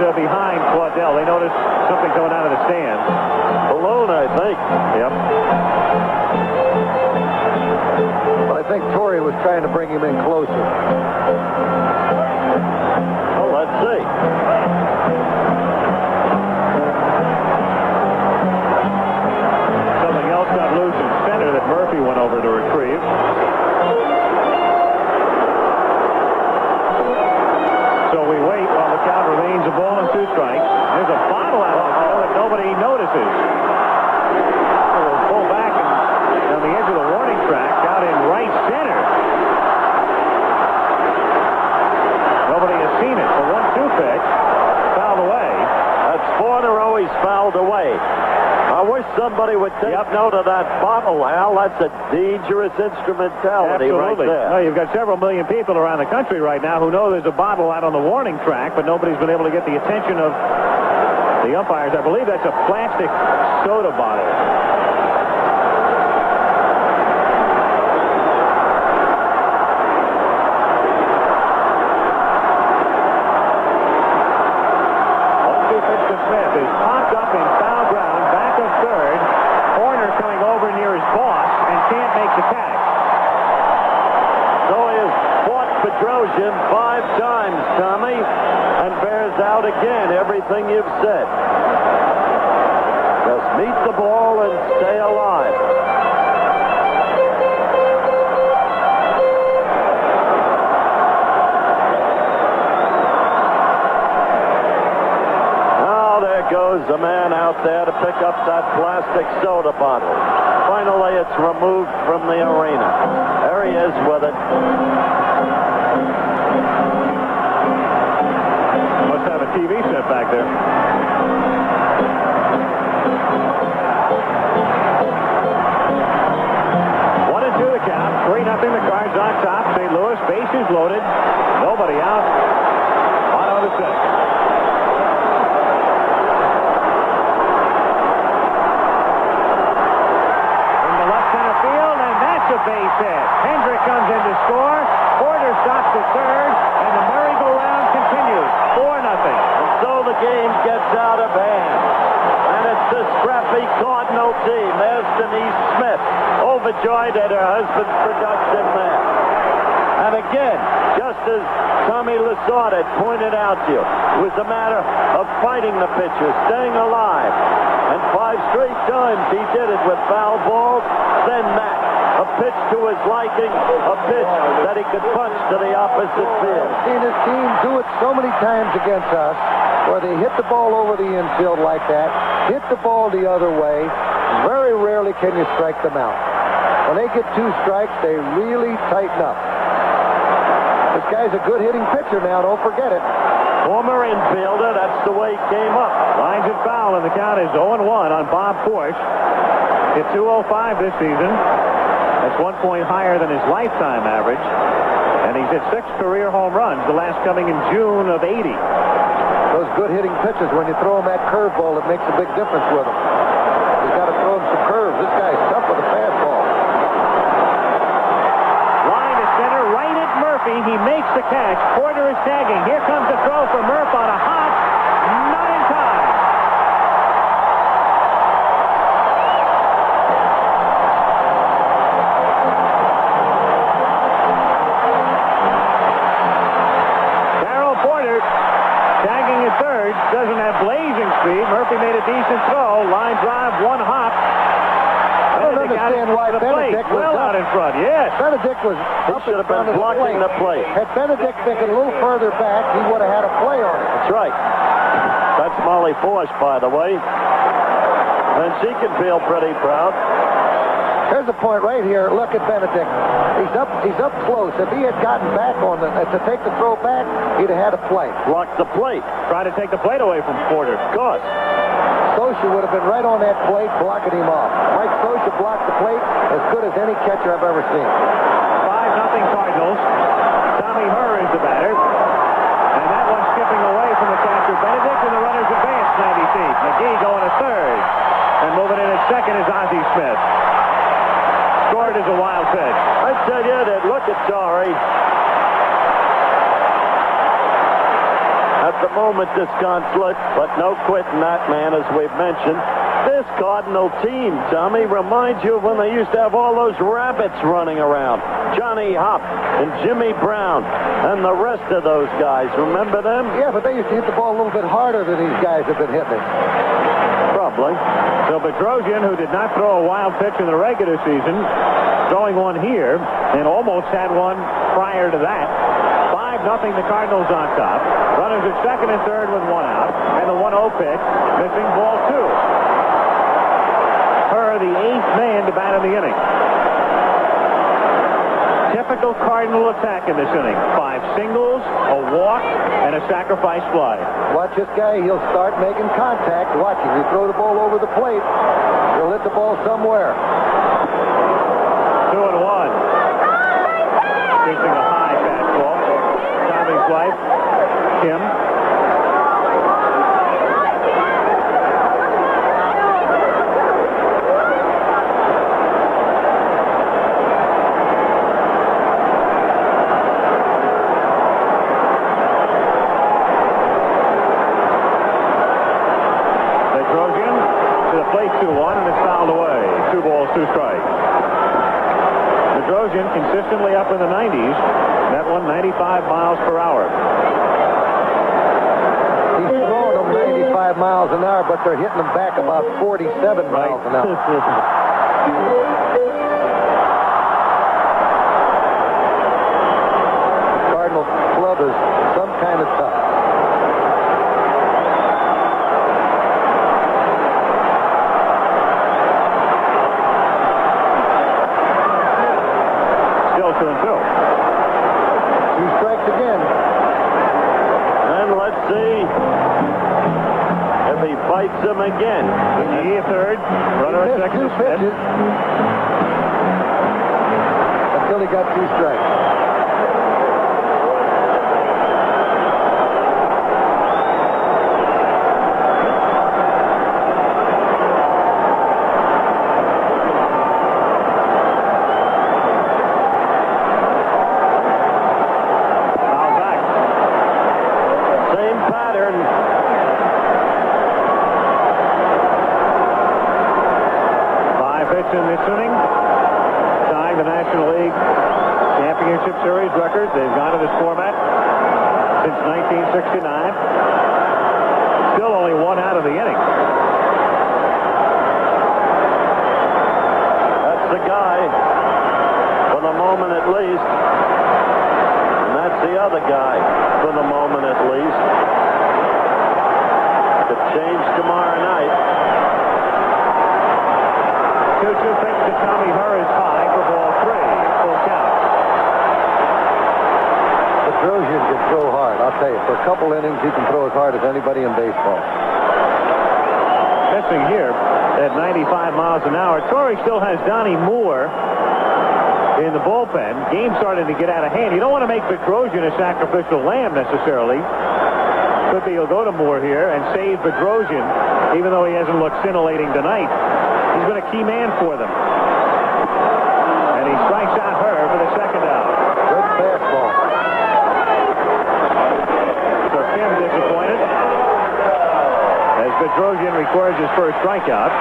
behind Claudel. They noticed something coming out of the stands. Balloon, I think. Yep. But I think Torrey was trying to bring him in closer. Well, let's see. Something else got loose in center that Murphy went over to retrieve. So we wait while the count remains a ball and 2 strikes. There's a bottle out of the field that nobody notices. We'll pull back and on the edge of the warning track out in right center. Nobody has seen it. The 1-2 pitch fouled away. That's 4 in a row he's fouled away. I wish somebody would take note of that bottle, Al. That's a dangerous instrumentality right there. No, you've got several million people around the country right now who know there's a bottle out on the warning track, but nobody's been able to get the attention of the umpires. I believe that's a plastic soda bottle. Is popped up in foul ground, back of third. Horner coming over near his boss and can't make the catch. So he has fought Bedrosian 5 times, Tommy, and bears out again everything you've said. Just meet the ball and stay alive. Goes the man out there to pick up that plastic soda bottle. Finally, it's removed from the arena. There he is with it. Must have a TV set back there. One and 2 the count. 3-0 the Cards on top. St. Louis, bases loaded. Nobody out. Bottom of the 6th. Base hit. Hendrick comes in to score. Porter stops at third, and the merry-go-round continues. 4-0. And so the game gets out of hand. And it's the scrappy Cardinal team. There's Denise Smith, overjoyed at her husband's production there. And again, just as Tommy Lasorda had pointed out to you, it was a matter of fighting the pitcher, staying alive. And 5 straight times he did it with foul balls, then that. A pitch to his liking, a pitch that he could punch to the opposite field. I've seen his team do it so many times against us, where they hit the ball over the infield like that, hit the ball the other way. Very rarely can you strike them out. When they get 2 strikes, they really tighten up. This guy's a good hitting pitcher now, don't forget it. Former infielder, that's the way he came up. Lines it foul, and the count is 0-1 on Bob Porsche. Hit 205 this season. That's 1 point higher than his lifetime average. And he's hit 6 career home runs, the last coming in June of '80. Those good hitting pitchers, when you throw him that curveball, it makes a big difference with him. You've got to throw him some curves. This guy's tough with a fastball. Line to center, right at Murphy. He makes the catch. Porter is tagging. Here comes the throw for Murph on a hop. Not in time. Doesn't have blazing speed. Murphy made a decent throw. Line drive, 1 hop. I don't understand why Benedict was well out in front. Yes. Benedict was up should have been blocking the plate. Had Benedict taken a little further back, he would have had a play on it. That's right. That's Molly Force, by the way. And she can feel pretty proud. There's a point right here. Look at Benedict. He's up close. If he had gotten back on to take the throw back, he'd have had a play. Blocked the plate. Tried to take the plate away from Porter. Of course. Scioscia would have been right on that plate, blocking him off. Mike Scioscia blocked the plate as good as any catcher I've ever seen. 5-0 Cardinals. Tommy Herr is the batter. And that one skipping away from the catcher Benedict, and the runners advance 90 feet. McGee going to third. And moving in at second is Ozzie Smith. Scored is a wild pitch. I tell you that, look at Torrey. At the the moment, this conflict, but no quitting that, man, as we've mentioned. This Cardinal team, Tommy, reminds you of when they used to have all those rabbits running around. Johnny Hop and Jimmy Brown and the rest of those guys. Remember them? Yeah, but they used to hit the ball a little bit harder than these guys have been hitting it. Probably. So Bedrosian, who did not throw a wild pitch in the regular season, throwing one here and almost had one prior to that. 5-0, the Cardinals on top. Runners at second and third with one out. And the 1-0 pitch, missing ball 2. The 8th man to bat in the inning. Typical Cardinal attack in this inning. 5 singles, a walk, and a sacrifice fly. Watch this guy. He'll start making contact. Watch him. You throw the ball over the plate, he'll hit the ball somewhere. 2-1. Chasing a high fastball. Tommy's wife, Kim. Consistently up in the 90s. That one 95 miles per hour. He's throwing them 95 miles an hour, but they're hitting them back about 47 miles an hour. Cardinal club is some kind of tough. Fights him again. He third. Runner at second. 2 pitches. Until he got 2 strikes. Foul back. Same pattern. 5 hits in this inning, tying the National League Championship Series record. They've gone to this format since 1969. Still only 1 out of the inning. That's the guy for the moment at least. And that's the other guy for the moment at least. Could change tomorrow night. 2-2 pitch to Tommy Herr is high for ball 3. Full count. Bedrosian can throw hard. I'll tell you, for a couple innings, he can throw as hard as anybody in baseball. Missing here at 95 miles an hour. Torrey still has Donnie Moore in the bullpen. Game starting to get out of hand. You don't want to make Bedrosian a sacrificial lamb necessarily. Could be he'll go to Moore here and save Bedrosian, even though he hasn't looked scintillating tonight. He's been a key man for them. And he strikes out Herr for the second out. Good fastball. So Kim disappointed as Bedrosian records his first strikeout.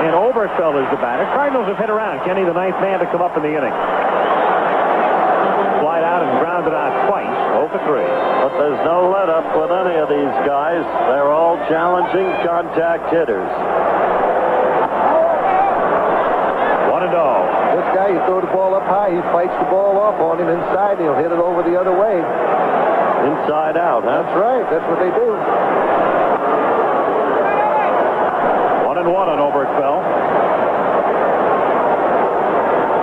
And Oberfeld is the batter. Cardinals have hit around. Kenny, the 9th man to come up in the inning. Flied out and grounded out twice. 0 for 3. But there's no let-up with any of these guys. They're all challenging contact hitters. 1-0. This guy, you throw the ball up high, he fights the ball off on him inside, and he'll hit it over the other way. Inside out, huh? That's right. That's what they do. 1-1 on Oberfeld.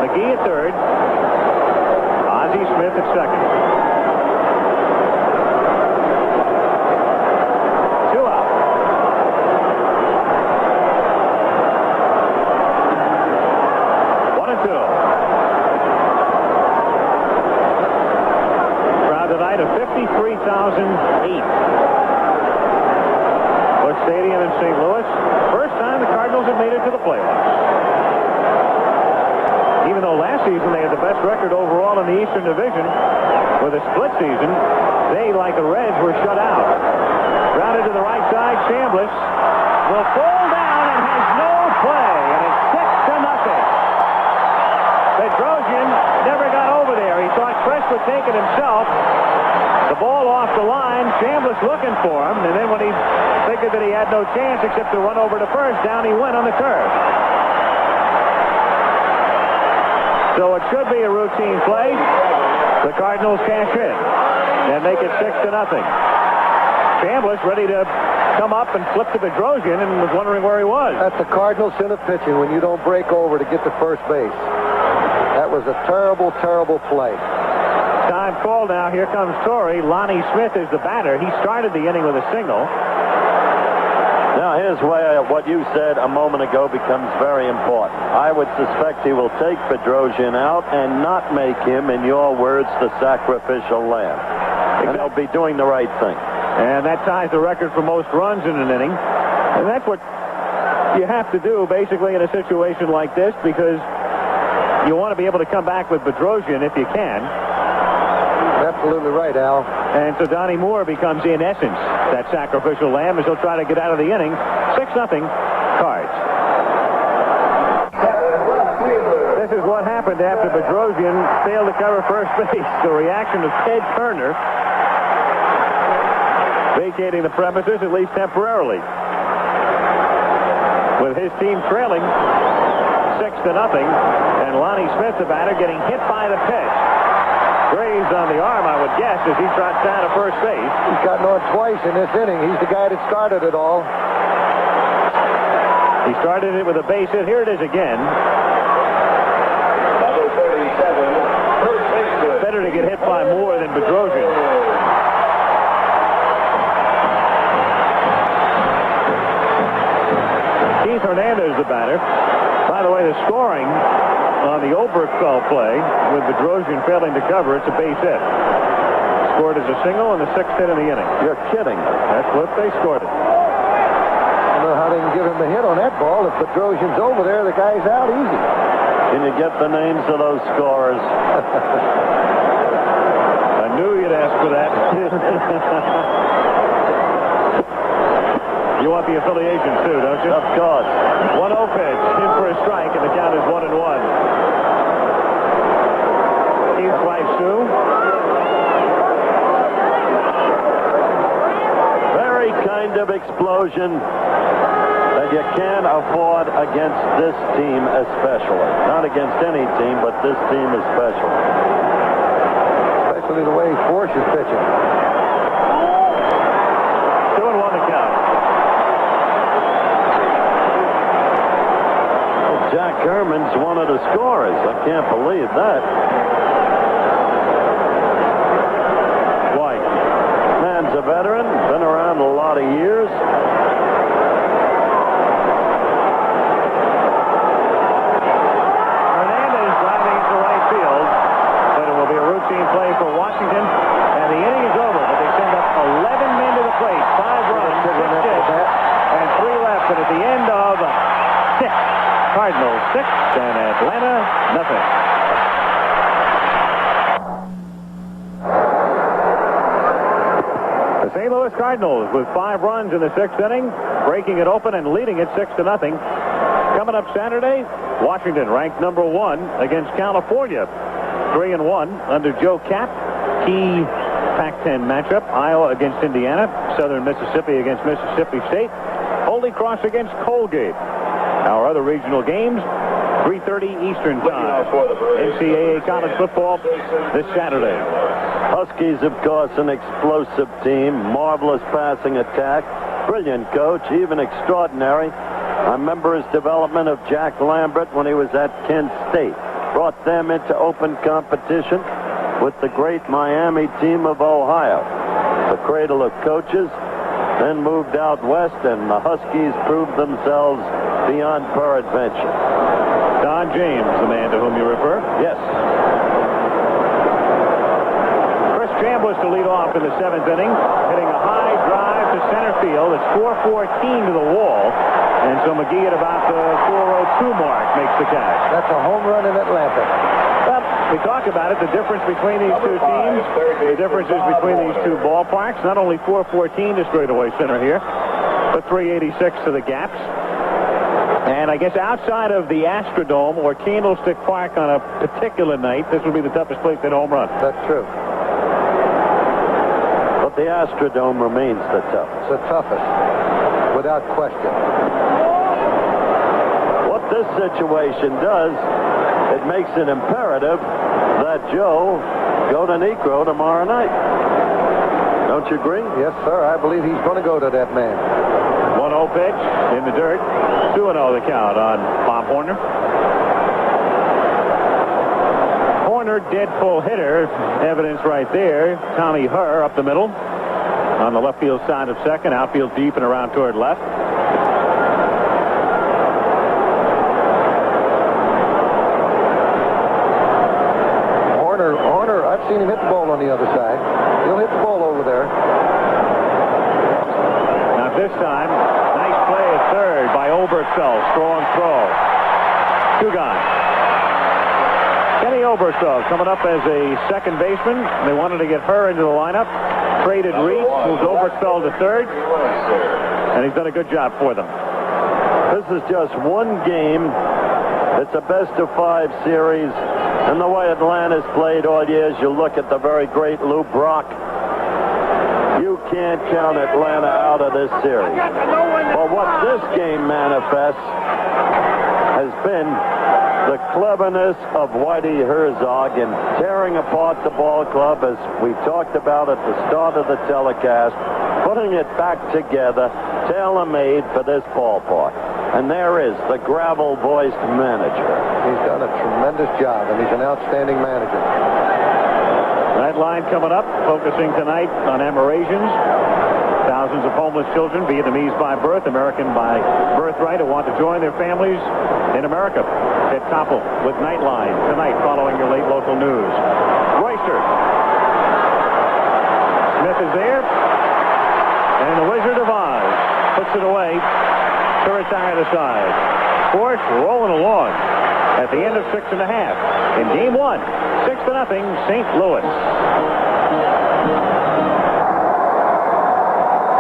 McGee at third. Ozzie Smith at second. 2 out. Crowd tonight of 53,008. Busch Stadium in St. Louis. First time the Cardinals have made it to the playoffs. Even though last season they had the best record overall in the Eastern Division with a split season, They, like the Reds, were shut out. Grounded to the right side, Chambliss will fall down and has no play, and it's 6-0. Bedrosian never got over there. He thought Crest would take it himself. The ball off the line, Chambliss looking for him, and then when he figured that he had no chance except to run over to first, down he went on the curve. So it should be a routine play. The Cardinals cash in and make it 6-0. Chambliss ready to come up and flip to Bedrosian and was wondering where he was. That's the Cardinals sin of pitching when you don't break over to get to first base. That was a terrible, terrible play. Time called now. Here comes Torrey. Lonnie Smith is the batter. He started the inning with a single. Now, here's where what you said a moment ago becomes very important. I would suspect he will take Bedrosian out and not make him, in your words, the sacrificial lamb. And they'll be doing the right thing. And that ties the record for most runs in an inning. And that's what you have to do, basically, in a situation like this, because you want to be able to come back with Bedrosian if you can. Absolutely right, Al. And so Donnie Moore becomes, in essence, that sacrificial lamb as he'll try to get out of the inning. 6-0 Cards. This is what happened after Bedrosian failed to cover first base. The reaction of Ted Turner vacating the premises, at least temporarily, with his team trailing 6-0, and Lonnie Smith, the batter, getting hit by the pitch. Grazed on the arm, I would guess, as he trots down to first base. He's gotten on twice in this inning. He's the guy that started it all. He started it with a base hit. Here it is again. Number 37, first baseman. Better to get hit by Moore than Bedrosian. Keith Hernandez, the batter. By the way, the scoring on the Oberkfell play with Bedrosian failing to cover, it's a base hit. Scored as a single and the 6th hit in the inning. You're kidding. That's what they scored it. I don't know how they can give him a hit on that ball. If Bedrosian's over there, the guy's out easy. Can you get the names of those scorers? I knew you'd ask for that. You want the affiliation too, don't you? Of course. 1-0 pitch, in for a strike, and the count is 1-1. Keith by Sue. Very kind of explosion that you can't afford against this team especially. Not against any team, but this team especially. Especially the way Force is pitching. 2-1 the count. Jack Herman's one of the scorers. I can't believe that. Why? Man's a veteran, been around a lot of years. Hernandez driving into right field, but it will be a routine play for Washington, and the inning is over, but they send up 11 men to the plate, 5 runs, 6 hits, and 3 left, and at the end of 6, Cardinals 6 and Atlanta nothing. The St. Louis Cardinals with 5 runs in the 6th inning, breaking it open and leading it 6-0. Coming up Saturday, Washington ranked number 1 against California. 3-1 under Joe Kapp. Key Pac-10 matchup. Iowa against Indiana. Southern Mississippi against Mississippi State. Holy Cross against Colgate. Our other regional games, 3:30 Eastern Time. NCAA college football this Saturday. Huskies, of course, an explosive team, marvelous passing attack, brilliant coach, even extraordinary. I remember his development of Jack Lambert when he was at Kent State. Brought them into open competition with the great Miami team of Ohio. The cradle of coaches, then moved out west, and the Huskies proved themselves beyond peradventure. Don James, the man to whom you refer? Yes. Chris Chambliss to lead off in the 7th inning, hitting a high drive to center field. It's 4-14 to the wall, and so McGee at about the 4:02 mark makes the catch. That's a home run in Atlanta. Well, We talk about it, the difference between these two teams, the differences between these two ballparks. Not only 414 to straightaway center here, but 386 to the gaps. And I guess outside of the Astrodome or Candlestick Park on a particular night, this would be the toughest place to hit a home run. That's true. But the Astrodome remains the toughest. The toughest, without question. What this situation does, it makes it imperative that Joe go to Negro tomorrow night. Don't you agree? Yes, sir. I believe he's going to go to that man. 1-0 pitch in the dirt. 2-0 the count on Bob Horner. Horner, dead full hitter. Evidence right there. Tommy Herr up the middle. On the left field side of second. Outfield deep and around toward left. Horner, I've seen him hit the ball on the other side. He'll hit the ball over there. Now this time, nice play at third by Oberstfeld. Strong throw. 2 gone. Kenny Oberstfeld coming up as a second baseman. They wanted to get her into the lineup. Traded Reese, moved Oberstfeld to third. And he's done a good job for them. This is just one game. It's a best-of-5 series. And the way Atlanta's played all years, you look at the very great Lou Brock. You can't count Atlanta out of this series. But what this game manifests has been the cleverness of Whitey Herzog in tearing apart the ball club, as we talked about at the start of the telecast, putting it back together, tailor-made for this ballpark. And there is the gravel-voiced manager. He's done a tremendous job, and he's an outstanding manager. That line coming up, focusing tonight on Amerasians. Thousands of homeless children, Vietnamese by birth, American by birthright, who want to join their families in America. Ted Koppel with Nightline tonight following your late local news. Royster. Smith is there. And the Wizard of Oz puts it away to retire the side. Force rolling along at the end of 6 1/2 in game 1. 6-0, St. Louis.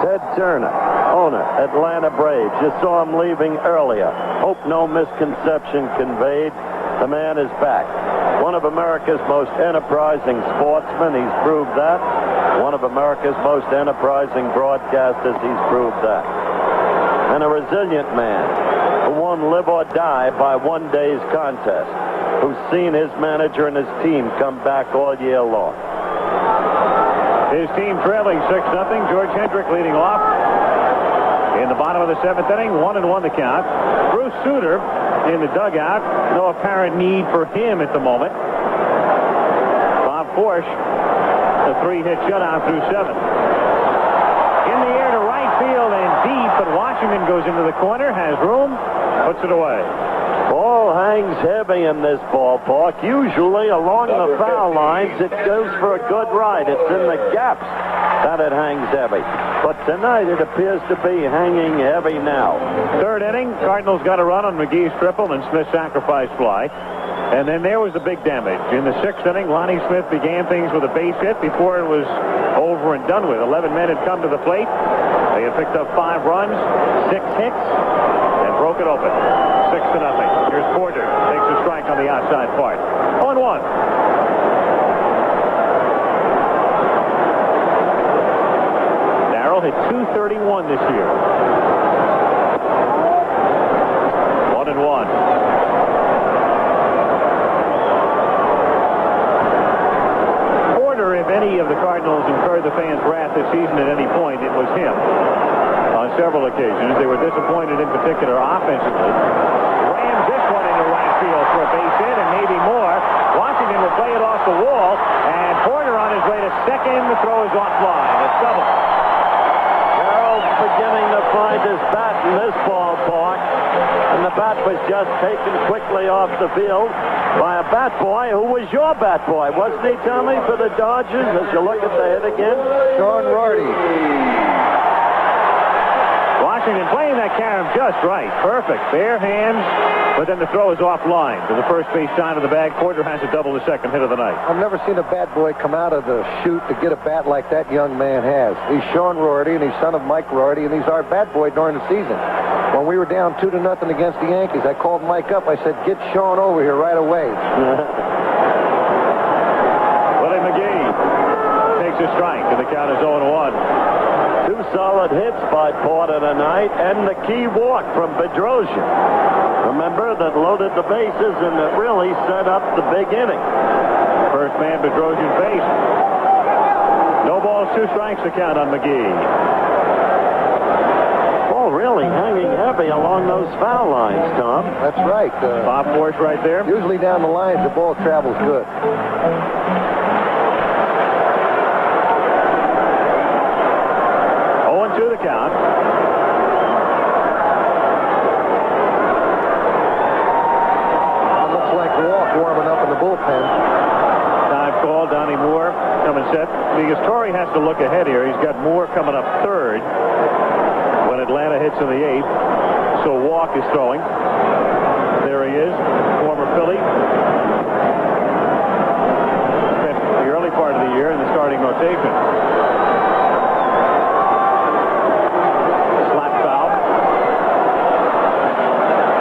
Ted Turner, owner, Atlanta Braves. You saw him leaving earlier. Hope no misconception conveyed. The man is back. One of America's most enterprising sportsmen. He's proved that. One of America's most enterprising broadcasters. He's proved that. And a resilient man who won live or die by one day's contest, who's seen his manager and his team come back all year long. His team trailing 6-0. George Hendrick leading off in the bottom of the 7th inning. 1-1 the count. Bruce Sutter in the dugout. No apparent need for him at the moment. Bob Forsch, a 3-hit shutout through 7. In the air to right field and deep, but Washington goes into the corner, has room, puts it away. Ball hangs heavy in this ballpark. Usually along the foul lines, it goes for a good ride. It's in the gaps that it hangs heavy. But tonight it appears to be hanging heavy now. 3rd inning, Cardinals got a run on McGee's triple and Smith's sacrifice fly. And then there was the big damage. In the 6th inning, Lonnie Smith began things with a base hit before it was over and done with. 11 men had come to the plate. They had picked up 5 runs, 6 hits, and broke it open. 6-0. Here's Porter. Takes a strike on the outside part. 0-1. Darrell hit .231 this year. 1-1. Porter, if any of the Cardinals incurred the fans' wrath this season at any point, it was him. On several occasions, they were disappointed in particular offensively. Rams this one into right field for a base hit and maybe more. Washington will play it off the wall, and Porter on his way to second. The throw is offline. It's double. Carroll's beginning to find his bat in this ballpark, and the bat was just taken quickly off the field by a bat boy who was your bat boy, wasn't he, Tommy, for the Dodgers, as you look at the hit again? Sean Rorty. Washington playing that carom just right. Perfect. Bare hands, but then the throw is offline to the first base side of the bag. Porter has to double the second hit of the night. I've never seen a bat boy come out of the chute to get a bat like that young man has. He's Sean Rorty, and he's son of Mike Rorty, and he's our bat boy during the season. When we were down 2-0 against the Yankees, I called Mike up. I said, get Sean over here right away. Willie McGee takes a strike, and the count is 0-1. Two solid hits by Porter tonight, and the key walk from Bedrosian. Remember, that loaded the bases, and it really set up the big inning. First man Bedrosian faced. No balls, 2 strikes to count on McGee. Ball really hanging heavy along those foul lines, Tom. That's right. Bob Force right there. Usually down the lines, the ball travels good. 0-2 the count. It looks like Walk warming up in the bullpen. Time call. Donnie Moore coming set. Because Torrey has to look ahead here. He's got Moore coming up third when Atlanta hits in the 8th. So Walk is throwing. There he is, former Philly. Spent the early part of the year in the starting rotation. Slap foul.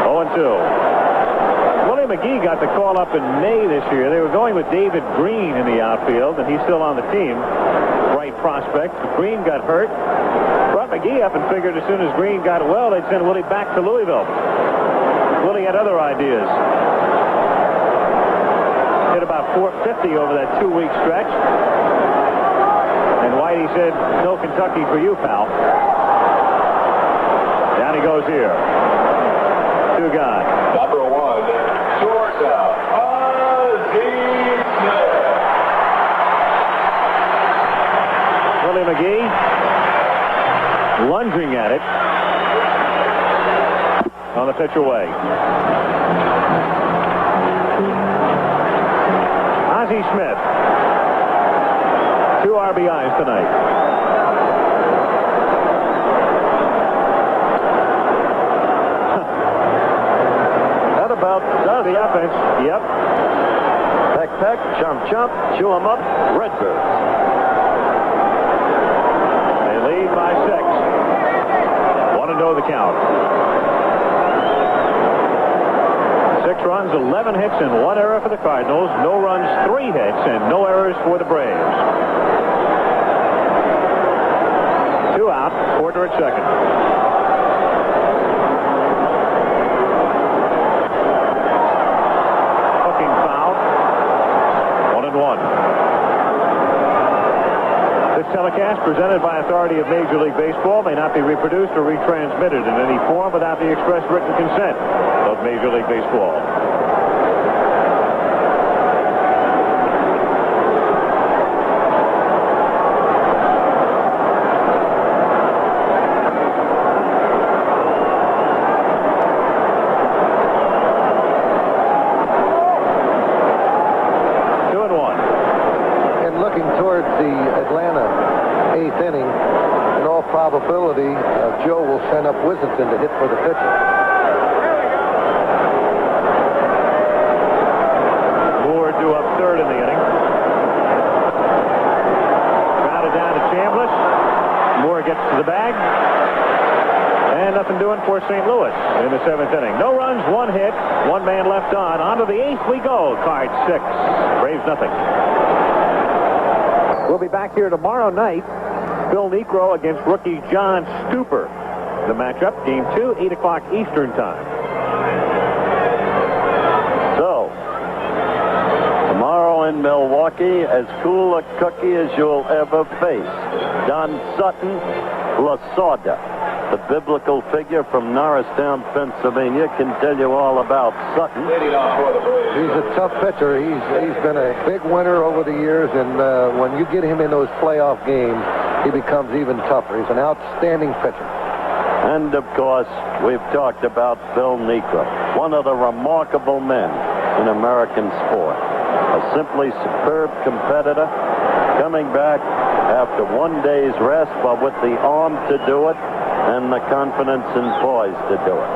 0-2. Willie McGee got the call up in May this year. They were going with David Green in the outfield, and he's still on the team. Right prospect. Green got hurt. Brought McGee up and figured as soon as Green got well, they'd send Willie back to Louisville. Willie had other ideas. Hit about .450 over that 2-week stretch. And Whitey said, no Kentucky for you, pal. Down he goes here. 2 guys. Number 1, shortstop, Ozzie Smith. Willie McGee lunging at it on the pitch away. Ozzie Smith, 2 RBIs tonight. That about does the offense. Yep. Peck, peck, chomp, chomp, chew 'em up, Redbirds. They lead by 6. 1-0 the count. 6 runs, 11 hits, and 1 error for the Cardinals. No runs, 3 hits, and no errors for the Braves. 2 out, Porter at second. Hooking foul. 1-1. This telecast, presented by authority of Major League Baseball, may not be reproduced or retransmitted in any form without the express written consent of Major League Baseball. Probability Joe will send up Wissington to hit for the pitcher. Moore due up third in the inning. Grounded down to Chambliss. Moore gets to the bag. And nothing doing for St. Louis in the 7th inning. No runs, 1 hit, 1 man left on. On to the 8th we go. Card 6. Braves nothing. We'll be back here tomorrow night. Phil Niekro against rookie John Stuper. The matchup, game 2, 8 o'clock Eastern time. So, tomorrow in Milwaukee, as cool a cookie as you'll ever face. Don Sutton Lasorda, the biblical figure from Norristown, Pennsylvania, can tell you all about Sutton. He's a tough pitcher. He's been a big winner over the years, and when you get him in those playoff games, he becomes even tougher. He's an outstanding pitcher. And, of course, we've talked about Phil Niekro, one of the remarkable men in American sport. A simply superb competitor, coming back after 1 day's rest, but with the arm to do it, and the confidence and poise to do it.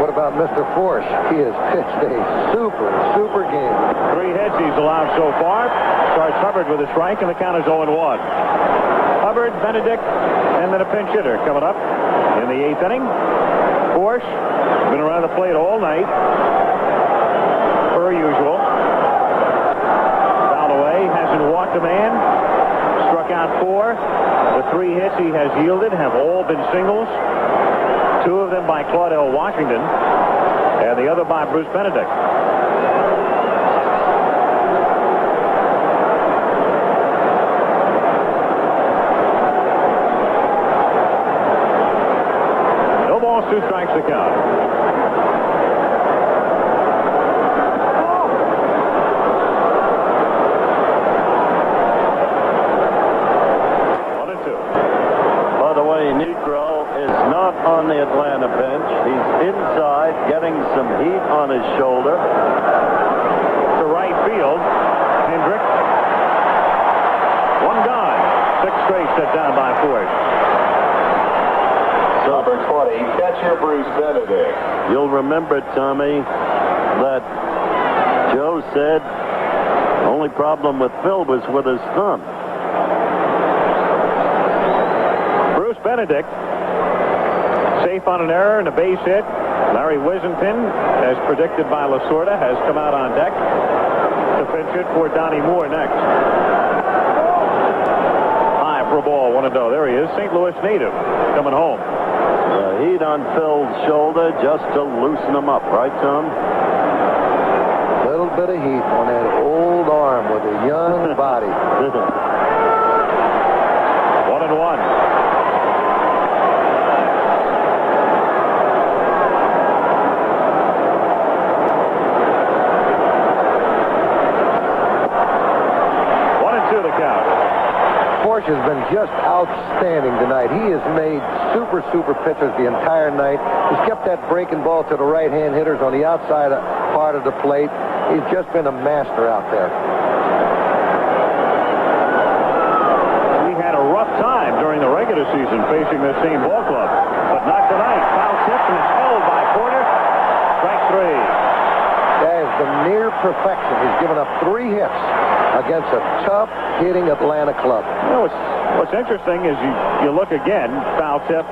What about Mr. Forsch? He has pitched a super game. 3 hits he's allowed so far. Starts Hubbard with a strike, and the count is 0-1. Hubbard, Benedict, and then a pinch hitter coming up in the 8th inning. Forsch been around the plate all night, per usual. Fouled away, hasn't walked a man. Struck out 4. The 3 hits he has yielded have all been singles. 2 of them by Claudell Washington, and the other by Bruce Benedict. No balls, 2 strikes to count. On the Atlanta bench. He's inside, getting some heat on his shoulder. To right field, Hendrick. 1 gone. 6 straight set down by Forsch. Number 20, catcher Bruce Benedict. You'll remember, Tommy, that Joe said only problem with Phil was with his thumb. Bruce Benedict, safe on an error and a base hit. Larry Wisenton, as predicted by Lasorda, has come out on deck to pinch it for Donnie Moore next. High for a ball, 1-0. There he is, St. Louis native, coming home. Heat on Phil's shoulder just to loosen him up, right, Tom? A little bit of heat on that old arm with a young body. 1-1. Forsch has been just outstanding tonight. He has made super pitches the entire night. He's kept that breaking ball to the right-hand hitters on the outside part of the plate. He's just been a master out there. We had a rough time during the regular season facing this same ball club, but not tonight. Foul tip and it's held by Porter. Strike 3. That is the near perfection. He's given up 3 hits against a tough-hitting Atlanta club. You know, what's interesting is you look again, foul tip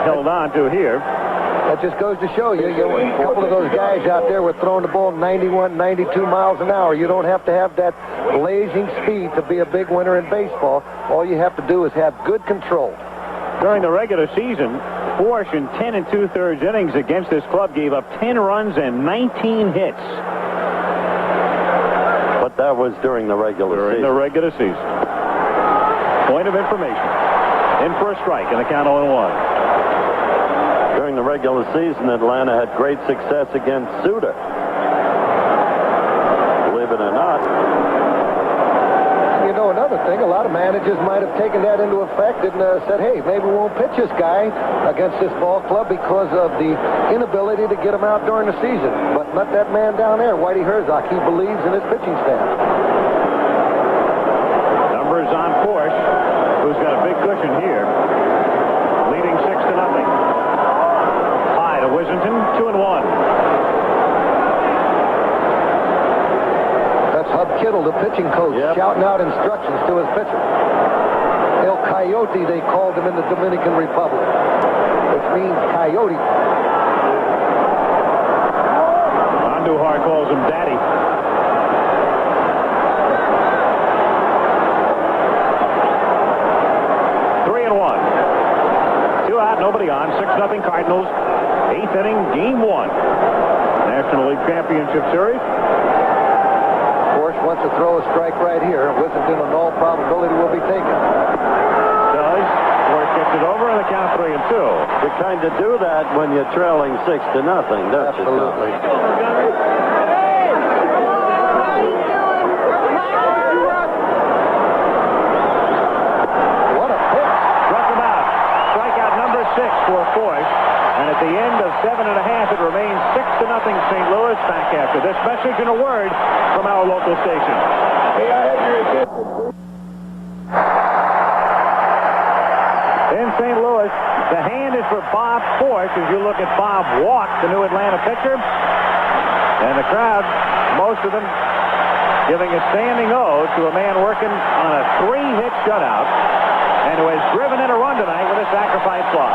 held on to here. That just goes to show you, a couple of those guys out there were throwing the ball 91, 92 miles an hour. You don't have to have that blazing speed to be a big winner in baseball. All you have to do is have good control. During the regular season, Forsch in 10 2/3 innings against this club gave up 10 runs and 19 hits. But that was during the regular season. During the regular season. Point of information. In for a strike and the count 0-1. During the regular season, Atlanta had great success against Suter. Believe it or not. You know, another thing, a lot of managers might have taken that into effect and said, hey, maybe we won't pitch this guy against this ball club because of the inability to get him out during the season. But let that man down there, Whitey Herzog, he believes in his pitching staff. Numbers on Forsch, who's got a big cushion here, leading 6-0. High to Wisenton, 2-1. Hub Kittle, the pitching coach, shouting out instructions to his pitcher. El Coyote, they called him in the Dominican Republic, which means coyote. Andujar calls him daddy. Three and 1. 2 out, nobody on. 6-0 Cardinals. 8th inning, game 1. National League Championship Series. Wants to throw a strike right here. Wisenton, in all probability, will be taken. Does. Forsch gets it over, and the count 3-2. You kind of do that when you're trailing 6-0, don't you? Absolutely. What a pitch. Struck him out. Strikeout number 6 for Forsch. And at the end of 7.5, it remains 6-0 St. Louis. Back after this message and a word from our local station. In St. Louis, the hand is for Bob. look at Bob Walk, the new Atlanta pitcher. And the crowd, most of them giving a standing ode to a man working on a 3-hit shutout and who has driven in a run tonight with a sacrifice fly.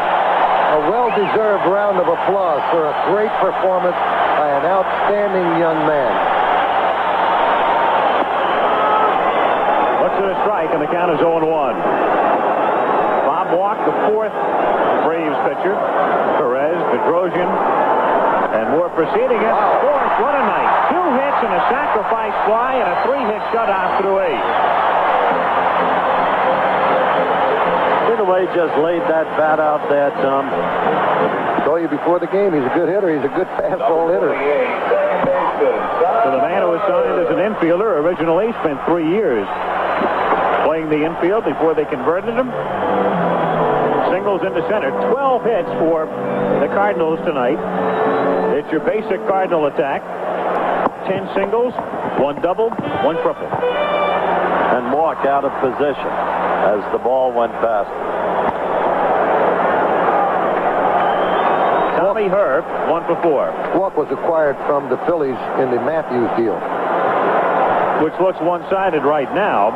A well-deserved round of applause for a great performance by an outstanding young man. Looks at a strike, and the count is 0-1. Bob Walk, the fourth Braves pitcher. Perez, Bedrosian, and more preceding it. Fourth, what a night. 2 hits and a sacrifice fly and a 3-hit shutout through 8. See the way he just laid that bat out there, Tom. Told you before the game, he's a good hitter. He's a good fastball hitter. So the man who was signed as an infielder originally spent 3 years playing the infield before they converted him. Singles into center. 12 hits for the Cardinals tonight. It's your basic Cardinal attack. 10 singles, 1 double, 1 triple. And walk out of position as the ball went past. Tommy Herb, 1 for 4. Walk was acquired from the Phillies in the Matthews deal, which looks one-sided right now.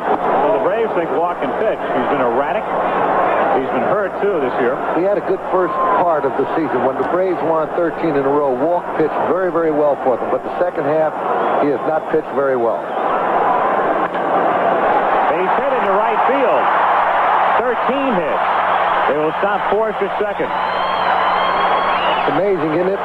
So the Braves think Walk can pitch. He's been erratic. He's been hurt, too, this year. He had a good first part of the season. When the Braves won 13 in a row, Walk pitched very, very well for them. But the second half, he has not pitched very well. Base hit into right field. 13 hits. They will stop Force at second. It's amazing, isn't it?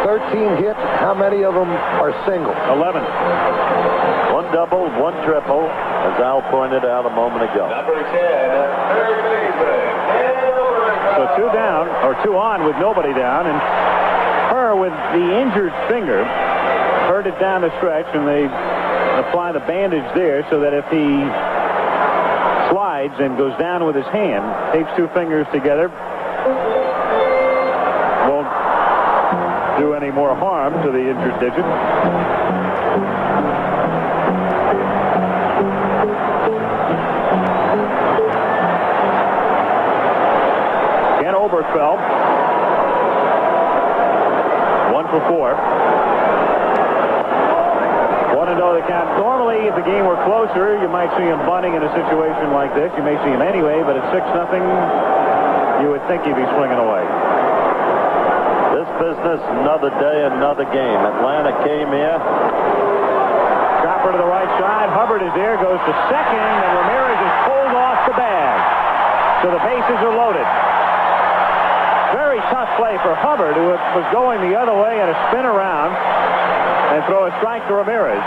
13 hits. How many of them are singles? 11. 1 double, 1 triple, as Al pointed out a moment ago. Number 10, third baseman. So 2 down, or 2 on with nobody down, and Herr with the injured finger hurt it down the stretch, and they apply the bandage there so that if he slides and goes down with his hand, tapes 2 fingers together, won't do any more harm to the injured digit. Ken Oberkfell, 1 for 4. 1-0 the count. Normally, if the game were closer, you might see him bunting in a situation like this. You may see him anyway, but at 6-0, you would think he'd be swinging away. This business, another day, another game. Atlanta came here. Chopper to the right side. Hubbard is there, goes to second, and Ramirez is pulled off the bag. So the bases are loaded. Very tough play for Hubbard, who was going the other way, and a spin around and throw a strike to Ramirez.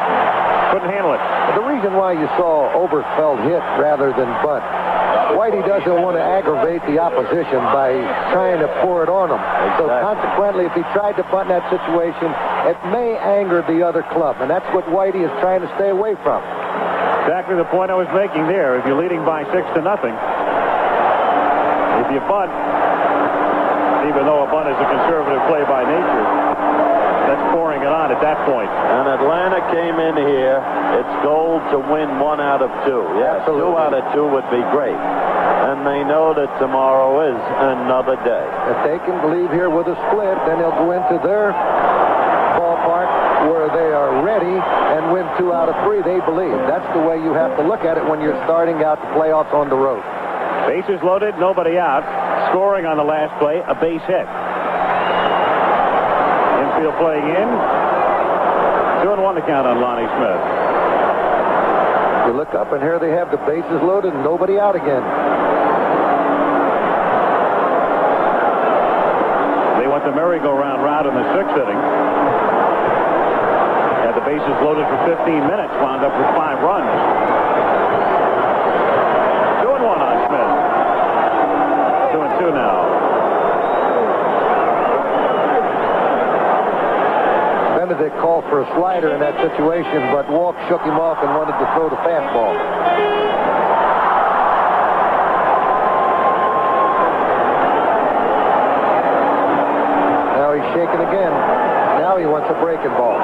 Couldn't handle it. The reason why you saw Oberkfell hit rather than bunt, Whitey doesn't want to aggravate the opposition by trying to pour it on them. So consequently, if he tried to bunt in that situation, it may anger the other club, and that's what Whitey is trying to stay away from. Exactly the point I was making there. If you're leading by 6-0, if you bunt, even though a bunt is a conservative play by nature, that's pouring it on at that point. And Atlanta came in here. It's goal to win 1 out of 2. Yes, absolutely. 2 out of 2 would be great. And they know that tomorrow is another day. If they can leave here with a split, then they'll go into their ballpark where they are ready and win 2 out of 3, they believe. That's the way you have to look at it when you're starting out the playoffs on the road. Bases loaded, nobody out. Scoring on the last play, a base hit. Infield playing in. 2-1 the count on Lonnie Smith. You look up, and here they have the bases loaded and nobody out again. They went the merry-go-round route in the 6th inning. Had the bases loaded for 15 minutes, wound up with 5 runs. 2-1 on Smith. 2-2 now. Benedict called for a slider in that situation, but Walk shook him off and wanted to throw the fastball. Now he's shaking again. Now he wants a breaking ball.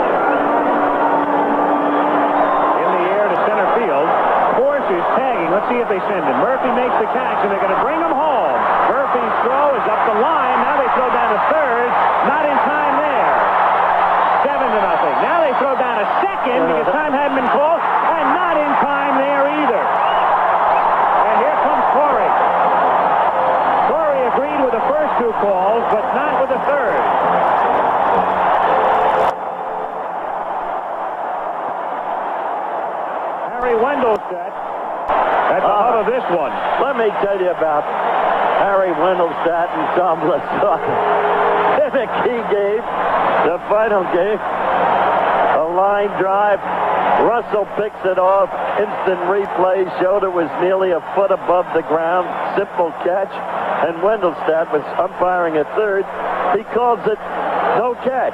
In the air to center field. Force is tagging. Let's see if they send him. Murphy makes the catch, and they're going to bring him home. Murphy's throw is up the line. Now they throw down to third. time because time hadn't been called, and not in time there either. And here comes Torrey. Torrey agreed with the first two calls, but not with the third. Harry Wendelstedt at the hub of this one. Let me tell you about Harry Wendelstedt and Tom Lasorda. In a key game, the final game, a line drive. Russell picks it off. Instant replay showed it was nearly a foot above the ground. Simple catch. And Wendelstedt was umpiring at third. He calls it no catch.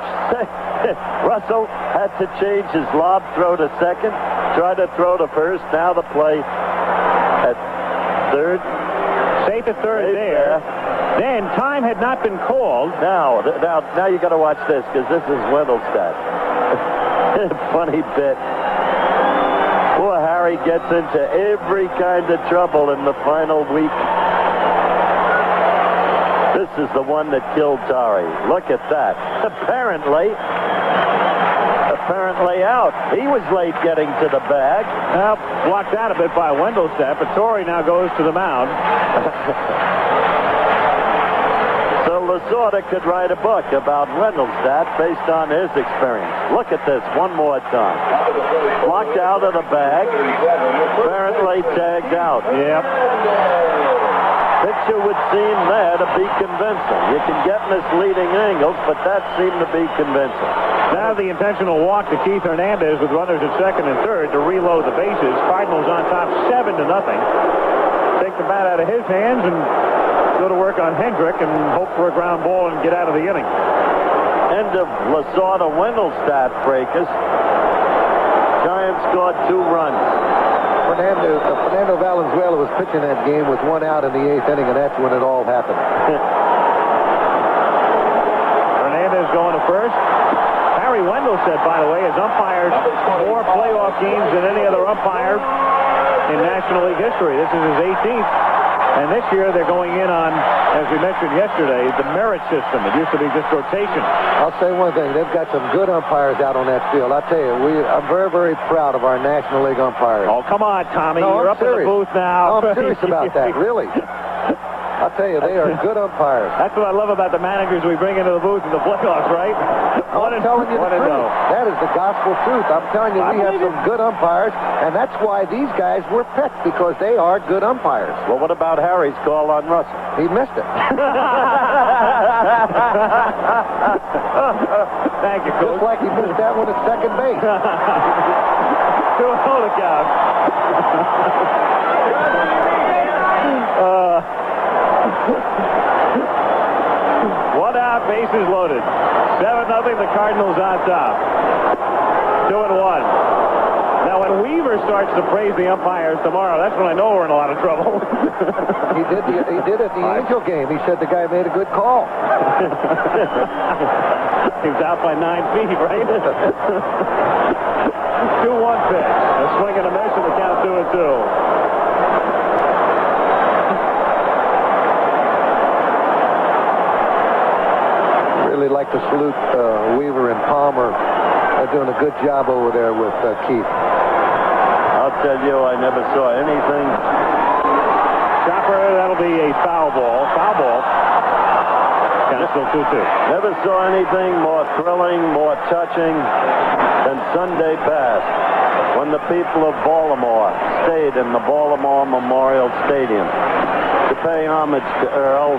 Russell had to change his lob throw to second, try to throw to first. Now the play at third. Safe at third there. Then time had not been called. Now you got to watch this because this is Wendelstedt. Funny bit. Poor Harry gets into every kind of trouble in the final week. This is the one that killed Torrey. Look at that. Apparently out. He was late getting to the bag. Well, blocked out a bit by Wendelstedt, but Torrey now goes to the mound. So Lasorda could write a book about Wendelstedt based on his experience. Look at this one more time. Blocked out of the bag. Apparently tagged out. Yep. Picture would seem there to be convincing. You can get misleading angles, but that seemed to be convincing. Now the intentional walk to Keith Hernandez with runners at second and third to reload the bases. Cardinals on top 7-0. Take the bat out of his hands and go to work on Hendrick and hope for a ground ball and get out of the inning. End of Lasorda-Wendelstedt fracas. Giants scored 2 runs. Fernando Valenzuela was pitching that game with 1 out in the 8th inning, and that's when it all happened. Hernandez going to first. Harry Wendelstedt, by the way, has umpired more playoff games than any other umpire in National League history. This is his 18th. And this year they're going in on, as we mentioned yesterday, the merit system. It used to be just rotation. I'll say one thing. They've got some good umpires out on that field. I'll tell you, I'm very, very proud of our National League umpires. Oh, come on, Tommy. No, You're up in the booth now. No, I'm serious about that, really. I'll tell you, they are good umpires. That's what I love about the managers we bring into the booth in the playoffs, right? I'm telling you the truth. That is the gospel truth. I'm telling you, we have some good umpires, and that's why these guys were picked, because they are good umpires. Well, what about Harry's call on Russell? He missed it. Thank you, Coach. Just like he missed that one at second base. 2-0 to count. 1 out, bases loaded. 7-0, the Cardinals on top. 2-1. Now, when Weaver starts to praise the umpires tomorrow, that's when I know we're in a lot of trouble. He did at the Angel game. He said the guy made a good call. He was out by 9 feet, right? 2-1 pitch. A swing and a miss, and the count 2-2. Really like to salute Weaver and Palmer. They're doing a good job over there with Keith. I'll tell you, I never saw anything. Chopper, that'll be a foul ball. Foul ball. Count still 2-2. Never saw anything more thrilling, more touching than Sunday past, when the people of Baltimore stayed in the Baltimore Memorial Stadium to pay homage to Earl.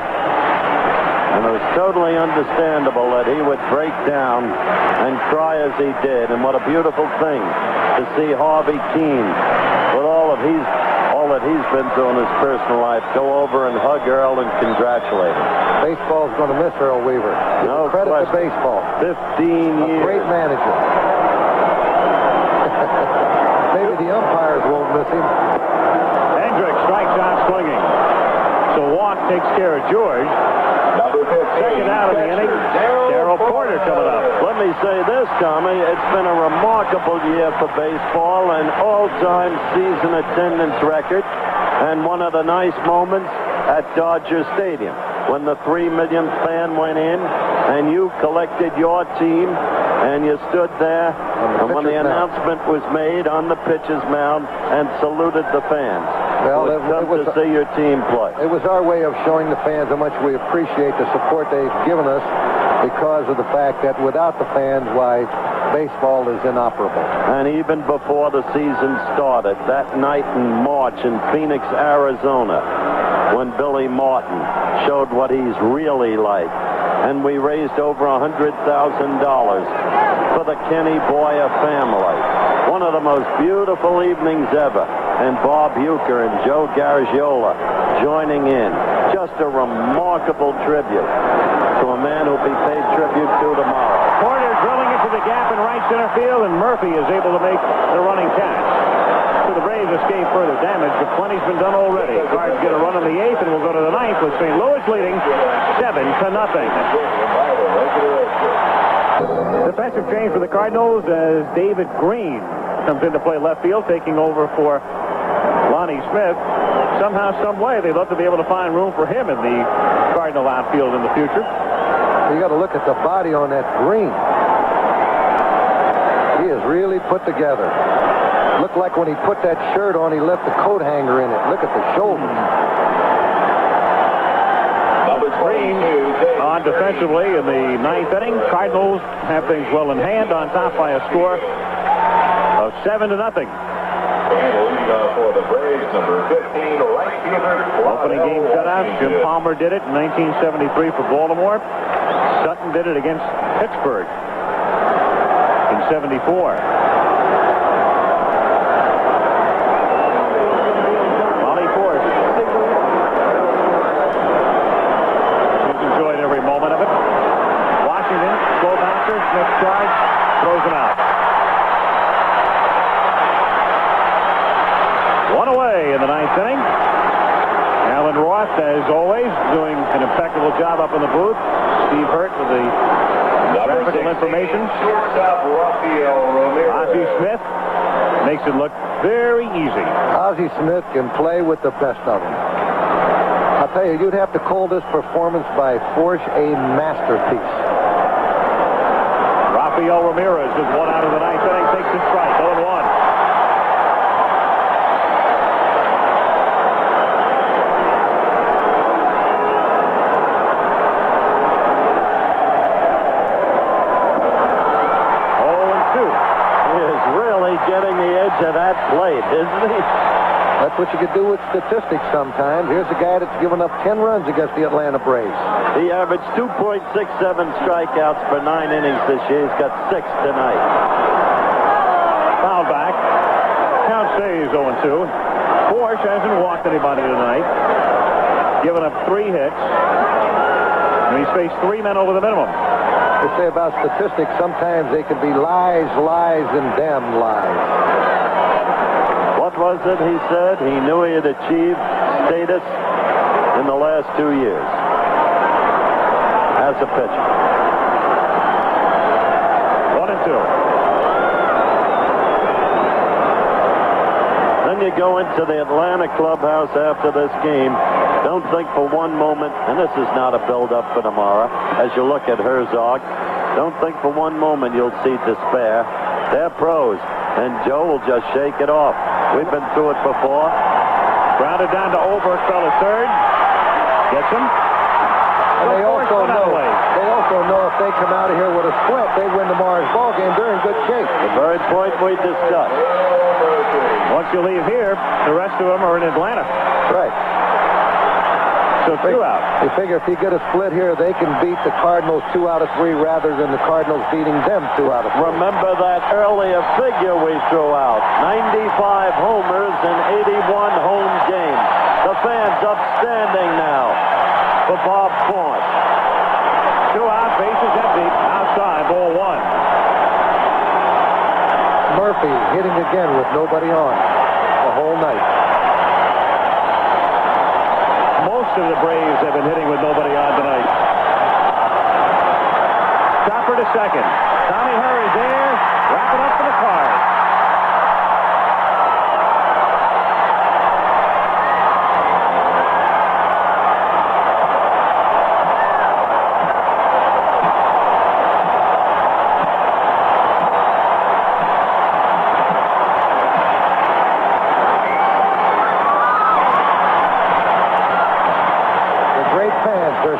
And it was totally understandable that he would break down and cry as he did. And what a beautiful thing to see Harvey Keene, with all that he's been through in his personal life, go over and hug Earl and congratulate him. Baseball's going to miss Earl Weaver. No credit question. to baseball. 15 years. A great manager. Maybe the umpires won't miss him. Hendrick strikes out swinging. So walk takes care of George. Second out of the inning. Darryl Porter coming up. Let me say this, Tommy. It's been a remarkable year for baseball, an all-time season attendance record, and one of the nice moments at Dodger Stadium. when the 3 millionth fan went in, and you collected your team, and you stood there, and when the announcement was made on the pitcher's mound and saluted the fans. Well, it was to see your team play. It was our way of showing the fans how much we appreciate the support they've given us because of the fact that without the fans, why, baseball is inoperable. And even before the season started, that night in March in Phoenix, Arizona, when Billy Martin showed what he's really like, and we raised over $100,000 for the Kenny Boyer family. One of the most beautiful evenings ever. And Bob Uecker and Joe Garagiola joining in. Just a remarkable tribute to a man who'll be paid tribute to tomorrow. Porter drilling into the gap in right center field, and Murphy is able to make the running catch. So the Braves escape further damage, but plenty's been done already. Cards get a run in the 8th, and we'll go to the 9th with St. Louis leading 7-0. Defensive change for the Cardinals as David Green comes in to play left field, taking over for Lonnie Smith. Somehow, some way, they'd love to be able to find room for him in the Cardinal outfield in the future. You got to look at the body on that Green. He is really put together. Looked like when he put that shirt on, he left the coat hanger in it. Look at the shoulders. Green on defensively in the 9th inning. Cardinals have things well in hand, on top by a score of 7-0. For the Braves, number 15, right fielder. Opening game shutout. Jim Palmer did it in 1973 for Baltimore. Sutton did it against Pittsburgh in 74. Molly Force. He's enjoyed every moment of it. Washington, slow bouncer, next charge, throws him out. One away in the 9th inning. Alan Roth, as always, doing an impeccable job up in the booth. Steve Hurt with the graphical information. Ozzie Smith makes it look very easy. Ozzie Smith can play with the best of them. I'll tell you, you'd have to call this performance by force a masterpiece. Rafael Ramirez is one out of the 9th inning, takes a strike, 0-1. Getting the edge of that plate, isn't he? That's what you could do with statistics sometimes. Here's a guy that's given up 10 runs against the Atlanta Braves. He averaged 2.67 strikeouts per 9 innings this year. He's got 6 tonight. Foul back. Count stays 0-2. Porsche hasn't walked anybody tonight. Given up 3 hits. And he's faced 3 men over the minimum. They say about statistics, sometimes they can be lies, lies, and damn lies. What was it he said? He knew he had achieved status in the last 2 years as a pitcher. 1-2. Then you go into the Atlanta clubhouse after this game. Don't think for one moment, and this is not a build-up for tomorrow, as you look at Herzog, don't think for one moment you'll see despair. They're pros, and Joe will just shake it off. We've been through it before. Grounded down to Oberk, fell at third. Gets him. And they also know if they come out of here with a split, they win tomorrow's ball game. They're in good shape. The very point we discussed. Once you leave here, the rest of them are in Atlanta. Right. So 2 out. They figure if you get a split here, they can beat the Cardinals 2 out of 3 rather than the Cardinals beating them 2 out of 3. Remember that earlier figure we threw out. 95 homers and 81 home games. The fans upstanding now for Bob Quant. 2 out, bases empty. Outside, ball 1. Murphy hitting again with nobody on the whole night. Most of the Braves have been hitting with nobody on tonight. Chopper to second. Tommy Harris there. Wrapping up for the Cards.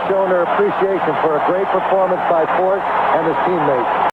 shown their appreciation for a great performance by Forrest and his teammates.